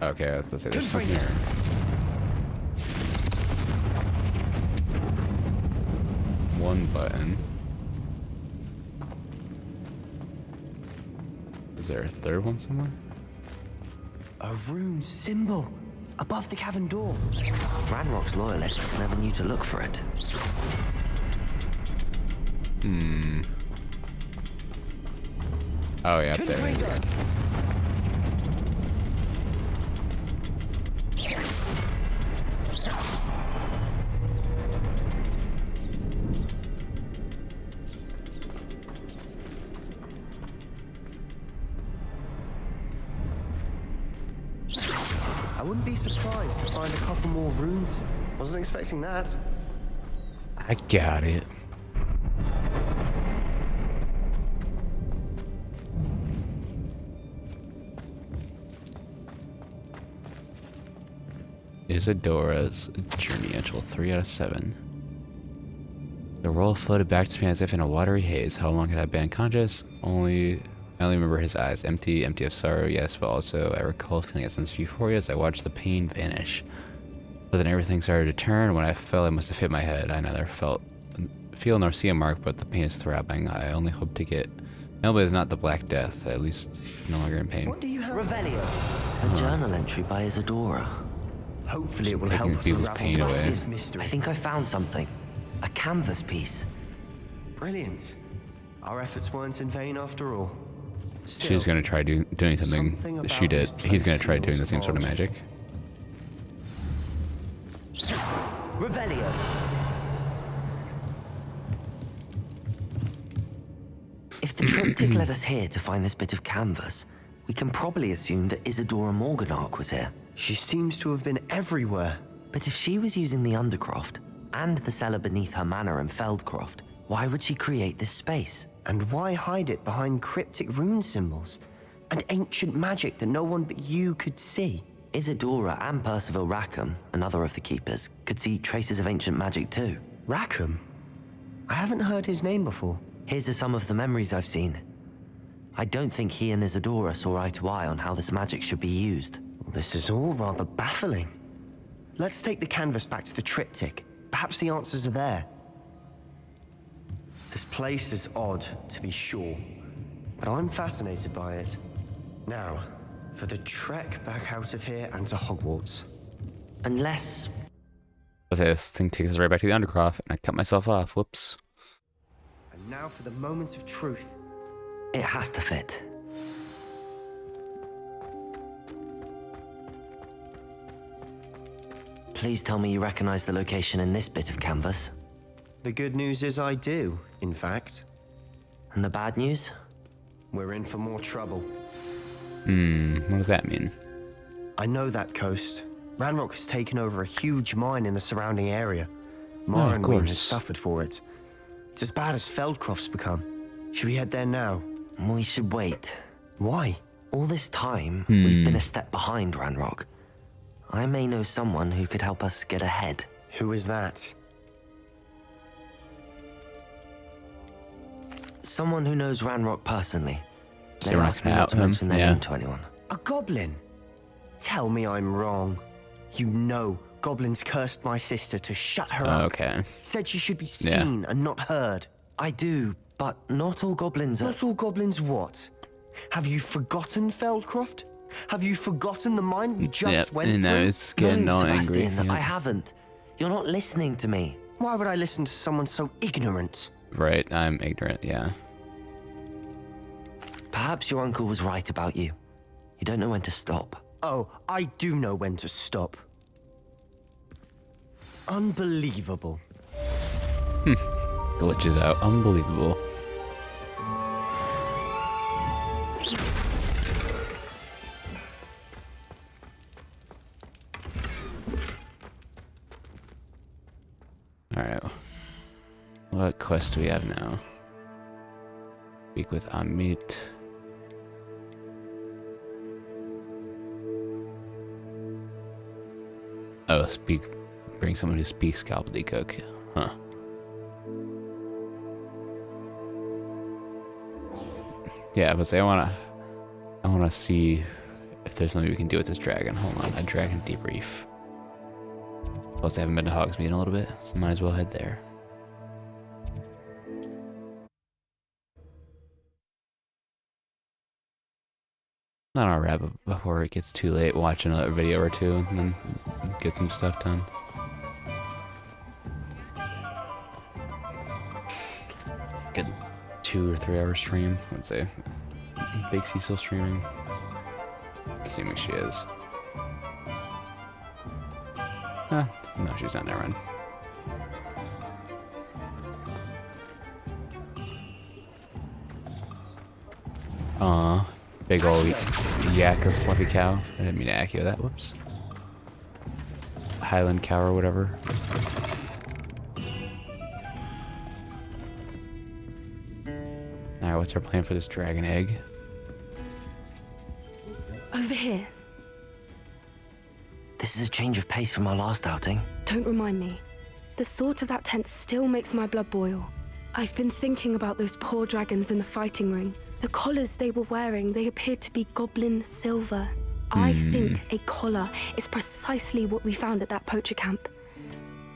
Okay, I was gonna say there's something here. One button. Is there a third one somewhere? A rune symbol above the cavern door. Ranrock's loyalists never knew to look for it. Oh yeah, there it is. I wouldn't be surprised to find a couple more runes. Wasn't expecting that. I got it. Isadora's Journey Angel, 3 out of 7. The world floated back to me as if in a watery haze. How long had I been unconscious? I only remember his eyes, empty of sorrow, yes, but also I recall feeling a sense of euphoria as I watched the pain vanish. But then everything started to turn. When I fell, I must have hit my head. I neither feel nor see a mark, but the pain is throbbing. I only hope to get... No, but it's not the Black Death. At least no longer in pain. What do you have? Revelio. A journal entry by Isadora. Hopefully it will help us unravel pain away. this mystery. I think I found something. A canvas piece. Brilliant. Our efforts weren't in vain after all. Still, She's gonna try doing something she did. He's gonna try doing the same sort of magic. Revelio. If the triptych led us here to find this bit of canvas, we can probably assume that Isadora Morganark was here. She seems to have been everywhere. But if she was using the Undercroft and the cellar beneath her manor in Feldcroft, why would she create this space? And why hide it behind cryptic rune symbols and ancient magic that no one but you could see? Isadora and Percival Rackham, another of the keepers, could see traces of ancient magic too. Rackham? I haven't heard his name before. Here's are some of the memories I've seen. I don't think he and Isadora saw eye to eye on how this magic should be used. This is all rather baffling. Let's take the canvas back to the triptych. Perhaps the answers are there. This place is odd, to be sure, but I'm fascinated by it. Now, for the trek back out of here and to Hogwarts. Unless... This thing takes us right back to the Undercroft, and I cut myself off. Whoops. And now for the moment of truth. It has to fit. Please tell me you recognize the location in this bit of canvas. The good news is I do, in fact. And the bad news? We're in for more trouble. What does that mean? I know that coast. Ranrock has taken over a huge mine in the surrounding area. Morrowind has suffered for it. It's as bad as Feldcroft's become. Should we head there now? We should wait. Why? All this time, we've been a step behind Ranrock. I may know someone who could help us get ahead. Who is that? Someone who knows Ranrock personally. So They asked me not to mention their name to anyone. A goblin? Tell me I'm wrong. You know goblins cursed my sister to shut her up. Okay. Said she should be seen and not heard. I do, but not all goblins are... Not all goblins what? Have you forgotten Feldcroft? Have you forgotten the mine we just went through? No, it's getting no, angry. Sebastian, Yeah. I haven't. You're not listening to me. Why would I listen to someone so ignorant? Right, I'm ignorant, yeah. Perhaps your uncle was right about you. You don't know when to stop. Oh, I do know when to stop. Unbelievable. Glitches out. Unbelievable. Alright. What quest do we have now? Speak with Amit. Oh, bring someone who speaks gobbledygook. Huh. Yeah, but say I wanna see if there's something we can do with this dragon. Hold on, a dragon debrief. Plus I haven't been to Hogsmeade in a little bit, so might as well head there. Not I'll wrap up before it gets too late, watch another video or two, and then get some stuff done. Good 2 or 3 hour stream, I'd say. Big C still streaming. Assuming she is. No, she's not. Never mind. Aw, big old yak or fluffy cow. I didn't mean to echo that. Whoops. Highland cow or whatever. Alright, what's our plan for this dragon egg? Over here. This is a change of pace from our last outing. Don't remind me. The thought of that tent still makes my blood boil. I've been thinking about those poor dragons in the fighting ring. The collars they were wearing, they appeared to be goblin silver. I think a collar is precisely what we found at that poacher camp.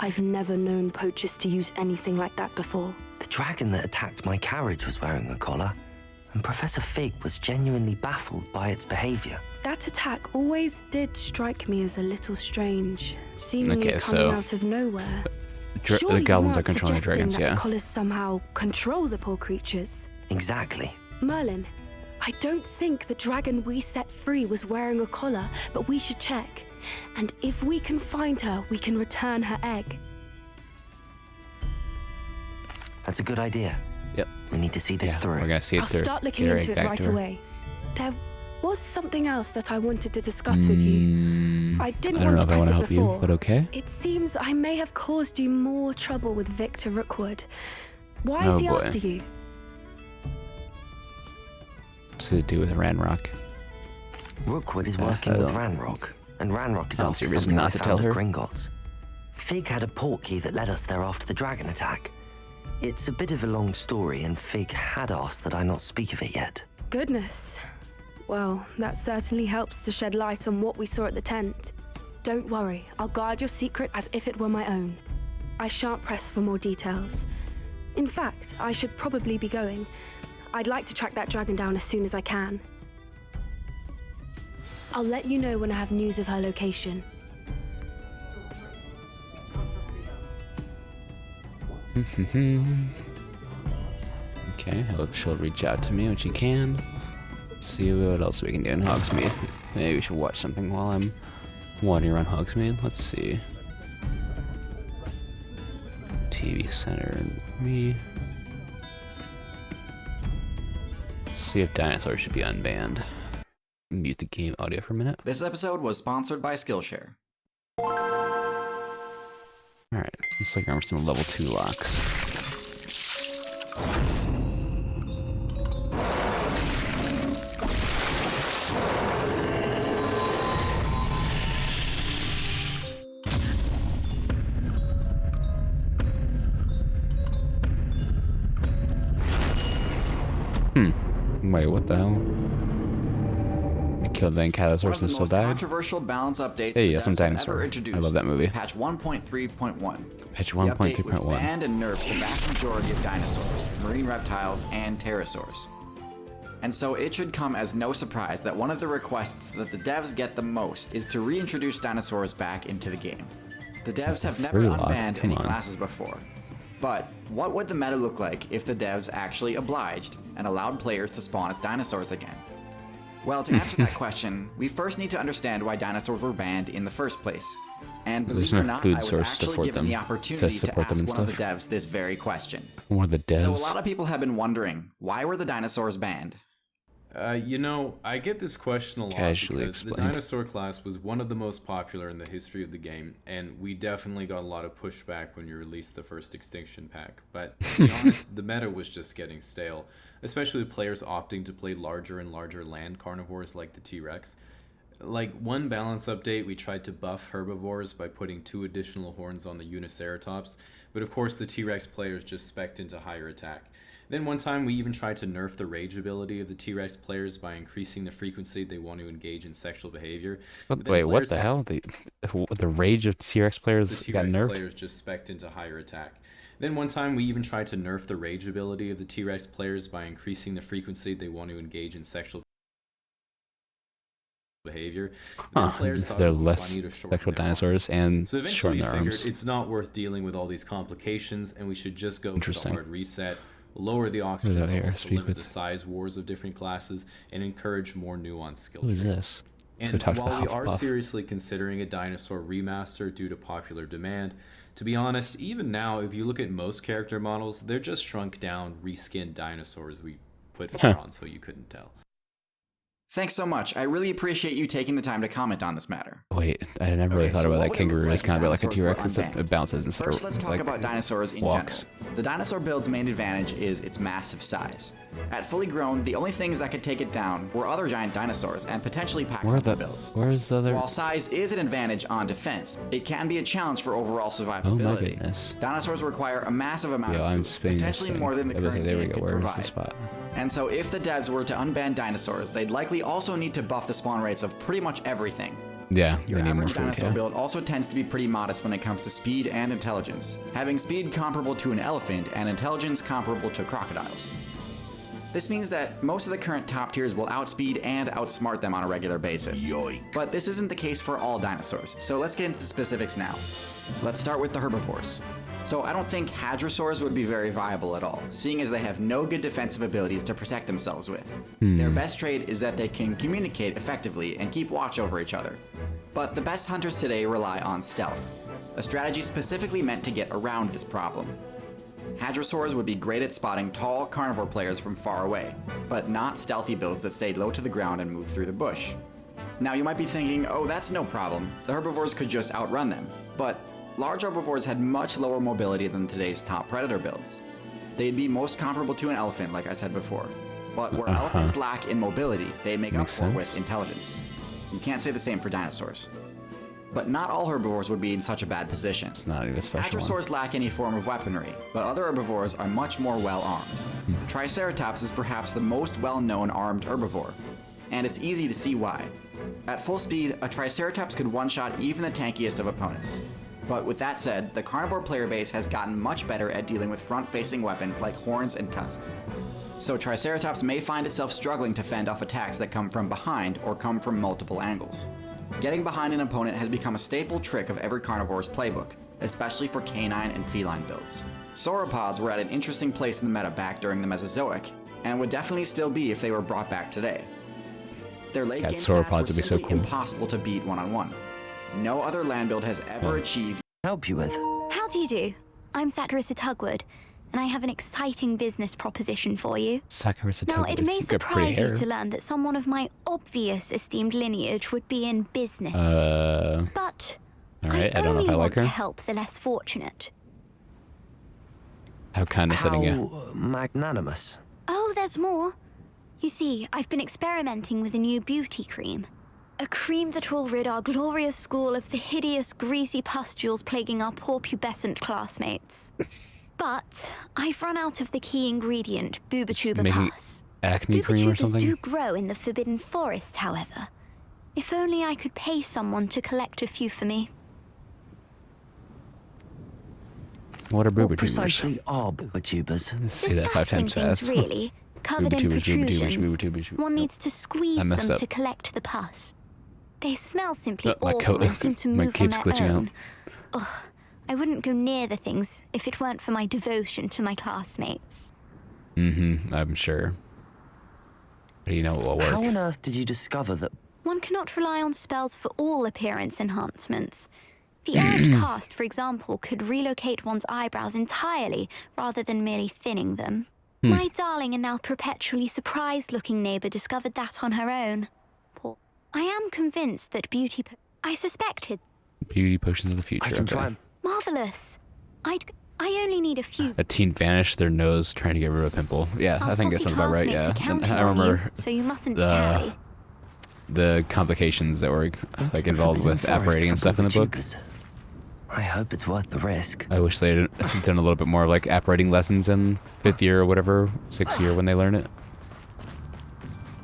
I've never known poachers to use anything like that before. The dragon that attacked my carriage was wearing a collar, and Professor Fig was genuinely baffled by its behavior. That attack always did strike me as a little strange, seemingly Okay, coming so out of nowhere. the goblins are controlling the dragons, that yeah. the collars somehow control the poor creatures. Exactly. Merlin, I don't think the dragon we set free was wearing a collar, but we should check. And if we can find her, we can return her egg. That's a good idea. Yep. We need to see this through. We're gonna see it I'll through. start looking Get into it back right to her. away. There was something else that I wanted to discuss with you. I didn't I don't want know to if I press want to it help before. you, but okay. It seems I may have caused you more trouble with Victor Rookwood. Why is Oh, he boy. after you? To do with Ranrock. Rookwood is working with Ranrock, and Ranrock is I don't after see a reason something not I to found tell at her. Gringotts. Fig had a portkey that led us there after the dragon attack. It's a bit of a long story, and Fig had asked that I not speak of it yet. Goodness. Well, that certainly helps to shed light on what we saw at the tent. Don't worry, I'll guard your secret as if it were my own. I shan't press for more details. In fact, I should probably be going. I'd like to track that dragon down as soon as I can. I'll let you know when I have news of her location. Okay, I hope she'll reach out to me when she can. See what else we can do in Hogsmeade. Maybe we should watch something while I'm wandering around Hogsmeade. Let's see. TV Center, me. Let's see if dinosaurs should be unbanned. Mute the game audio for a minute. This episode was sponsored by Skillshare. Alright, looks like I'm some level 2 locks. Wait, what the hell? I killed the Ankylosaurus and still died? Controversial balance updates Hey, the yeah, some devs have dinosaur. ever introduced I love that movie. was Patch 1.3.1. Patch The update which 1.3.1. banned and nerfed the vast majority of dinosaurs, marine reptiles, and pterosaurs. And so it should come as no surprise that one of the requests that the devs get the most is to reintroduce dinosaurs back into the game. The devs have never free lock, unbanned come any on. classes before. But what would the meta look like if the devs actually obliged and allowed players to spawn as dinosaurs again? Well, to answer that question, we first need to understand why dinosaurs were banned in the first place. And There's believe it or no not, food I was source to actually support given them, the opportunity to support them ask and one of the stuff. devs this very question. One of the devs. So a lot of people have been wondering, why were the dinosaurs banned? You know, I get this question a lot Casually because the explained. dinosaur class was one of the most popular in the history of the game, and we definitely got a lot of pushback when you released the first extinction pack. But to be honest, the meta was just getting stale, especially with players opting to play larger and larger land carnivores like the T-Rex. Like one balance update, we tried to buff herbivores by putting 2 additional horns on the Uniceratops, but of course the T-Rex players just spec'd into higher attack. Then one time we even tried to nerf the rage ability of the T-Rex players by increasing the frequency they want to engage in sexual behavior. But then Wait, what players the thought hell? The rage of T-Rex players the got T-Rex nerfed? players just spec'd into higher attack. Then one time we even tried to nerf the rage ability of the T-Rex players by increasing the frequency they want to engage in sexual behavior. But then players thought They're it would be less funny to shorten sexual their dinosaurs and So eventually shorten we their figured arms. it's not worth dealing with all these complications, and we should just go for the Interesting. hard reset, lower the Who's oxygen out here? levels to Speak limit with- the size wars of different classes, and encourage more nuanced skill Who is trees. this? So we And talked while about we are Hufflepuff. seriously considering a dinosaur remaster due to popular demand, to be honest, even now, if you look at most character models, they're just shrunk down, reskinned dinosaurs we put fur on so you couldn't tell. Thanks so much. I really appreciate you taking the time to comment on this matter. Wait, I never really thought about that kangaroo as kind of like a T-Rex, dinosaurs except it bounces instead First, of let's talk like, about dinosaurs in walks. general. The dinosaur build's main advantage is its massive size. At fully grown, the only things that could take it down were other giant dinosaurs and potentially pack builds. Where's the other? While size is an advantage on defense, it can be a challenge for overall survivability. Oh my goodness. Dinosaurs require a massive amount of food, potentially more than the current there we game go. could Where's provide. the spot? And so if the devs were to unban dinosaurs, they'd likely also need to buff the spawn rates of pretty much everything. Yeah, Your they need more average food, dinosaur yeah. build also tends to be pretty modest when it comes to speed and intelligence, having speed comparable to an elephant and intelligence comparable to crocodiles. This means that most of the current top tiers will outspeed and outsmart them on a regular basis. Yoink. But this isn't the case for all dinosaurs, so let's get into the specifics now. Let's start with the herbivores. So I don't think hadrosaurs would be very viable at all, seeing as they have no good defensive abilities to protect themselves with. Their best trait is that they can communicate effectively and keep watch over each other. But the best hunters today rely on stealth, a strategy specifically meant to get around this problem. Hadrosaurs would be great at spotting tall carnivore players from far away, but not stealthy builds that stayed low to the ground and moved through the bush. Now you might be thinking, oh, that's no problem, the herbivores could just outrun them, but large herbivores had much lower mobility than today's top predator builds. They'd be most comparable to an elephant, like I said before, but where elephants lack in mobility, they make up for with intelligence. You can't say the same for dinosaurs. But not all herbivores would be in such a bad position. It's not even a special one. Hadrosaurs lack any form of weaponry, but other herbivores are much more well-armed. Triceratops is perhaps the most well-known armed herbivore, and it's easy to see why. At full speed, a Triceratops could one-shot even the tankiest of opponents. But with that said, the carnivore player base has gotten much better at dealing with front-facing weapons like horns and tusks. So Triceratops may find itself struggling to fend off attacks that come from behind or come from multiple angles. Getting behind an opponent has become a staple trick of every carnivore's playbook, especially for canine and feline builds. Sauropods were at an interesting place in the meta back during the Mesozoic, and would definitely still be if they were brought back today. Their late game stats were simply impossible to beat one-on-one. No other land build has ever achieved. Help you with? How do you do? I'm Saccharissa Tugwood, and I have an exciting business proposition for you. Saccharissa Now, Tugwood. it may You got pretty surprise you hair. to learn that someone of my obvious esteemed lineage would be in business. But Alright, I don't know only if I like want to her. help the less fortunate. How condescending, yeah. Magnanimous. Oh, there's more. You see, I've been experimenting with a new beauty cream. A cream that will rid our glorious school of the hideous, greasy pustules plaguing our poor pubescent classmates. But I've run out of the key ingredient, Bubatuba Making pus. acne cream or Bubutubas something? do grow in the Forbidden Forest, however. If only I could pay someone to collect a few for me. What are What booba precisely are booba-tubers? Say that 5 Disgusting times things, fast. really. Covered in Booba-tubers, protrusions. booba-tubers. One needs to squeeze I them messed up. to collect the pus. They smell simply Oh, my awful coat- and seem to my move on cape's their glitching out. own. Ugh, I wouldn't go near the things if it weren't for my devotion to my classmates. I'm sure. But you know it will work. How on earth did you discover that? One cannot rely on spells for all appearance enhancements. The errant cast, for example, could relocate one's eyebrows entirely rather than merely thinning them. My darling and now perpetually surprised-looking neighbour discovered that on her own. I am convinced that I suspected. Beauty potions of the future. I can okay. try. Marvelous. I only need a few. A teen vanished their nose trying to get rid of a pimple. Yeah, Our I think that spotty sounds about right. classmates Yeah, are counting I on remember you, so you mustn't tarry. the complications that were like involved with apparating and stuff in the book. I hope it's worth the risk. I wish they'd done a little bit more like apparating lessons in 5th year or whatever, 6th year when they learn it.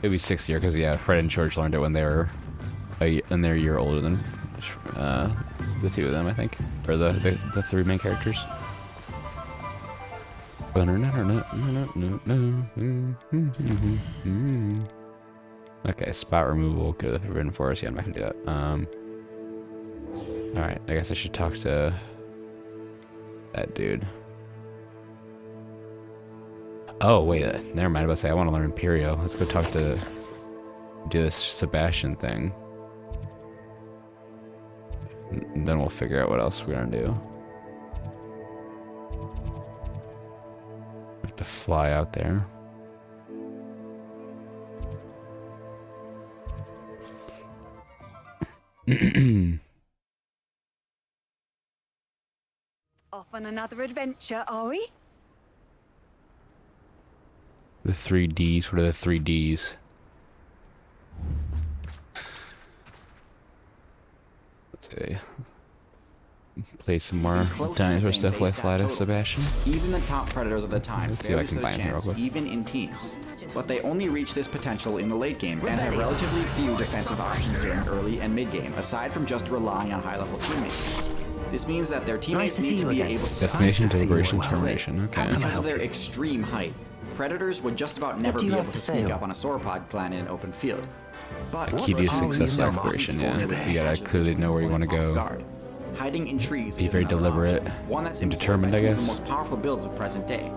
Maybe 6th year because yeah, Fred and George learned it when they were and they're a year older than the two of them, I think, or the 3 main characters. Okay, spot removal, go to the Forbidden Forest. Yeah, I'm not gonna do that. Alright, I guess I should talk to that dude. Oh, wait, never mind. I was about to say, I want to learn Imperio. Let's go talk to, do this Sebastian thing. And then we'll figure out what else we're gonna do. Have to fly out there. Off on another adventure, are we? The 3Ds. What are the 3Ds? Let's see. Play some more dinosaur stuff while I fly to Sebastian. Even the top predators of the time Let's see if I barely can stood a find him real chance, quick. even in teams. But they only reach this potential in the late game and have relatively few defensive options during early and mid game, aside from just relying on high-level teammates. This means that their teammates need to be able to Destination, deliberation, termination. Okay. because of their extreme height. Predators would just about never be able to sneak up on a sauropod clan in an open field. But Key to successful exploration. Yeah, you gotta clearly know where you want to go. Hiding in trees Be is very another deliberate option, one that's and employed determined, by I some of guess. the most powerful builds of present day.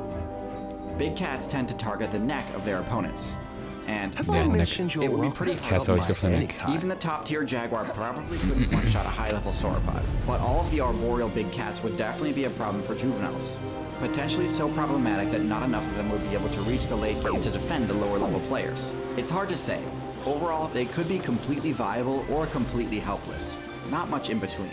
Big cats tend to target the neck of their opponents, and Yeah, Nick. it would be pretty hard Cats to always go for the neck. Even the top tier jaguar probably couldn't one-shot a high-level sauropod, but all of the arboreal big cats would definitely be a problem for juveniles. Potentially so problematic that not enough of them would be able to reach the late game to defend the lower-level players. It's hard to say. Overall, they could be completely viable or completely helpless. Not much in between.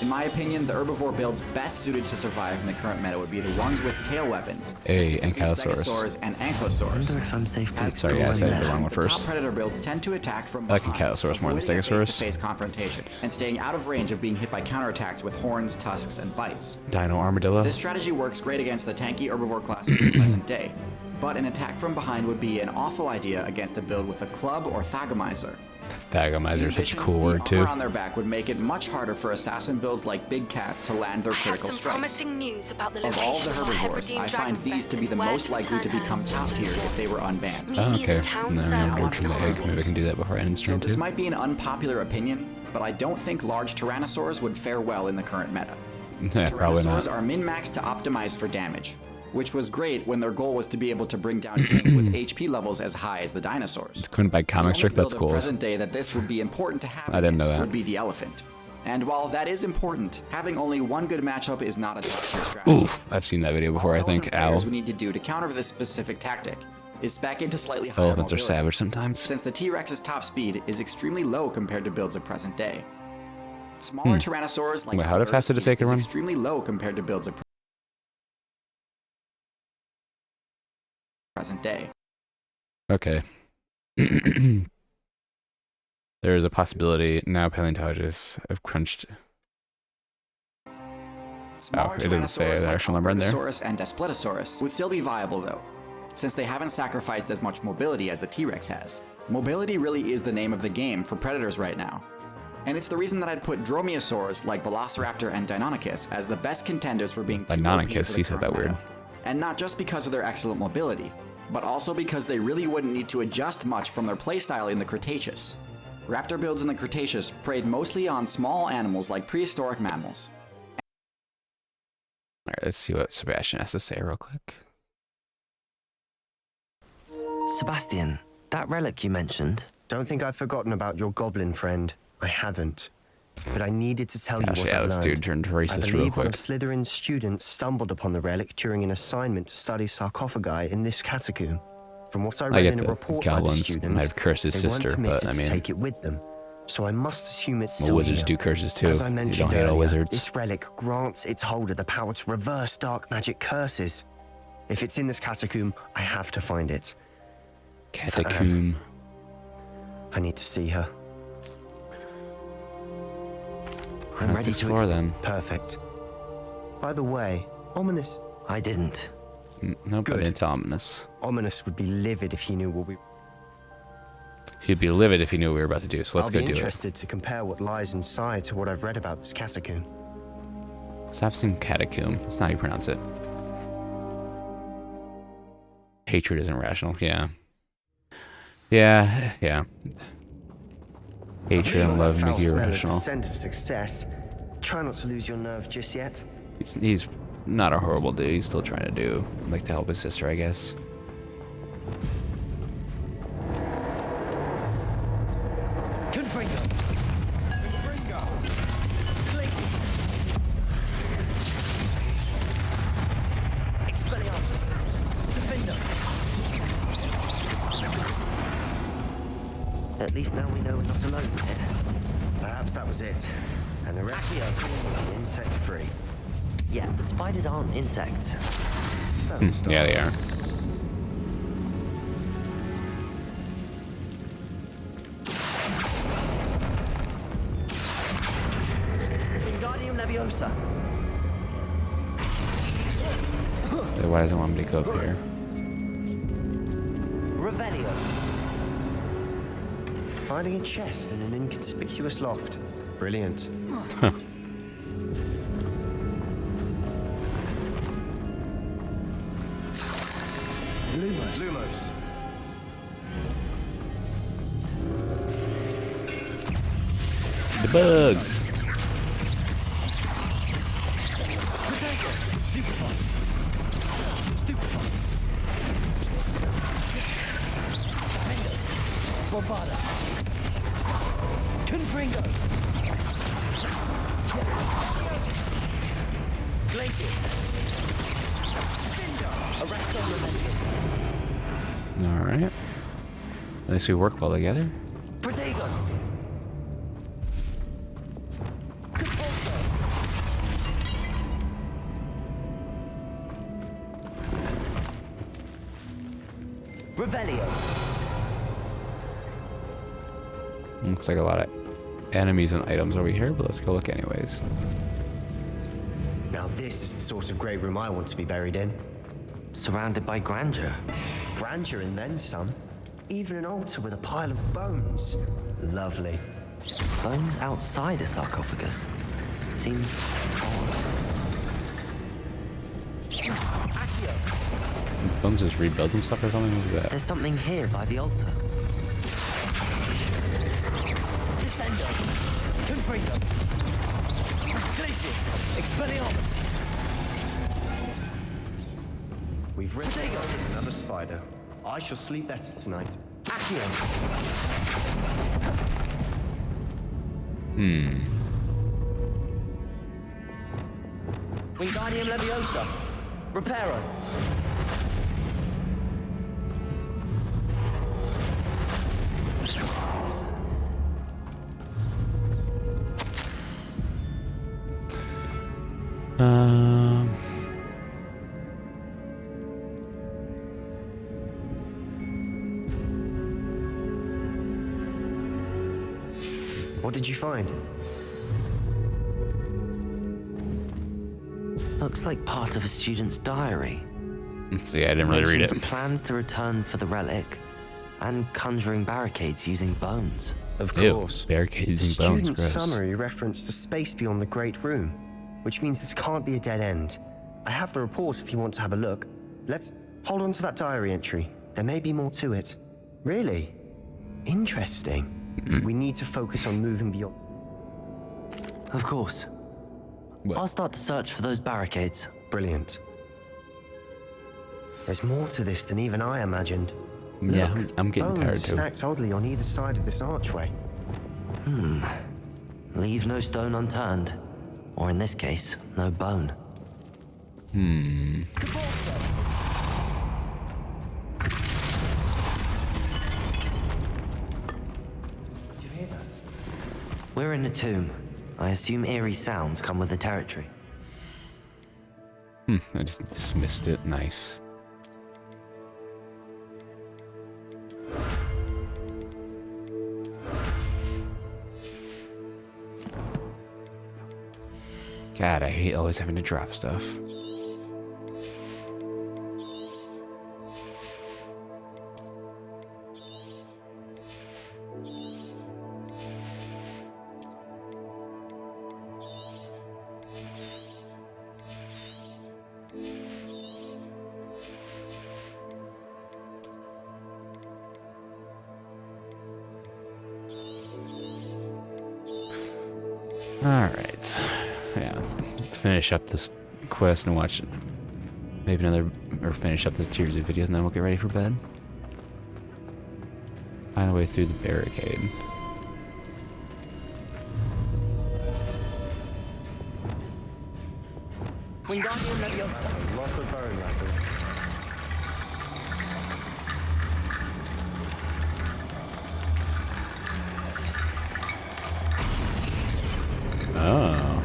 In my opinion, the herbivore builds best suited to survive in the current meta would be the ones with tail weapons, specifically Ankylosaurus. stegosaurs and ankylosaurs. If I'm safe to Sorry, I said the wrong one The top first. predator builds tend to attack from I like behind, Ankylosaurus more than avoiding a Stegosaurus. face-to-face confrontation and staying out of range of being hit by counterattacks with horns, tusks, and bites. Dino armadillo. This strategy works great against the tanky herbivore classes in present day, but an attack from behind would be an awful idea against a build with a club or thagomizer. Thagomizer is such a cool word The too. armor on their back would make it much harder for assassin builds like big cats to land their I have critical some strikes. promising news about the Of all location the of our herbivores, Hebridean I find dragon these to be friend the and where most likely to return become her top if tier known. if they were unbanned. Meet Oh, me in okay. the town And then circle word from the egg. Maybe I can do that before I end So stream this too. might be an unpopular opinion, but I don't think large tyrannosaurs would fare well in the current meta. Yeah, probably Tyrannosaurs not. are min-maxed to optimize for damage, which was great when their goal was to be able to bring down tanks with HP levels as high as the dinosaurs. It's couldn't buy comic strip. That's cool. Present day that this would be important to have I didn't know against that. would be the elephant. And while that is important, having only one good matchup is not a top-tier strategy. Oof, I've seen that video before. I think. Ow. Players we need to do to counter this specific tactic is spec into slightly higher Elephants are mobility, savage sometimes. since the T-Rex's top speed is extremely low compared to builds of present day. Smaller tyrannosaurs like Wait, how Albert's fast did it say it speed could is run? extremely low compared to builds of present day. Okay. There is a possibility now paleontologists have crunched. Smaller it didn't say tyrannosaurs the like actual number in there. Albertosaurus and Daspletosaurus would still be viable though, since they haven't sacrificed as much mobility as the T-Rex has. Mobility really is the name of the game for predators right now. And it's the reason that I'd put dromaeosaurs like Velociraptor and Deinonychus as the best contenders for being too OP Deinonychus, for the he said current that weird. meta. And not just because of their excellent mobility, but also because they really wouldn't need to adjust much from their playstyle in the Cretaceous. Raptor builds in the Cretaceous preyed mostly on small animals like prehistoric mammals. Alright, let's see what Sebastian has to say real quick. Sebastian, that relic you mentioned. Don't think I've forgotten about your goblin friend. I haven't. But I needed to tell you Gosh, what yeah, I've this learned. dude turned racist I real believe one quick. of Slytherin's students stumbled upon the relic during an assignment to study sarcophagi in this catacomb. From what I I read get in a the report by the goblins student, might have cursed his they sister, weren't but permitted I to mean, take it with them. So I must assume it's well, still wizards here. do curses too. As I You mentioned don't hate all earlier, wizards. this relic grants its holder the power to reverse dark magic curses. If it's in this catacomb, I have to find it. Catacomb. I need to see her. I'm Let's ready to explore then. Perfect. By the way, Ominous. I didn't. Nope, I didn't tell Ominous. Ominous would be livid if he knew what we. He'd be livid if he knew what we were about to do, so let's I'll go be do it. interested to compare what lies inside to what I've read about this catacomb. Stop saying catacomb. That's not how you pronounce it. Hatred isn't rational. Yeah. Yeah. Hatred and love make you Smell is the irrational. scent of success. Try not to lose your nerve just yet. He's not a horrible dude. He's still trying to like to help his sister, I guess. Confringo. Expelliarmus. Defender. At least now we know we're not alone here. that was it. And the rest insect-free. Yeah, spiders aren't insects. Yeah, they are. Wingardium Leviosa. Why doesn't want me to go up here? Revelio. Finding a chest in an inconspicuous loft. Brilliant. Huh. Lumos. The bugs. Bovada. Confringo. Glacius. Arresto Momentum. Alright. At least we work well together. Protego. Revelio. Looks like a lot of enemies and items over here, but let's go look anyways. Now this is the sort of great room I want to be buried in. Surrounded by grandeur. Grandeur and then some. Even an altar with a pile of bones. Lovely. Bones outside a sarcophagus. Seems odd. Bones just rebuild themselves or something? What was that? There's something here by the altar. Descendo. Confringo. Glacius. Expelliarmus. We've ripped another spider. I shall sleep better tonight. Accio. Wingardium Leviosa. Reparo. What did you find? Looks like part of a student's diary. See, I didn't really read it. Plans to return for the relic and conjuring barricades using bones. Of course. Ew, barricades using bones. Student Gross. summary referenced a space beyond the Great Room, which means this can't be a dead end. I have the report if you want to have a look. Let's hold on to that diary entry. There may be more to it. Really? Interesting. We need to focus on moving beyond. Of course. I'll start to search for those barricades. Brilliant. There's more to this than even I imagined. Yeah, Look, I'm getting bones tired too. stacked oddly on either side of this archway. Leave no stone unturned. Or in this case, no bone. We're in a tomb. I assume eerie sounds come with the territory. I just dismissed it. Nice. God, I hate always having to drop stuff. Alright. Yeah, let's finish up this quest and watch maybe another, or finish up this Tears of videos, and then we'll get ready for bed. Find a way through the barricade. Wingardium Leviosa. Lots of bone rattle. Oh.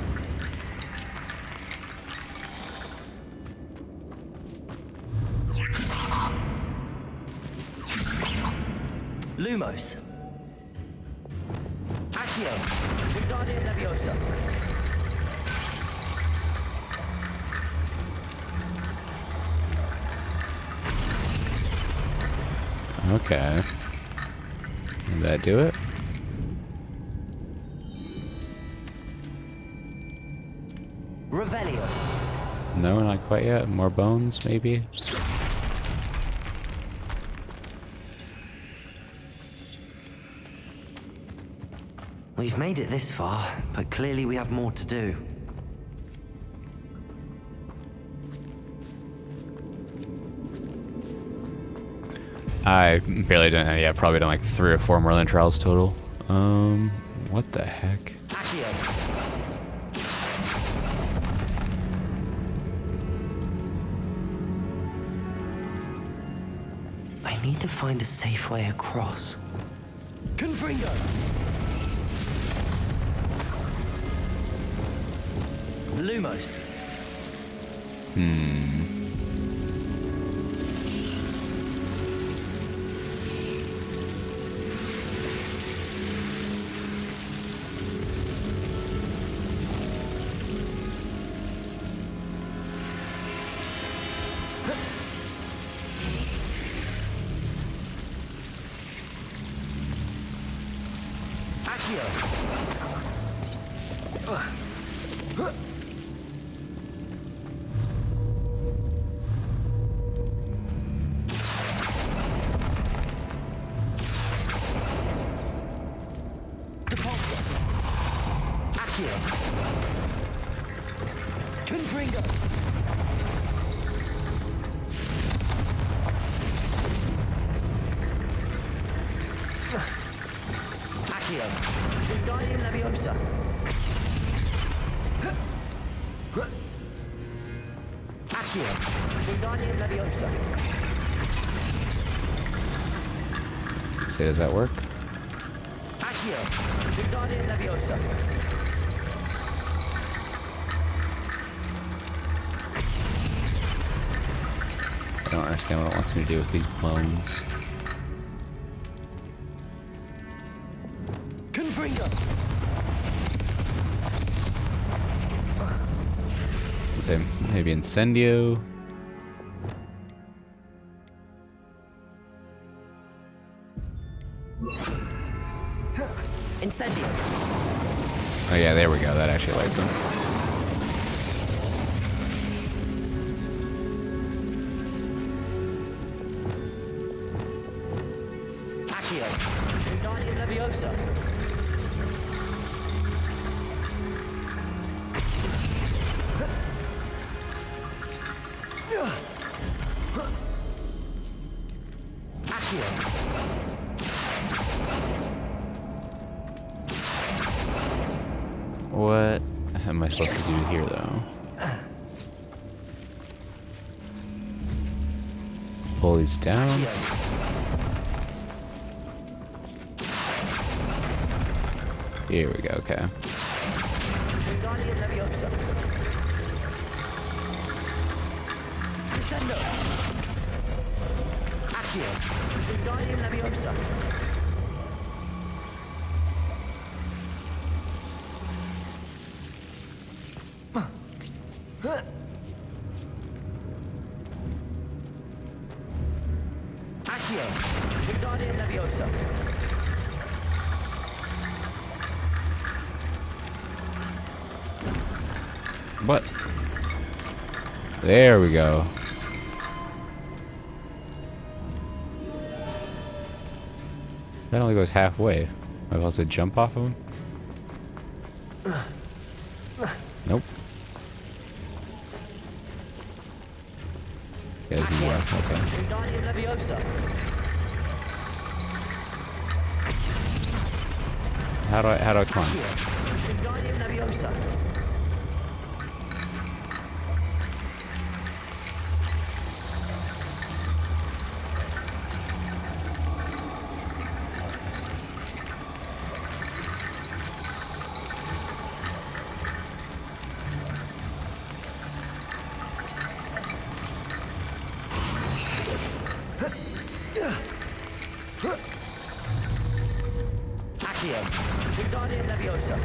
Lumos. Accio. Wingardium Leviosa. Okay. Did that do it? Revelio. No, not quite yet. More bones, maybe? We've made it this far, but clearly we have more to do. I barely done any. I've probably done like 3 or 4 Merlin trials total. What the heck? I need to find a safe way across. Confringo! Lumos. Wingardium Leviosa. Accio. Wingardium Leviosa. Say, does that work? Accio. Wingardium Leviosa. I don't understand what it wants me to do with these bones. Say maybe Incendio. Incendio. Oh yeah, there we go. That actually lights them. Accio. Wingardium Leviosa. What am I supposed to do here, though? Pull these down. Here we go, okay. Wingardium Leviosa. Descendo. Accio. Wingardium Leviosa. Accio. Wingardium Leviosa. What? There we go. That only goes halfway. Am I supposed to jump off of him? Nope. Yeah, there's more. Okay. Wingardium Leviosa. How do I climb? Wingardium Leviosa. Leviosa.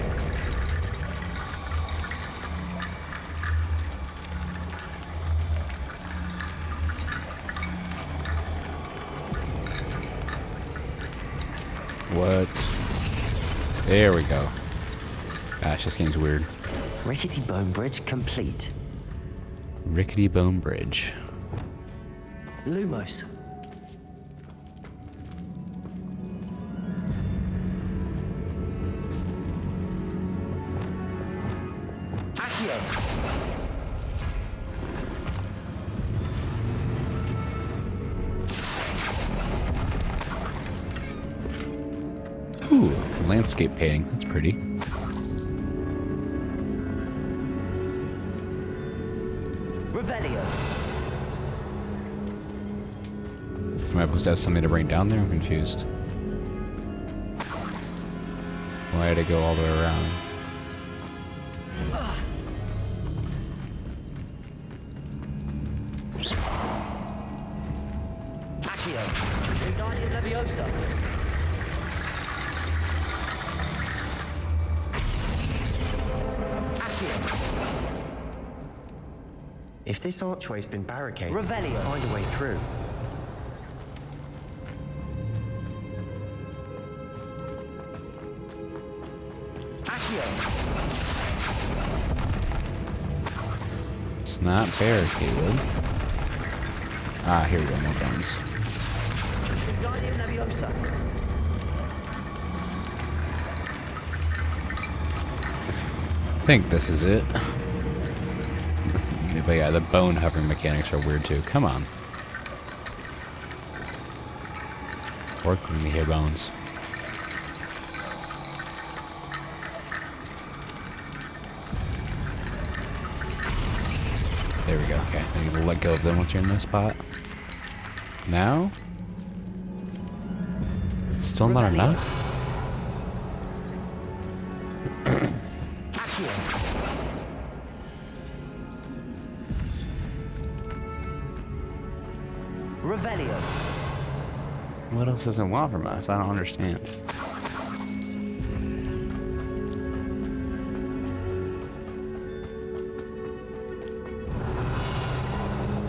What? There we go. Gosh, this game's weird. Rickety bone bridge complete. Rickety bone bridge. Lumos. Ooh, landscape painting. That's pretty. Revelio. Am I supposed to have something to bring down there? I'm confused. Why did it go all the way around? Accio. Wingardium Leviosa. If this archway's been barricaded, Revelio. Find a way through. It's not barricaded. Ah, here we go, more guns. Wingardium Leviosa. I think this is it. But yeah, the bone hovering mechanics are weird too. Come on. Work with me here, bones. There we go. Okay, I need to let go of them once you're in this spot. Now? It's still not enough? Revelio. What else does it want from us? I don't understand.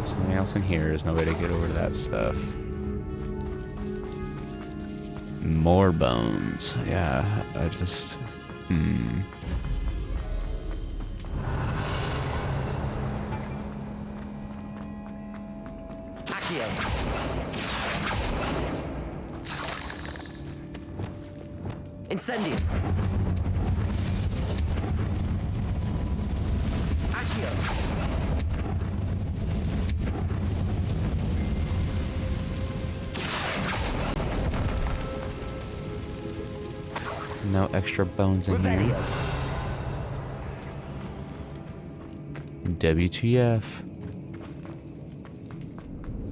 Something else in here. There's no way to get over to that stuff. More bones. Yeah, I just... Incendium. Accio. No extra bones in here. WTF.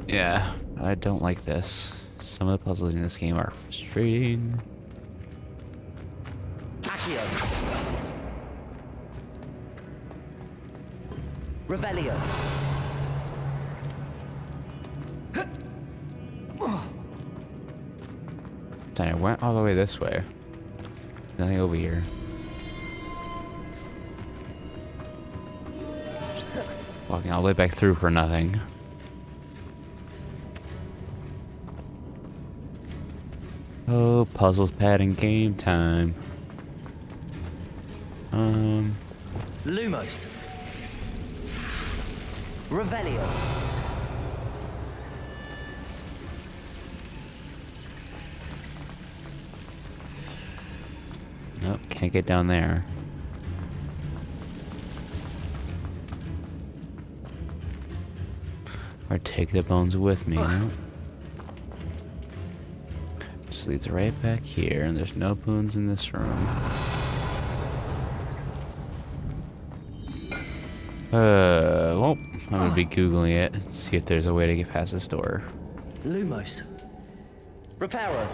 Yeah, I don't like this. Some of the puzzles in this game are frustrating. Accio. Revelio. Dang, I went all the way this way. Nothing over here. Walking all the way back through for nothing. Oh, puzzles, pad, and game time. Lumos. Revelio. Nope, can't get down there. Or take the bones with me, you know? Just leads right back here, and there's no bones in this room. Well, I'm gonna be Googling it, see if there's a way to get past this door. Lumos. Reparo.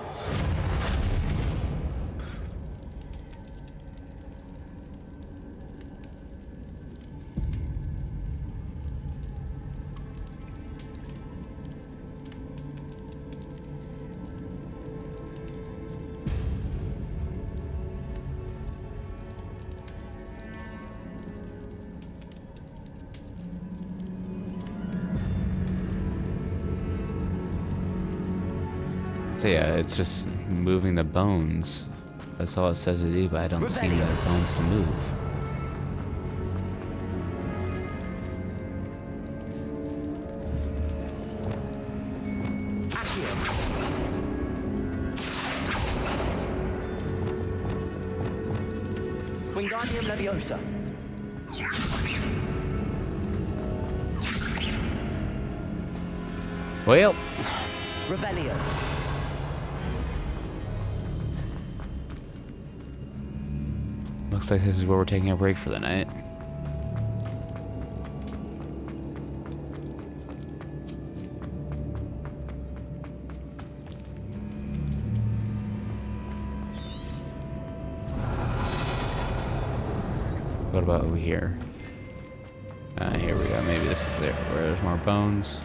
So yeah, it's just moving the bones. That's all it says to do, but I don't see the bones to move. Wingardium Leviosa. Well. Revelio. Looks like this is where we're taking a break for the night. What about over here? Here we go. Maybe this is it, where there's more bones.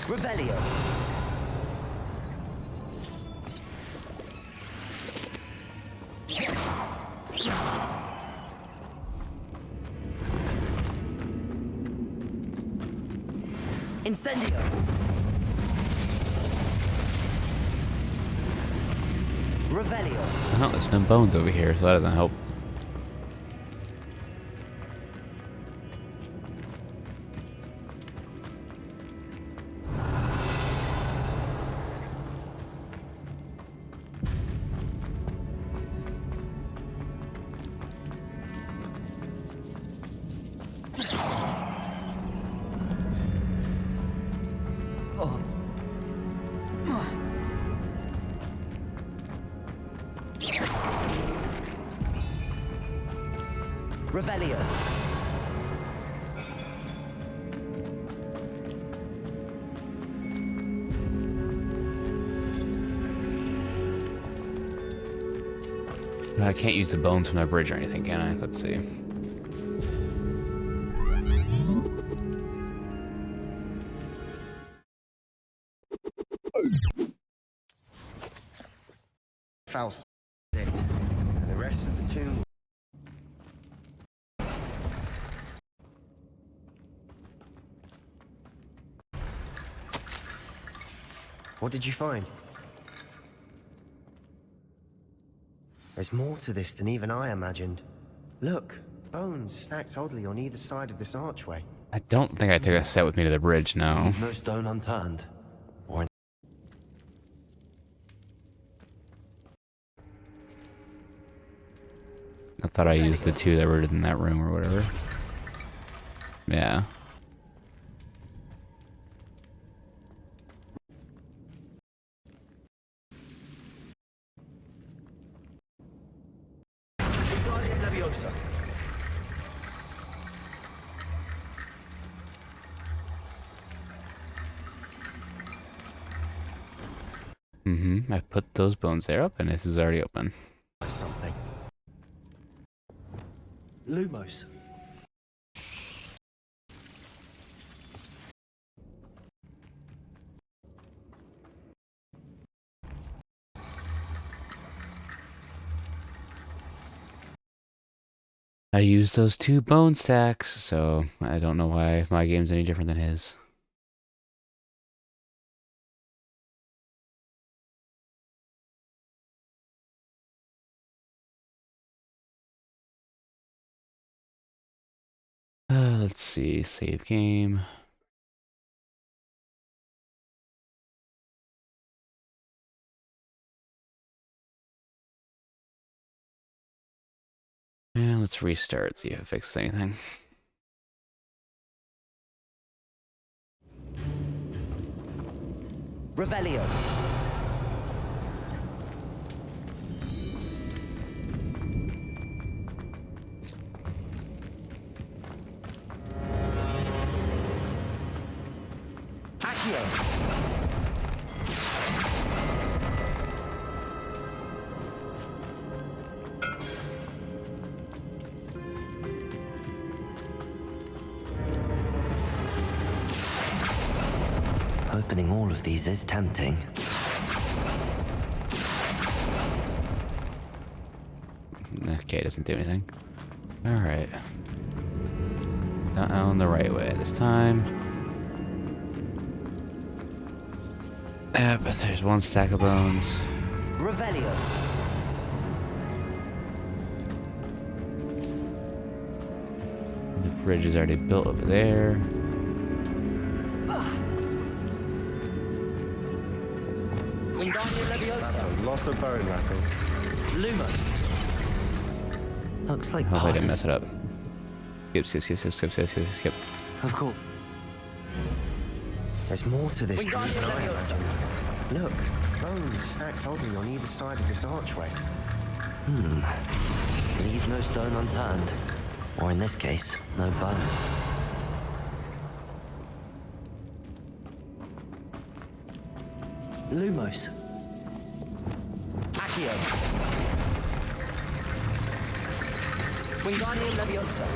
Revelio. Incendio. Revelio. Oh, there's no bones over here, so that doesn't help. Revelio. I can't use the bones from that bridge or anything, can I? Let's see. Faust it. And the rest of the tomb. What did you find? There's more to this than even I imagined. Look, bones stacked oddly on either side of this archway. I don't think I took a set with me to the bridge, no. Leave no stone unturned. Or I thought I used the two that were in that room or whatever. Yeah. I put those bones there up, and this is already open. Something. Lumos. I used those two bone stacks, so I don't know why my game's any different than his. Let's see, save game. And let's restart, see if it fixes anything. Revelio. of these is tempting. Okay, it doesn't do anything. Alright. Down the right way this time. Yeah, but there's one stack of bones. Revelio. The bridge is already built over there. That's a lot of bone rattle. Lumos. Looks like Hopefully I didn't mess it up. Skip. Of course. There's more to this than I imagined. Look, bones stacked oddly on either side of this archway. Leave no stone unturned. Or in this case, no bone. Lumos. Accio. Wingardium Leviosa.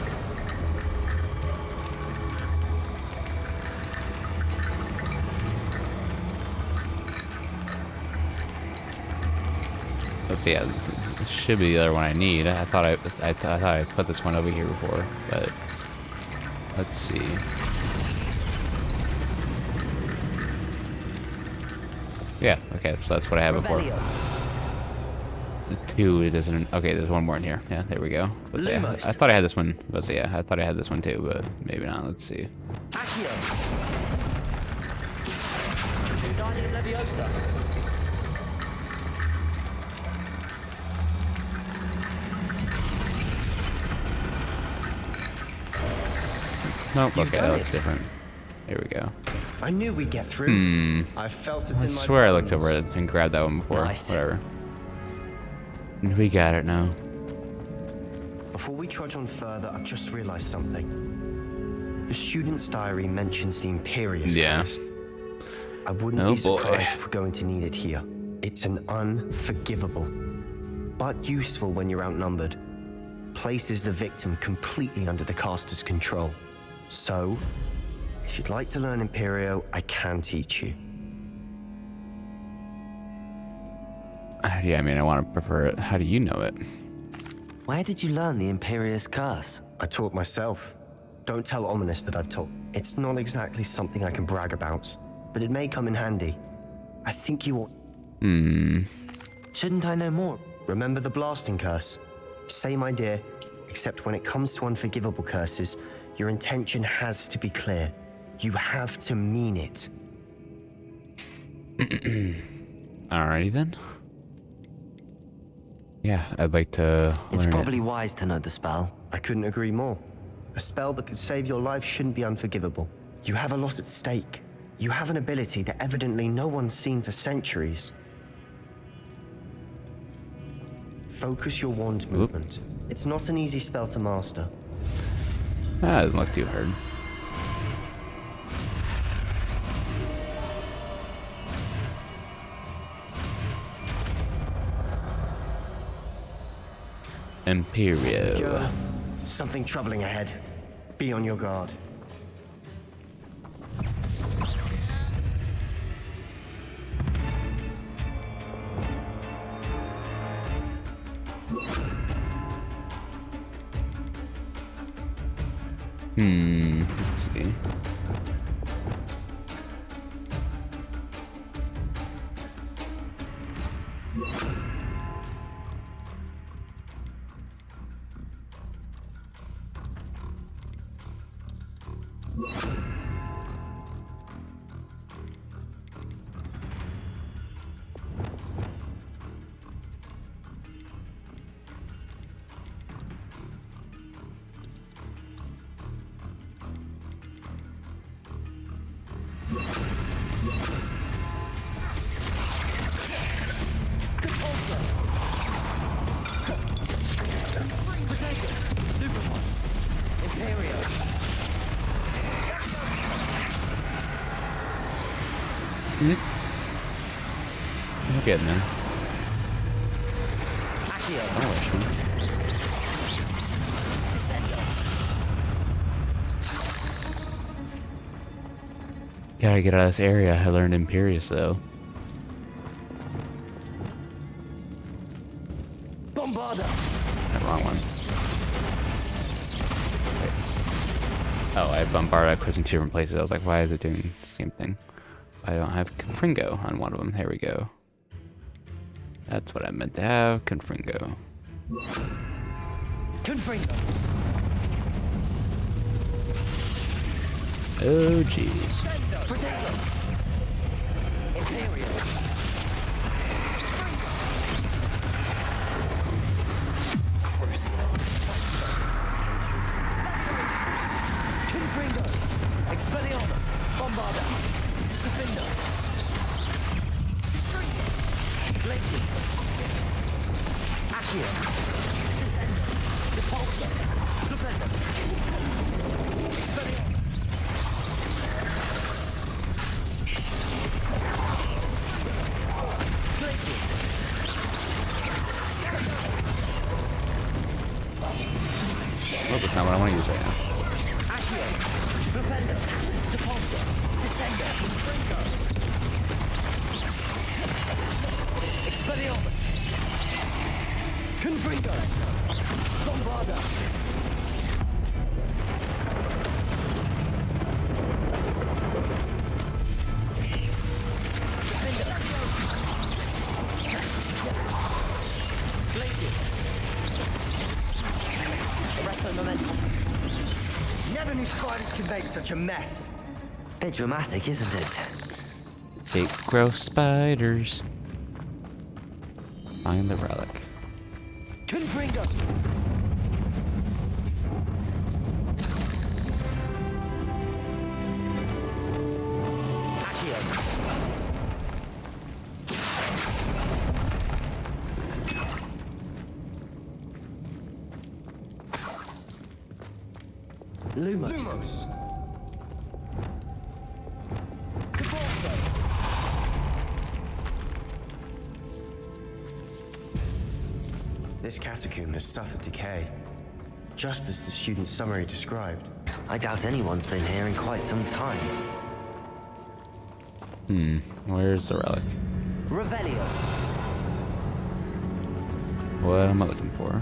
Let's see. Yeah, this should be the other one I need. I thought I put this one over here before, but let's see. Yeah. Okay. So that's what I had before. The 2, it doesn't. Okay, there's one more in here. Yeah, there we go. Let's see. I thought I had this one. Let's see. Yeah, I thought I had this one too, but maybe not. Let's see. Accio. Wingardium Leviosa. Nope. Okay, that looks different. Here we go. I knew we'd get through. I felt it I in my swear I looked bones. over it and grabbed that one before. Nice. Whatever. We got it now. Before we trudge on further, I've just realized something. The student's diary mentions the Imperius curse. I wouldn't be surprised if we're going to need it here. It's an unforgivable, but useful when you're outnumbered. Places the victim completely under the caster's control. So, if you'd like to learn Imperio, I can teach you. Yeah, I mean, I want to prefer it. How do you know it? Where did you learn the Imperius curse? I taught myself. Don't tell Ominous that I've taught. It's not exactly something I can brag about, but it may come in handy. I think you ought... Shouldn't I know more? Remember the blasting curse? Same idea, except when it comes to unforgivable curses, your intention has to be clear. You have to mean it. Alrighty then. Yeah, I'd like to It's learn probably wise to know the spell. I couldn't agree more. A spell that could save your life shouldn't be unforgivable. You have a lot at stake. You have an ability that evidently no one's seen for centuries. Focus your wand movement. It's not an easy spell to master. Ah, doesn't look too hard. Imperio. Something troubling ahead. Be on your guard. Let's see. We're getting there. Gotta get out of this area. I learned Imperious though. Bombarda. The wrong one. Wait. Oh, I bombarded. I pushed in 2 different places. I was like, why is it doing the same thing? I don't have Confringo on one of them. Here we go. That's what I meant to have. Confringo. Confringo. Oh, jeez. Protego. Imperial. Crucio. Confringo. Expelliarmus. Bombarda. Defender. Glaciers. Accio. Descender. Depulso. Defender. Expelliarmus. Well, that's not what I want to use right now. Accio, Propender, Depulso, Descender, Confringo, Expelliarmus, Confringo, Bombarda. Defender. Glaciers. Arrest the momentum. Never knew spiders could make such a mess. Bit dramatic, isn't it? Big gross spiders. Find the relic. Confringo. Accio. Lumos. Depulso. This catacomb has suffered decay, just as the student's summary described. I doubt anyone's been here in quite some time. Where's the relic? Revelio. What am I looking for?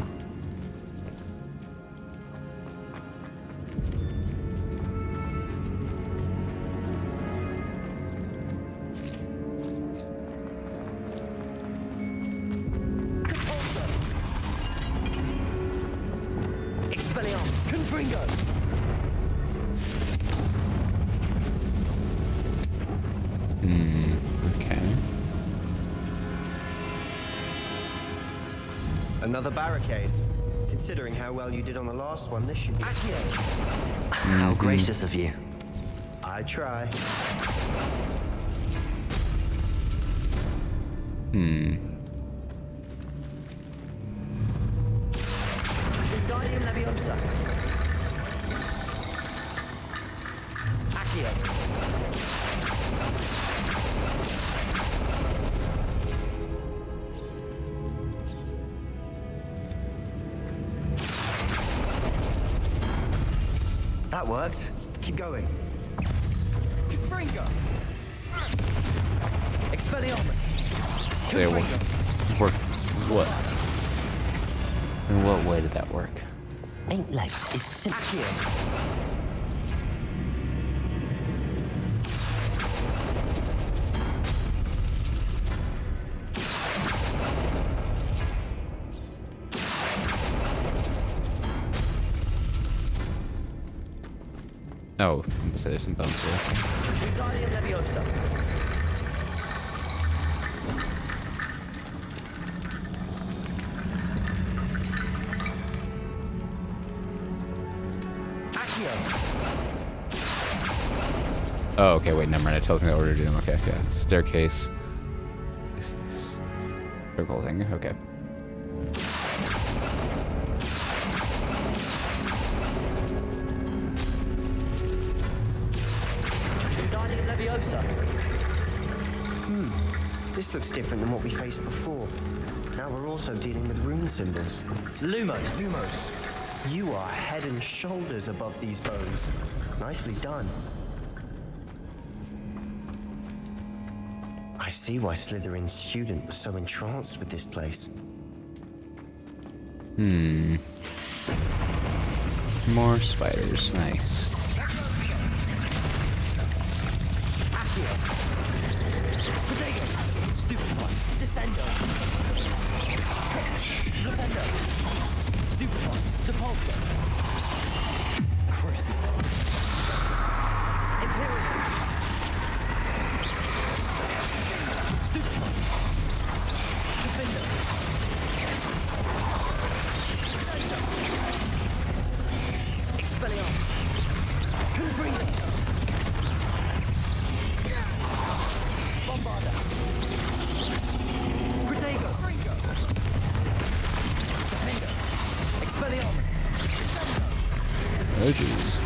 Expelliarmus. Confringo. Okay. Another barricade. Considering how well you did on the last one, this should be... How gracious of you. I try. Wingardium Leviosa. Accio. That worked. Keep going. Confringo. Expelliarmus. There, Confringo. work. What? In what way did that work? Ain't legs is simple. Accio. Oh, I'm gonna say there's some bones here. Wingardium Leviosa. Oh, okay, wait, never mind. I told me the order to do them. Okay, yeah. Staircase. Circle thing, okay. Wingardium Leviosa. This looks different than what we faced before. Now we're also dealing with rune symbols. Lumos. Lumos. You are head and shoulders above these bones. Nicely done. I see why Slytherin's student was so entranced with this place. More spiders. Nice. Oh jeez.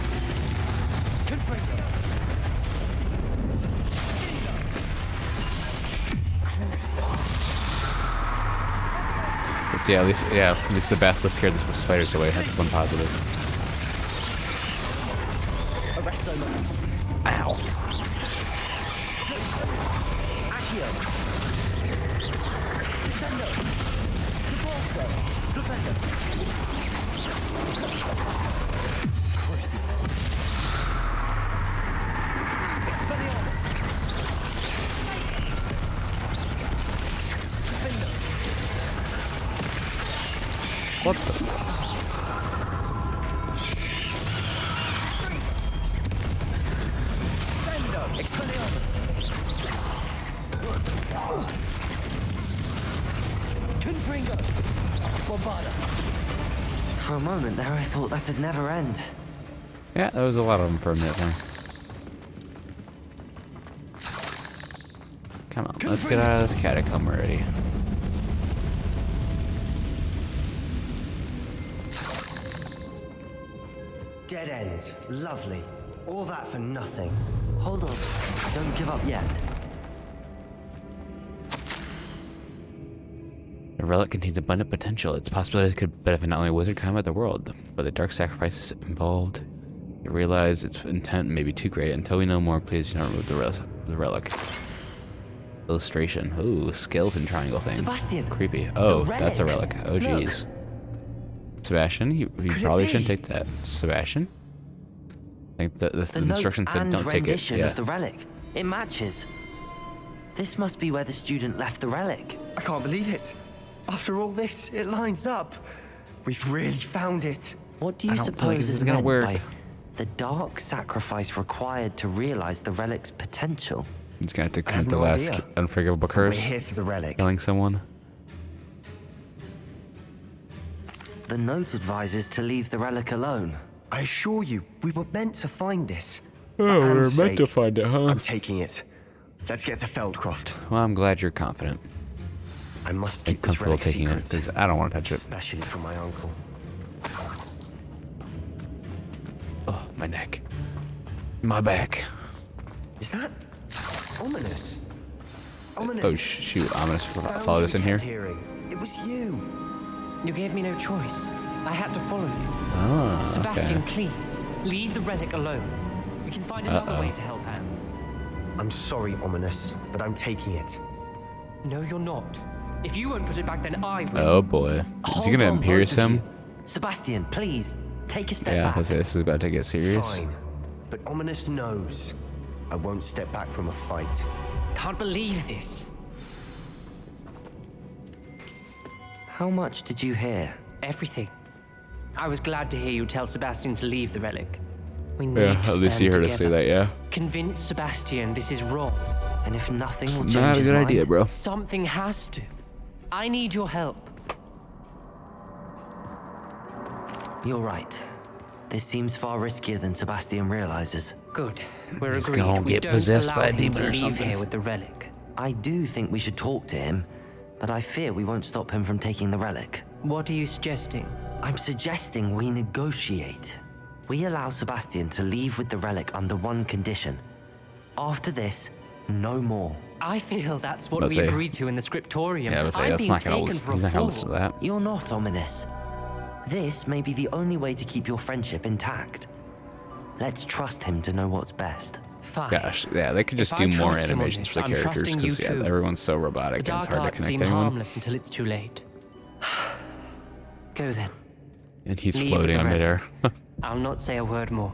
Let's see, at least the Basilisk scared the spiders away. That's one positive. Ow. What the? For a moment there, I thought that'd never end. Yeah, there was a lot of them for a minute there. Come on, let's get out of this catacomb already. Dead end. Lovely. All that for nothing. Hold on. Don't give up yet. The relic contains abundant potential. Its possibilities could benefit not only wizard kind but the world. But the dark sacrifices involved, you realize its intent may be too great. Until we know more, please do not remove the relic. Illustration. Ooh, skeleton triangle thing. Sebastian! Creepy. Oh, that's a relic. Oh, jeez. Sebastian, you probably shouldn't take that. Sebastian? I think the instructions said don't take it. Yeah. Of the relic. It matches. This must be where the student left the relic. I can't believe it. After all this, it lines up. We've really found it. What do you suppose is meant by the dark sacrifice required to realize the relic's potential? He's going to commit the last unforgivable curse. We're here for the relic. Killing someone. The note advises to leave the relic alone. I assure you, we were meant to find this. Oh, we were meant to find it, huh? I'm taking it. Let's get to Feldcroft. Well, I'm glad you're confident. I must keep this relic taking secret. it because I don't want to touch it. Especially from my uncle. Oh, my neck. My back. Is that ominous? Ominous. Oh shoot! Ominous followed us in here. It was you. You gave me no choice. I had to follow you. Oh, Sebastian, please leave the relic alone. We can find another way to help out. I'm sorry, Ominous, but I'm taking it. No, you're not. If you won't put it back, then I will. Oh boy. Is he gonna imperious him? Sebastian, please, take a step back. Yeah, this is about to get serious. Fine. But Ominous knows I won't step back from a fight. Can't believe this. How much did you hear? Everything. I was glad to hear you tell Sebastian to leave the relic. We need Yeah, to at least you heard us say that, yeah. Convince Sebastian this is wrong. And if nothing will change not a good idea, bro. Something has to. I need your help. You're right. This seems far riskier than Sebastian realizes. Good. We're He's agreed. gonna We get don't possessed allow by a him demon to or leave something. here with the relic. I do think we should talk to him, but I fear we won't stop him from taking the relic. What are you suggesting? I'm suggesting we negotiate. We allow Sebastian to leave with the relic under one condition. After this, no more. I feel that's what we agreed to in the scriptorium. Yeah, I'm that's being not gonna taken listen. for He's a not gonna fool. listen to that. You're not ominous. This may be the only way to keep your friendship intact. Let's trust him to know what's best. Fine. Gosh, yeah, they could just If do I more trust him on animations this, for the I'm characters trusting you because too. everyone's so The robotic and it's dark hard to arts connect seem anyone. harmless until it's too late. Go then. And he's Leave floating the on relic. midair. I'll not say a word more.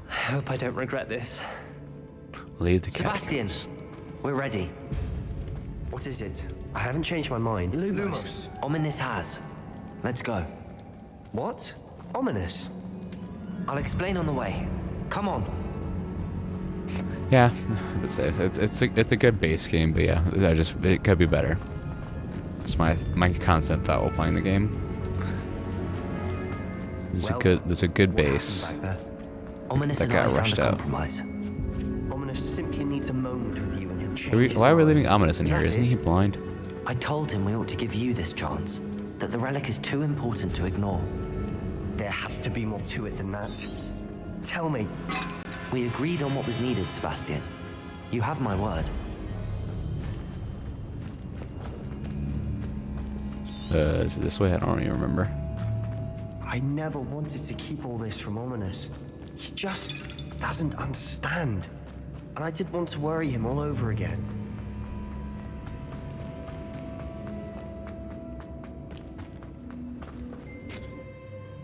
I hope I don't regret this. Leave the Sebastian, we're ready. What is it? I haven't changed my mind. Lumos. Ominous has. Let's go. What? Ominous? I'll explain on the way. Come on. Yeah, it's a good base game, but yeah, it could be better. It's my constant thought while playing the game. There's a good base. Ominous that and got I rushed found a out. compromise. Ominous simply needs a moment with you and he'll change his Why are we mind. leaving Ominous in Is here? that Isn't it? he blind? I told him we ought to give you this chance. That the relic is too important to ignore. There has to be more to it than that. Tell me. We agreed on what was needed, Sebastian. You have my word. Is it this way? I don't even remember. I never wanted to keep all this from Ominous. He just doesn't understand. And I didn't want to worry him all over again.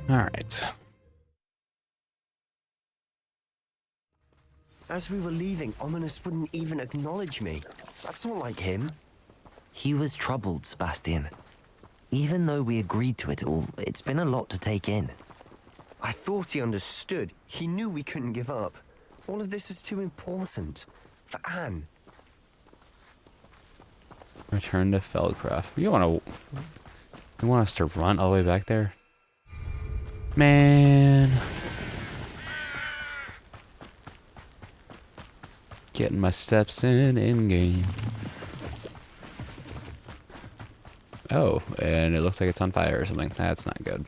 All right. As we were leaving, Ominous wouldn't even acknowledge me. That's not like him. He was troubled, Sebastian. Even though we agreed to it all, it's been a lot to take in. I thought he understood. He knew we couldn't give up. All of this is too important. For Anne. Return to Feldcroft. You want us to run all the way back there? Man. Getting my steps in game. Oh, and it looks like it's on fire or something. That's not good.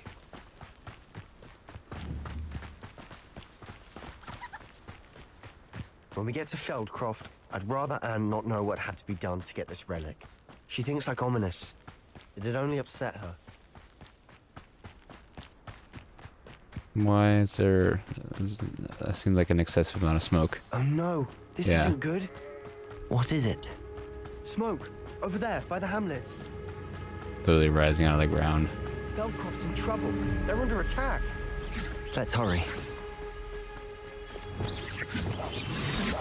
When we get to Feldcroft, I'd rather Anne not know what had to be done to get this relic. She thinks like Ominous. It'd only upset her. Why is there... That seems like an excessive amount of smoke. Oh no, this Yeah. isn't good. What is it? Smoke, over there, by the hamlet. Literally rising out of the ground. Feldcroft's in trouble. They're under attack. Let's hurry.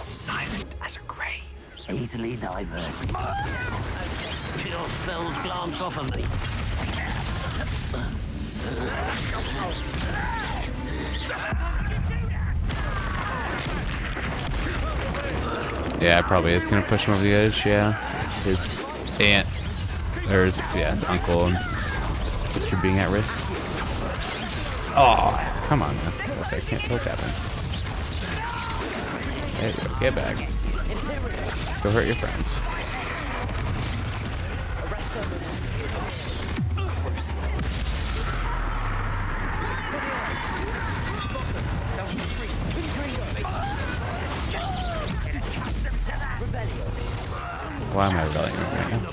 Silent as a grave. Easily diverted. Your spells glance off of me. Yeah, probably is gonna push him over the edge. Yeah, his aunt, or his, his uncle and sister being at risk. Oh, come on, man! I can't tilt that one. There you go. Get back. Go hurt your friends. Why am I rebelling right now?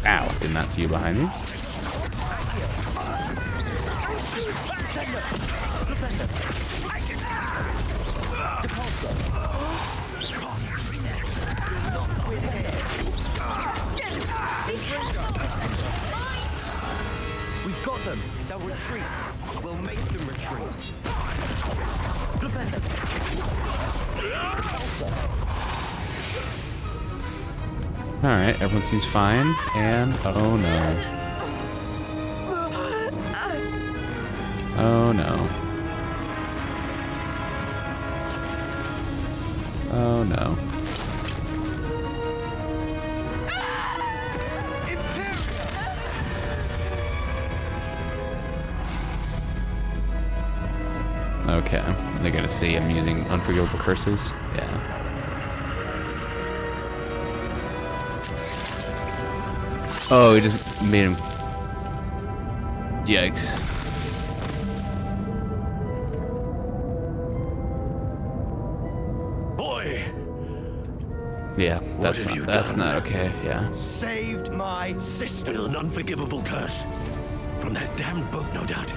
Ow, did not see you behind me. We've got them. They'll retreat. We'll make them retreat. Alright, everyone seems fine, and oh no. Oh no. Oh no. Okay, They're gonna see him using unforgivable curses. Yeah. Oh, he just made him. Yikes. Boy. Yeah, that's not okay. Yeah. Saved my sister with an unforgivable curse. From that damned book, no doubt.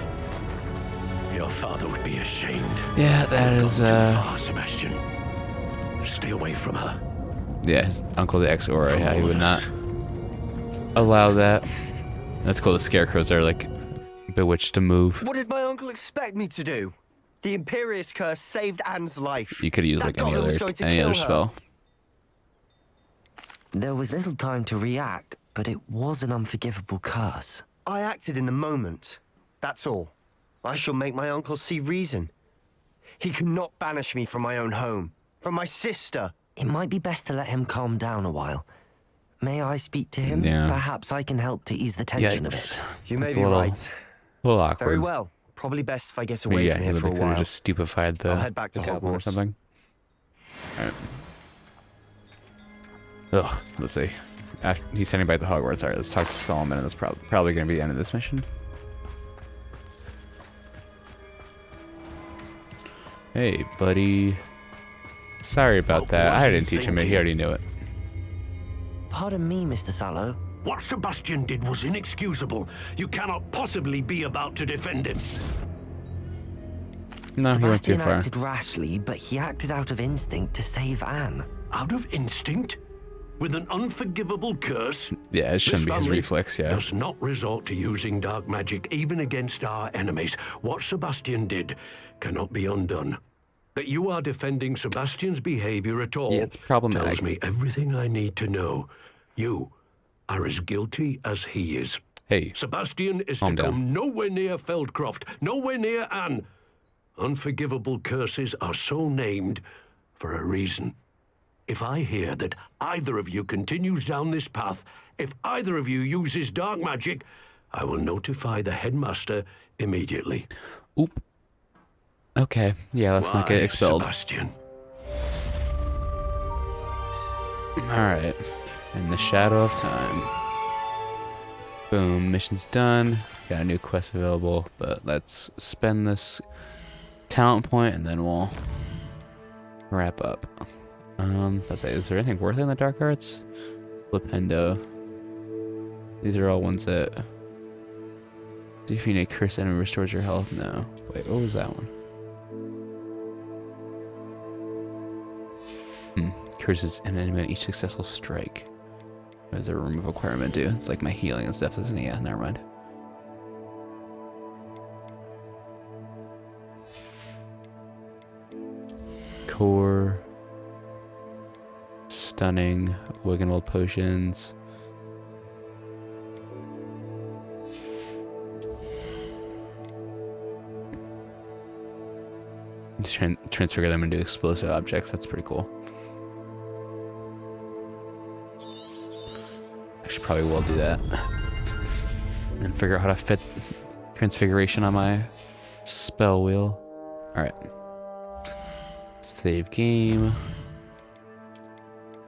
Your father would be ashamed. Yeah, that is Too far, Sebastian. Stay away from her. Yeah, his uncle the ex-Aura, yeah, he would not allow that. That's cool, the scarecrows are like bewitched to move. What did my uncle expect me to do? The Imperious curse saved Anne's life. You could use like any other spell. There was little time to react, but it was an unforgivable curse. I acted in the moment. That's all. I shall make my uncle see reason. He cannot banish me from my own home, from my sister. It might be best to let him calm down a while. May I speak to him? Yeah. Perhaps I can help to ease the tension of it. You may be right. A little awkward. Very well. Probably best if I get away from here for a could while. have just stupefied the I'll head back to goblin or Hogwarts. something. Alright. Ugh, let's see. After he's sending back to Hogwarts. Alright, let's talk to Solomon, and that's probably going to be the end of this mission. Hey, buddy. Sorry about that. I didn't teach him it. He already knew it. Pardon me, Mr. Sallow. What Sebastian did was inexcusable. You cannot possibly be about to defend him. No, he went too Sebastian far. acted rashly, but he acted out of instinct to save Anne. Out of instinct? With an unforgivable curse? Yeah, it shouldn't be his family reflex, yeah. does not resort to using dark magic even against our enemies. What Sebastian did cannot be undone. That you are defending Sebastian's behavior at all tells me everything I need to know. You are as guilty as he is. Hey, Sebastian is to come nowhere near Feldcroft, nowhere near Anne. Unforgivable curses are so named for a reason. If I hear that either of you continues down this path, if either of you uses dark magic, I will notify the headmaster immediately. Oop. Okay, yeah, let's not get expelled. Sebastian. Alright. In the shadow of time. Boom, mission's done. Got a new quest available, but let's spend this talent point and then we'll wrap up. Let's say, is there anything worth it in the dark arts? Flipendo. These are all ones that defeating a cursed enemy restores your health. No. Wait, what was that one? Curses an enemy on each successful strike. What does a remove requirement do? It's like my healing and stuff, isn't it? Yeah, never mind. Core. Stunning. Wiggenweld potions. Just transfer them into explosive objects. That's pretty cool. I should probably will do that. And figure out how to fit transfiguration on my spell wheel. Alright. Save game.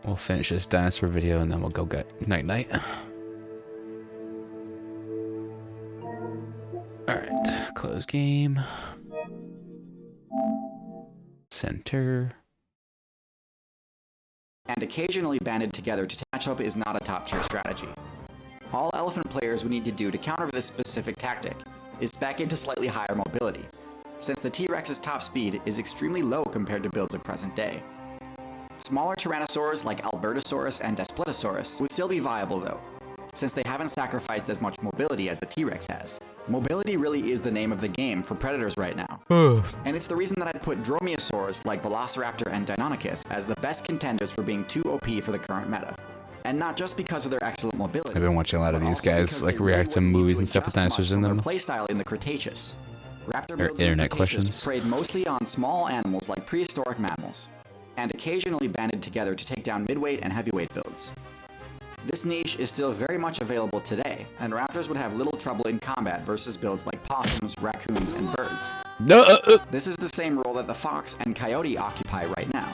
We'll finish this dinosaur video and then we'll go get night-night. Alright, close game. Center. And occasionally banded together to catch up is not a top-tier strategy. All elephant players would need to do to counter this specific tactic is spec into slightly higher mobility, since the T-Rex's top speed is extremely low compared to builds of present day. Smaller Tyrannosaurs like Albertosaurus and Daspletosaurus would still be viable though, since they haven't sacrificed as much mobility as the T-Rex has. Mobility really is the name of the game for predators right now. And it's the reason that I'd put Dromaeosaurs like Velociraptor and Deinonychus as the best contenders for being too OP for the current meta. And not just because of their excellent mobility. I've been watching a lot of these guys like react to movies and stuff with dinosaurs in them. Playstyle in the Cretaceous. Raptor builds internet in the Cretaceous questions. preyed mostly on small animals like prehistoric mammals, and occasionally banded together to take down midweight and heavyweight builds. This niche is still very much available today, and raptors would have little trouble in combat versus builds like possums, raccoons, and birds. This is the same role that the fox and coyote occupy right now.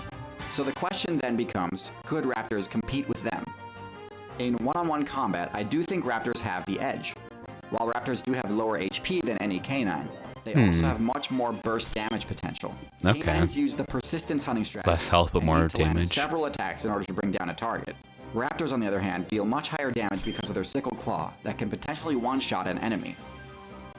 So the question then becomes, could raptors compete with them? In one-on-one combat, I do think raptors have the edge. While raptors do have lower HP than any canine, they also have much more burst damage potential. Okay. Canines use the persistence hunting strategy. Less health, but more need to land damage. several attacks in order to bring down a target. Raptors, on the other hand, deal much higher damage because of their sickle claw that can potentially one-shot an enemy.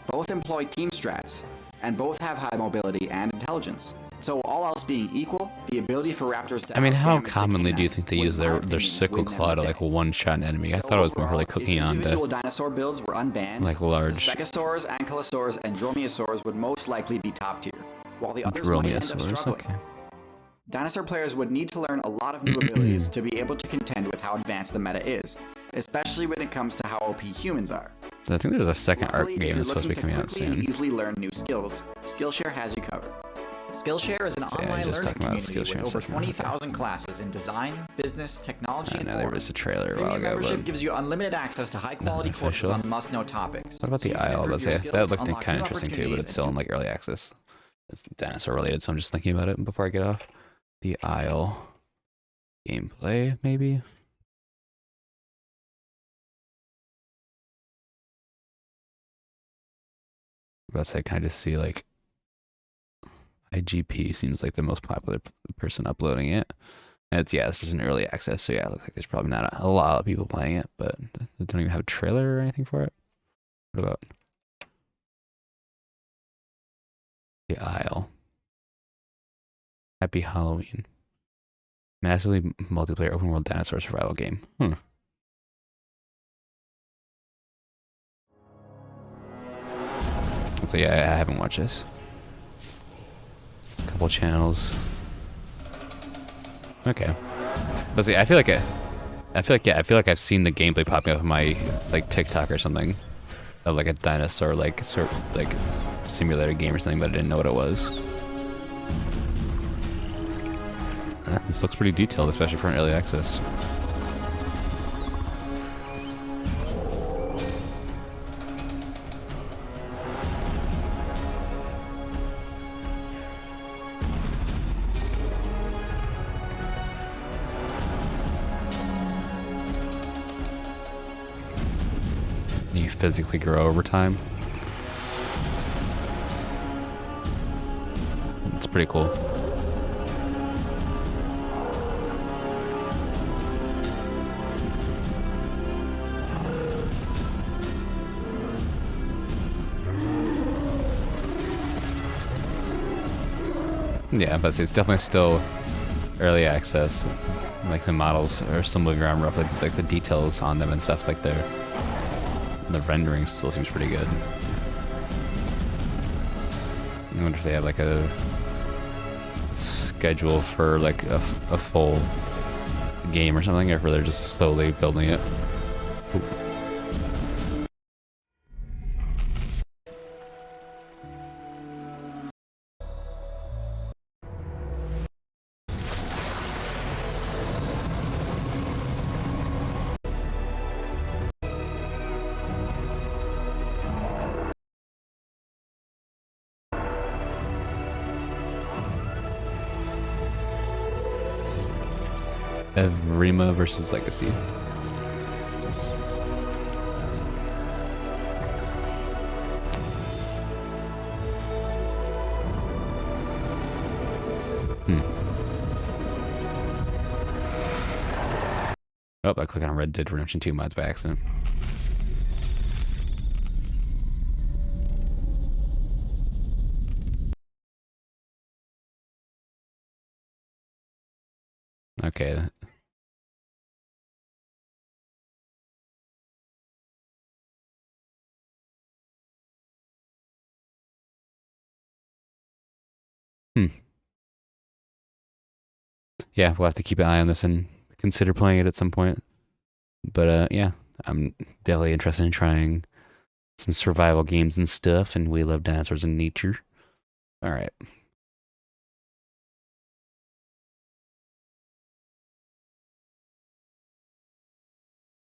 Both employ team strats, and both have high mobility and intelligence. So all else being equal, the ability for raptors to I mean, how commonly do you think they use their sickle claw to like one-shot an enemy? I thought it was more like cooking on individual to dinosaur builds were unbanned, like large the stegosaurs, ankylosaurs, and dromaeosaurs would most likely be top tier, while the others might end up dromaeosaurs. struggling. Okay. Dinosaur players would need to learn a lot of new abilities to be able to contend with how advanced the meta is, especially when it comes to how OP humans are. I think there's a second arc Luckily, if game you're that's supposed to be looking coming out quickly and soon. easily learn new skills, Skillshare has you covered. Skillshare is an online just learning talking about community with Skillshare over stuff now, 20,000 classes in design, business, technology, I and know more. there was a trailer a while Premium ago, membership but gives you unlimited access to high-quality nothing courses official. on must-know topics. What about so the you can Isle? improve your skills, That looked unlock kind new of interesting too, but it's opportunities, still in like early access. It's dinosaur related, so I'm just thinking about it before I get off. The Isle gameplay, maybe. About to say, can I just see like IGP seems like the most popular person uploading it. And it's just an early access, so yeah, it looks like there's probably not a lot of people playing it, but they don't even have a trailer or anything for it. What about the Isle? Happy Halloween. Massively multiplayer open world dinosaur survival game. So yeah, I haven't watched this. Couple channels. Okay. But see, I feel like I've seen the gameplay popping up on my like TikTok or something of like a dinosaur like simulator game or something, but I didn't know what it was. This looks pretty detailed, especially for an early access. You physically grow over time. It's pretty cool. Yeah, but it's definitely still early access. Like the models are still moving around roughly, but like the details on them and stuff, like the rendering still seems pretty good. I wonder if they have like a schedule for like a full game or something, or if they're just slowly building it. Ooh. Rima versus Legacy. Oh, I clicked on Red Dead Redemption 2 mods by accident. Okay. Yeah, we'll have to keep an eye on this and consider playing it at some point. But yeah, I'm definitely interested in trying some survival games and stuff, and we love dinosaurs and nature. All right.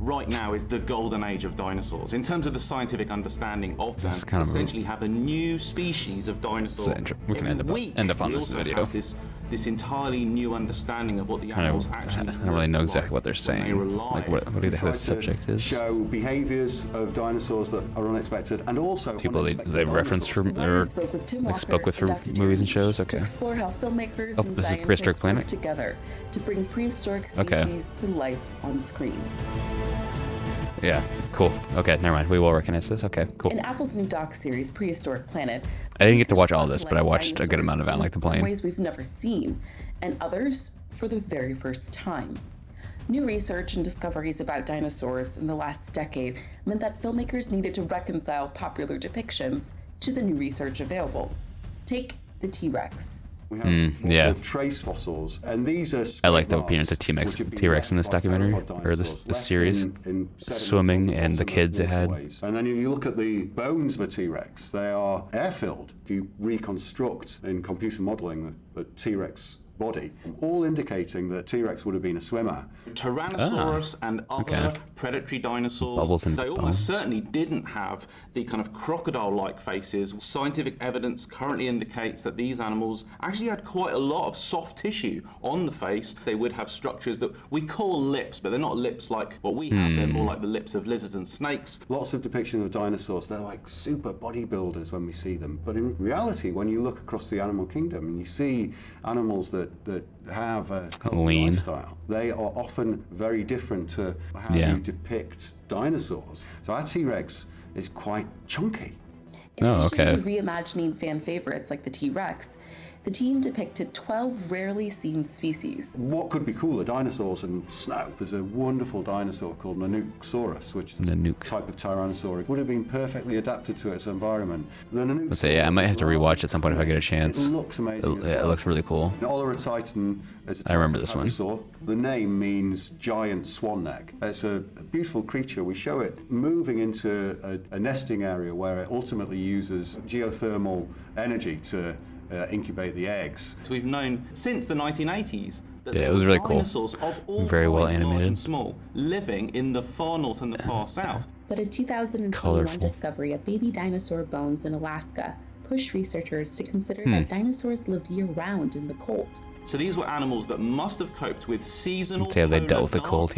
right now is the golden age of dinosaurs. In terms of the scientific understanding of them, kind of essentially have a new species of dinosaur. We can end up on this video. This entirely new understanding of what the animals actually. I don't really know exactly what they're saying. Like what do you think the subject is? Show behaviors of dinosaurs that are unexpected, and also people they referenced from or like spoke with from movies and shows. Okay. Explore how filmmakers and this is Prehistoric Planet. work together to bring prehistoric species to life on screen. Yeah, cool. Okay, never mind. We will recognize this. Okay, cool. In Apple's new doc series, Prehistoric Planet, I didn't get to watch all of this, but I watched a good amount of it. I like the plane. In ways we've never seen, and others for the very first time. New research and discoveries about dinosaurs in the last decade meant that filmmakers needed to reconcile popular depictions to the new research available. Take the T-Rex. We have trace fossils, and these are. I like the appearance of T-Rex in this documentary or this series, swimming and the kids it had. And then you look at the bones of a T-Rex; they are air-filled. If you reconstruct in computer modelling the T-Rex body, all indicating that T-Rex would have been a swimmer. Tyrannosaurus and other predatory dinosaurs, they almost certainly didn't have the kind of crocodile-like faces. Scientific evidence currently indicates that these animals actually had quite a lot of soft tissue on the face. They would have structures that we call lips, but they're not lips like what we have. They're more like the lips of lizards and snakes. Lots of depictions of dinosaurs, they're like super bodybuilders when we see them. But in reality, when you look across the animal kingdom and you see animals that have a healthy lifestyle, they are often very different to how you depict dinosaurs. So our T-Rex is quite chunky. In addition to reimagining fan favorites like the T-Rex, the team depicted 12 rarely seen species. What could be cooler, dinosaurs and snow? There's a wonderful dinosaur called Nanooksaurus, which is a type of tyrannosaur. It would have been perfectly adapted to its environment. Let's say, I might have to rewatch at some point if I get a chance. It looks amazing. It looks really cool. Olorotitan is a I remember this one. The name means giant swan neck. It's a beautiful creature. We show it moving into a nesting area where it ultimately uses geothermal energy to incubate the eggs. So we've known since the 1980s that it was really cool. Dinosaurs of all very well kinds, large animated. and small, living in the far north and the far south. But a 2021 discovery of baby dinosaur bones in Alaska pushed researchers to consider that dinosaurs lived year-round in the cold. So these were animals that must have coped with seasonal they dealt with the cold,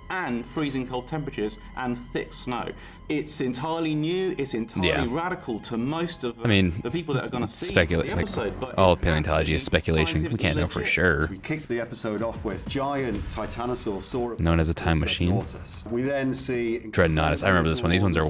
and freezing cold temperatures and thick snow. It's entirely new, it's entirely radical to most of the people that are going to see the episode. Like, all paleontology is speculation. We can't know for sure. We kicked the episode off with giant titanosaur sauropod, known as a time machine. We then see Dreadnoughtus. I remember this one. These ones are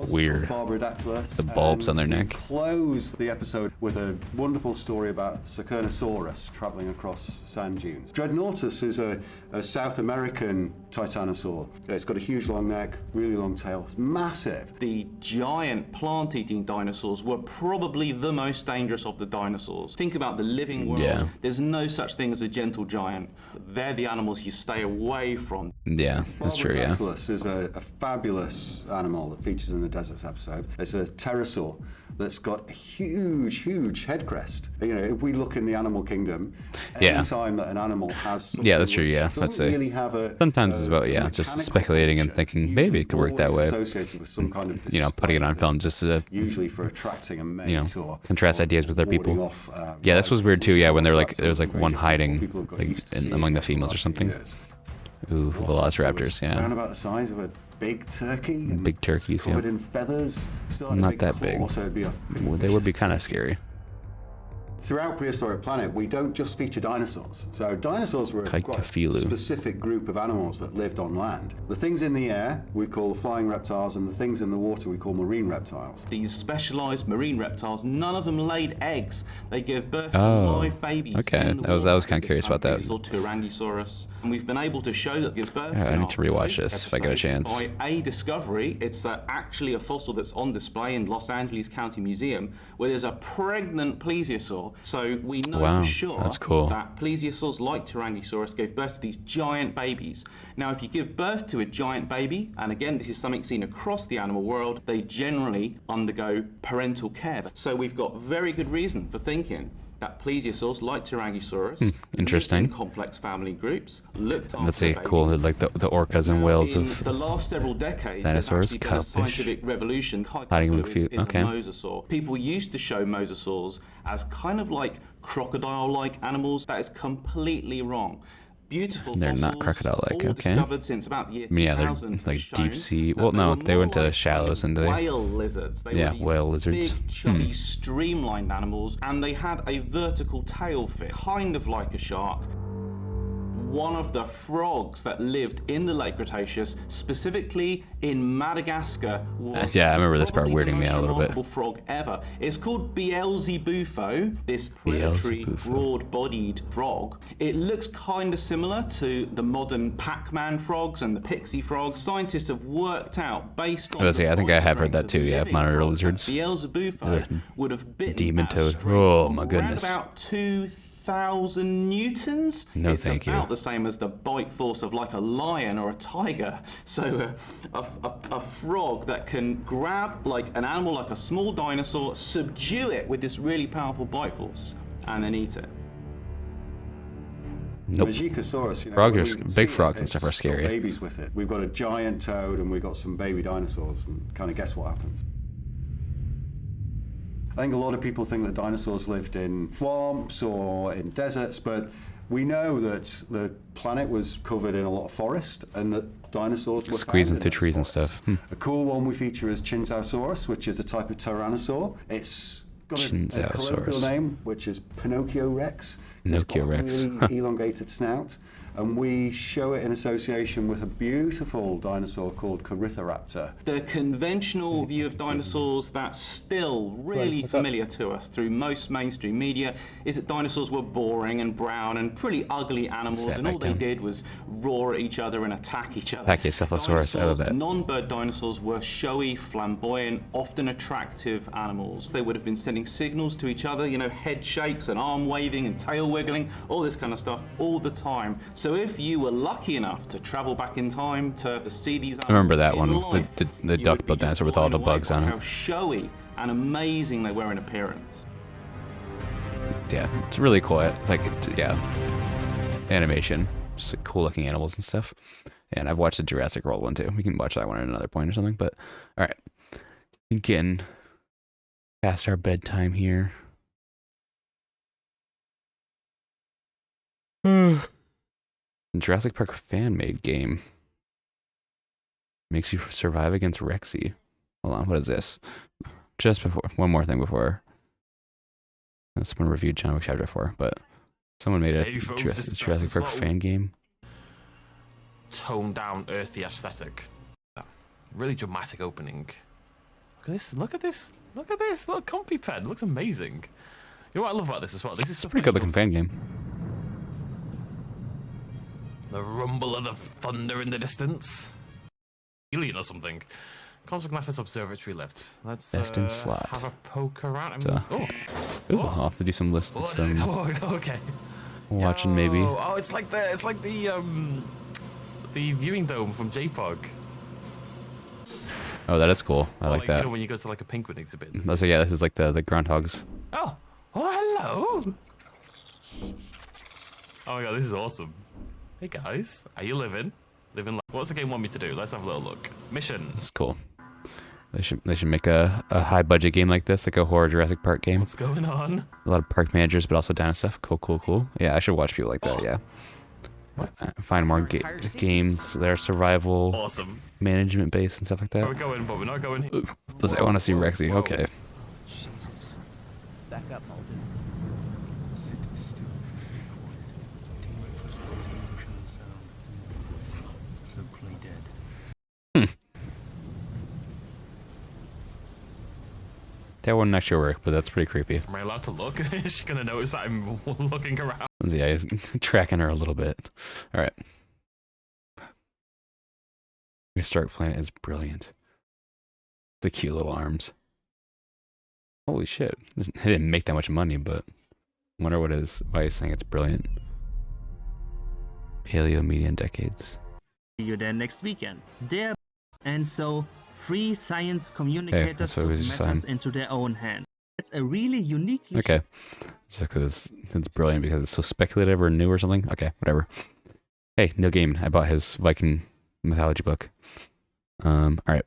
weird. The bulbs on their neck. Close the episode with a wonderful story about Sacernosaurus traveling across sand dunes. Dreadnoughtus is a South American titanosaur. It's got a huge long neck, really long tail. Massive. The giant plant-eating dinosaurs were probably the most dangerous of the dinosaurs. Think about the living world. Yeah. There's no such thing as a gentle giant. They're the animals you stay away from. Yeah, that's true, yeah. Barbaradoxylus is a fabulous animal that features in the Deserts episode. It's a pterosaur that's got a huge head crest. You know, if we look in the animal kingdom, any time that an animal has that's true, that's really have a sometimes it's about just speculating and thinking maybe it could work that way. Associated with some kind of putting it on film just to usually for attracting a mate or contrast ideas with other people. This was weird too. When they're like there was like one hiding among the females or something. Ooh, velociraptors. Yeah. Around about the size of a big turkey. Big turkeys. Covered in feathers. Still not that big. So it'd be they would be kind of scary. Throughout Prehistoric Planet, we don't just feature dinosaurs. So dinosaurs were quite a specific group of animals that lived on land. The things in the air we call flying reptiles, and the things in the water we call marine reptiles. These specialized marine reptiles, none of them laid eggs. They give birth to live babies. Okay, I was kind of curious about that. Tyrannosaurus, and we've been able to show that gives birth. I need to rewatch this if I get a chance. By a discovery, it's actually a fossil that's on display in Los Angeles County Museum, where there's a pregnant plesiosaur. So we know for sure that plesiosaurs like Tyrannosaurus gave birth to these giant babies. Now, if you give birth to a giant baby, and again, this is something seen across the animal world, they generally undergo parental care. So we've got very good reason for thinking that plesiosaurs, like Tyrannosaurus, interesting. lived in complex family groups, looked after Let's see, babies. cool. Like the orcas and whales In of the last several decades, dinosaurs, there's actually been a cutfish. scientific revolution. Hiding in Is okay. a mosasaur. People used to show mosasaurs as kind of like crocodile-like animals. That is completely wrong. Beautiful they're fossils, not crocodile-like, all okay. discovered since about the year Yeah, they're 2000 like shown deep sea. that Well, no, they went to like shallows, and they. whale lizards. They Yeah, were these whale lizards. big, chubby, streamlined animals, and they had a vertical tail fin, kind of like a shark. One of the frogs that lived in the late Cretaceous, specifically in Madagascar, was yeah, I remember this part probably weirding me out a little bit. the most remarkable frog ever. It's called Beelzebufo, this predatory, broad-bodied frog. It looks kind of similar to the modern Pac-Man frogs and the pixie frogs. Scientists have worked out, based on I think I have heard that too. Yeah, monitor lizards. Beelzebufo would have bitten demon at a toad. strength Oh of my around goodness. about 2,000 newtons. No, it's thank you. about the same as the bite force of like a lion or a tiger. So a frog that can grab like an animal like a small dinosaur, subdue it with this really powerful bite force, and then eat it. Nope. Magicosaurus, you know, frogs, when we big see frogs and it's stuff are got scary. Babies with it. We've got a giant toad and we've got some baby dinosaurs, and kind of guess what happens. I think a lot of people think that dinosaurs lived in swamps or in deserts, but we know that the planet was covered in a lot of forest and that dinosaurs were Squeezing found through in those trees and forests. stuff. A cool one we feature is Chinzosaurus, which is a type of tyrannosaur. It's got a colloquial name, which is Pinocchio Rex. Pinocchio Rex. It's got a really elongated snout. And we show it in association with a beautiful dinosaur called Corythoraptor. The conventional view of dinosaurs that's still really familiar to us through most mainstream media is that dinosaurs were boring and brown and pretty ugly animals, and all they did was roar at each other and attack each other. Pachycephalosaurus, I love that. Non-bird dinosaurs were showy, flamboyant, often attractive animals. They would have been sending signals to each other, you know, head shakes and arm waving and tail wiggling, all this kind of stuff all the time. So if you were lucky enough to travel back in time to see these animals, I remember that one, life, the duck-billed dinosaur with all the bugs on how it. showy and amazing they were in appearance. Yeah, it's really cool. Like, yeah, animation, just like, cool-looking animals and stuff. And I've watched the Jurassic World one too. We can watch that one at another point or something. But all right, getting past our bedtime here. Jurassic Park fan-made game makes you survive against Rexy. Hold on, what is this? Just before, one more thing before. Someone reviewed John Wick Chapter 4, but someone made a Jurassic Park fan game. Toned down, earthy aesthetic. Really dramatic opening. Look at this! Look at this! Look at this! Little compy pen. It looks amazing. You know what I love about this as well? This is It's a pretty good looking fan game. The rumble of the thunder in the distance. Alien or something. Cosmic Mathis Observatory left. Let's Destined slot. have a poke around. So, I'll have to do some lists. Okay. Watching maybe. Oh, it's like the viewing dome from JPOG. Oh, that is cool. I like that. You know when you go to like a penguin exhibit. So yeah, this is like the groundhogs. Oh, hello. Oh my god, this is awesome. Hey guys, are you living? What's the game want me to do? Let's have a little look. Mission. This is cool. They should make a high budget game like this, like a horror Jurassic Park game. What's going on? A lot of park managers, but also dino stuff. Cool. Yeah, I should watch people like that. Yeah. Find more games that are survival, awesome, management based and stuff like that. We're going, but we're not going here. I want to see Rexy. Okay. Jesus. Back up, Malden. Sit still. Teamwork for exposed emotion and sound. So play dead. That wouldn't actually work, but that's pretty creepy. Am I allowed to look? Is she gonna notice that I'm looking around? Yeah, he's tracking her a little bit. All right. Historic Planet is brilliant. The cute little arms. Holy shit. He didn't make that much money, but I wonder why he's saying it's brilliant. Paleo Median Decades. See you there next weekend. And so, free science communicators took matters into their own hands. It's a really unique. Okay. Just because it's brilliant because it's so speculative or new or something. Okay, whatever. Hey, Neil Gaiman. I bought his Viking mythology book. Alright.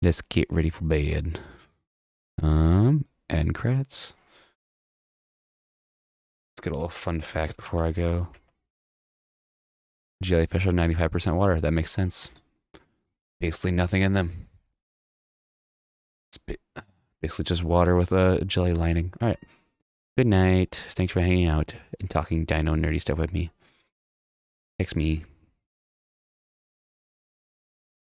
Let's get ready for bed. End credits. Let's get a little fun fact before I go. Jellyfish are 95% water. That makes sense. Basically nothing in them. It's basically just water with a jelly lining. Alright. Good night. Thanks for hanging out and talking dino nerdy stuff with me. Text me.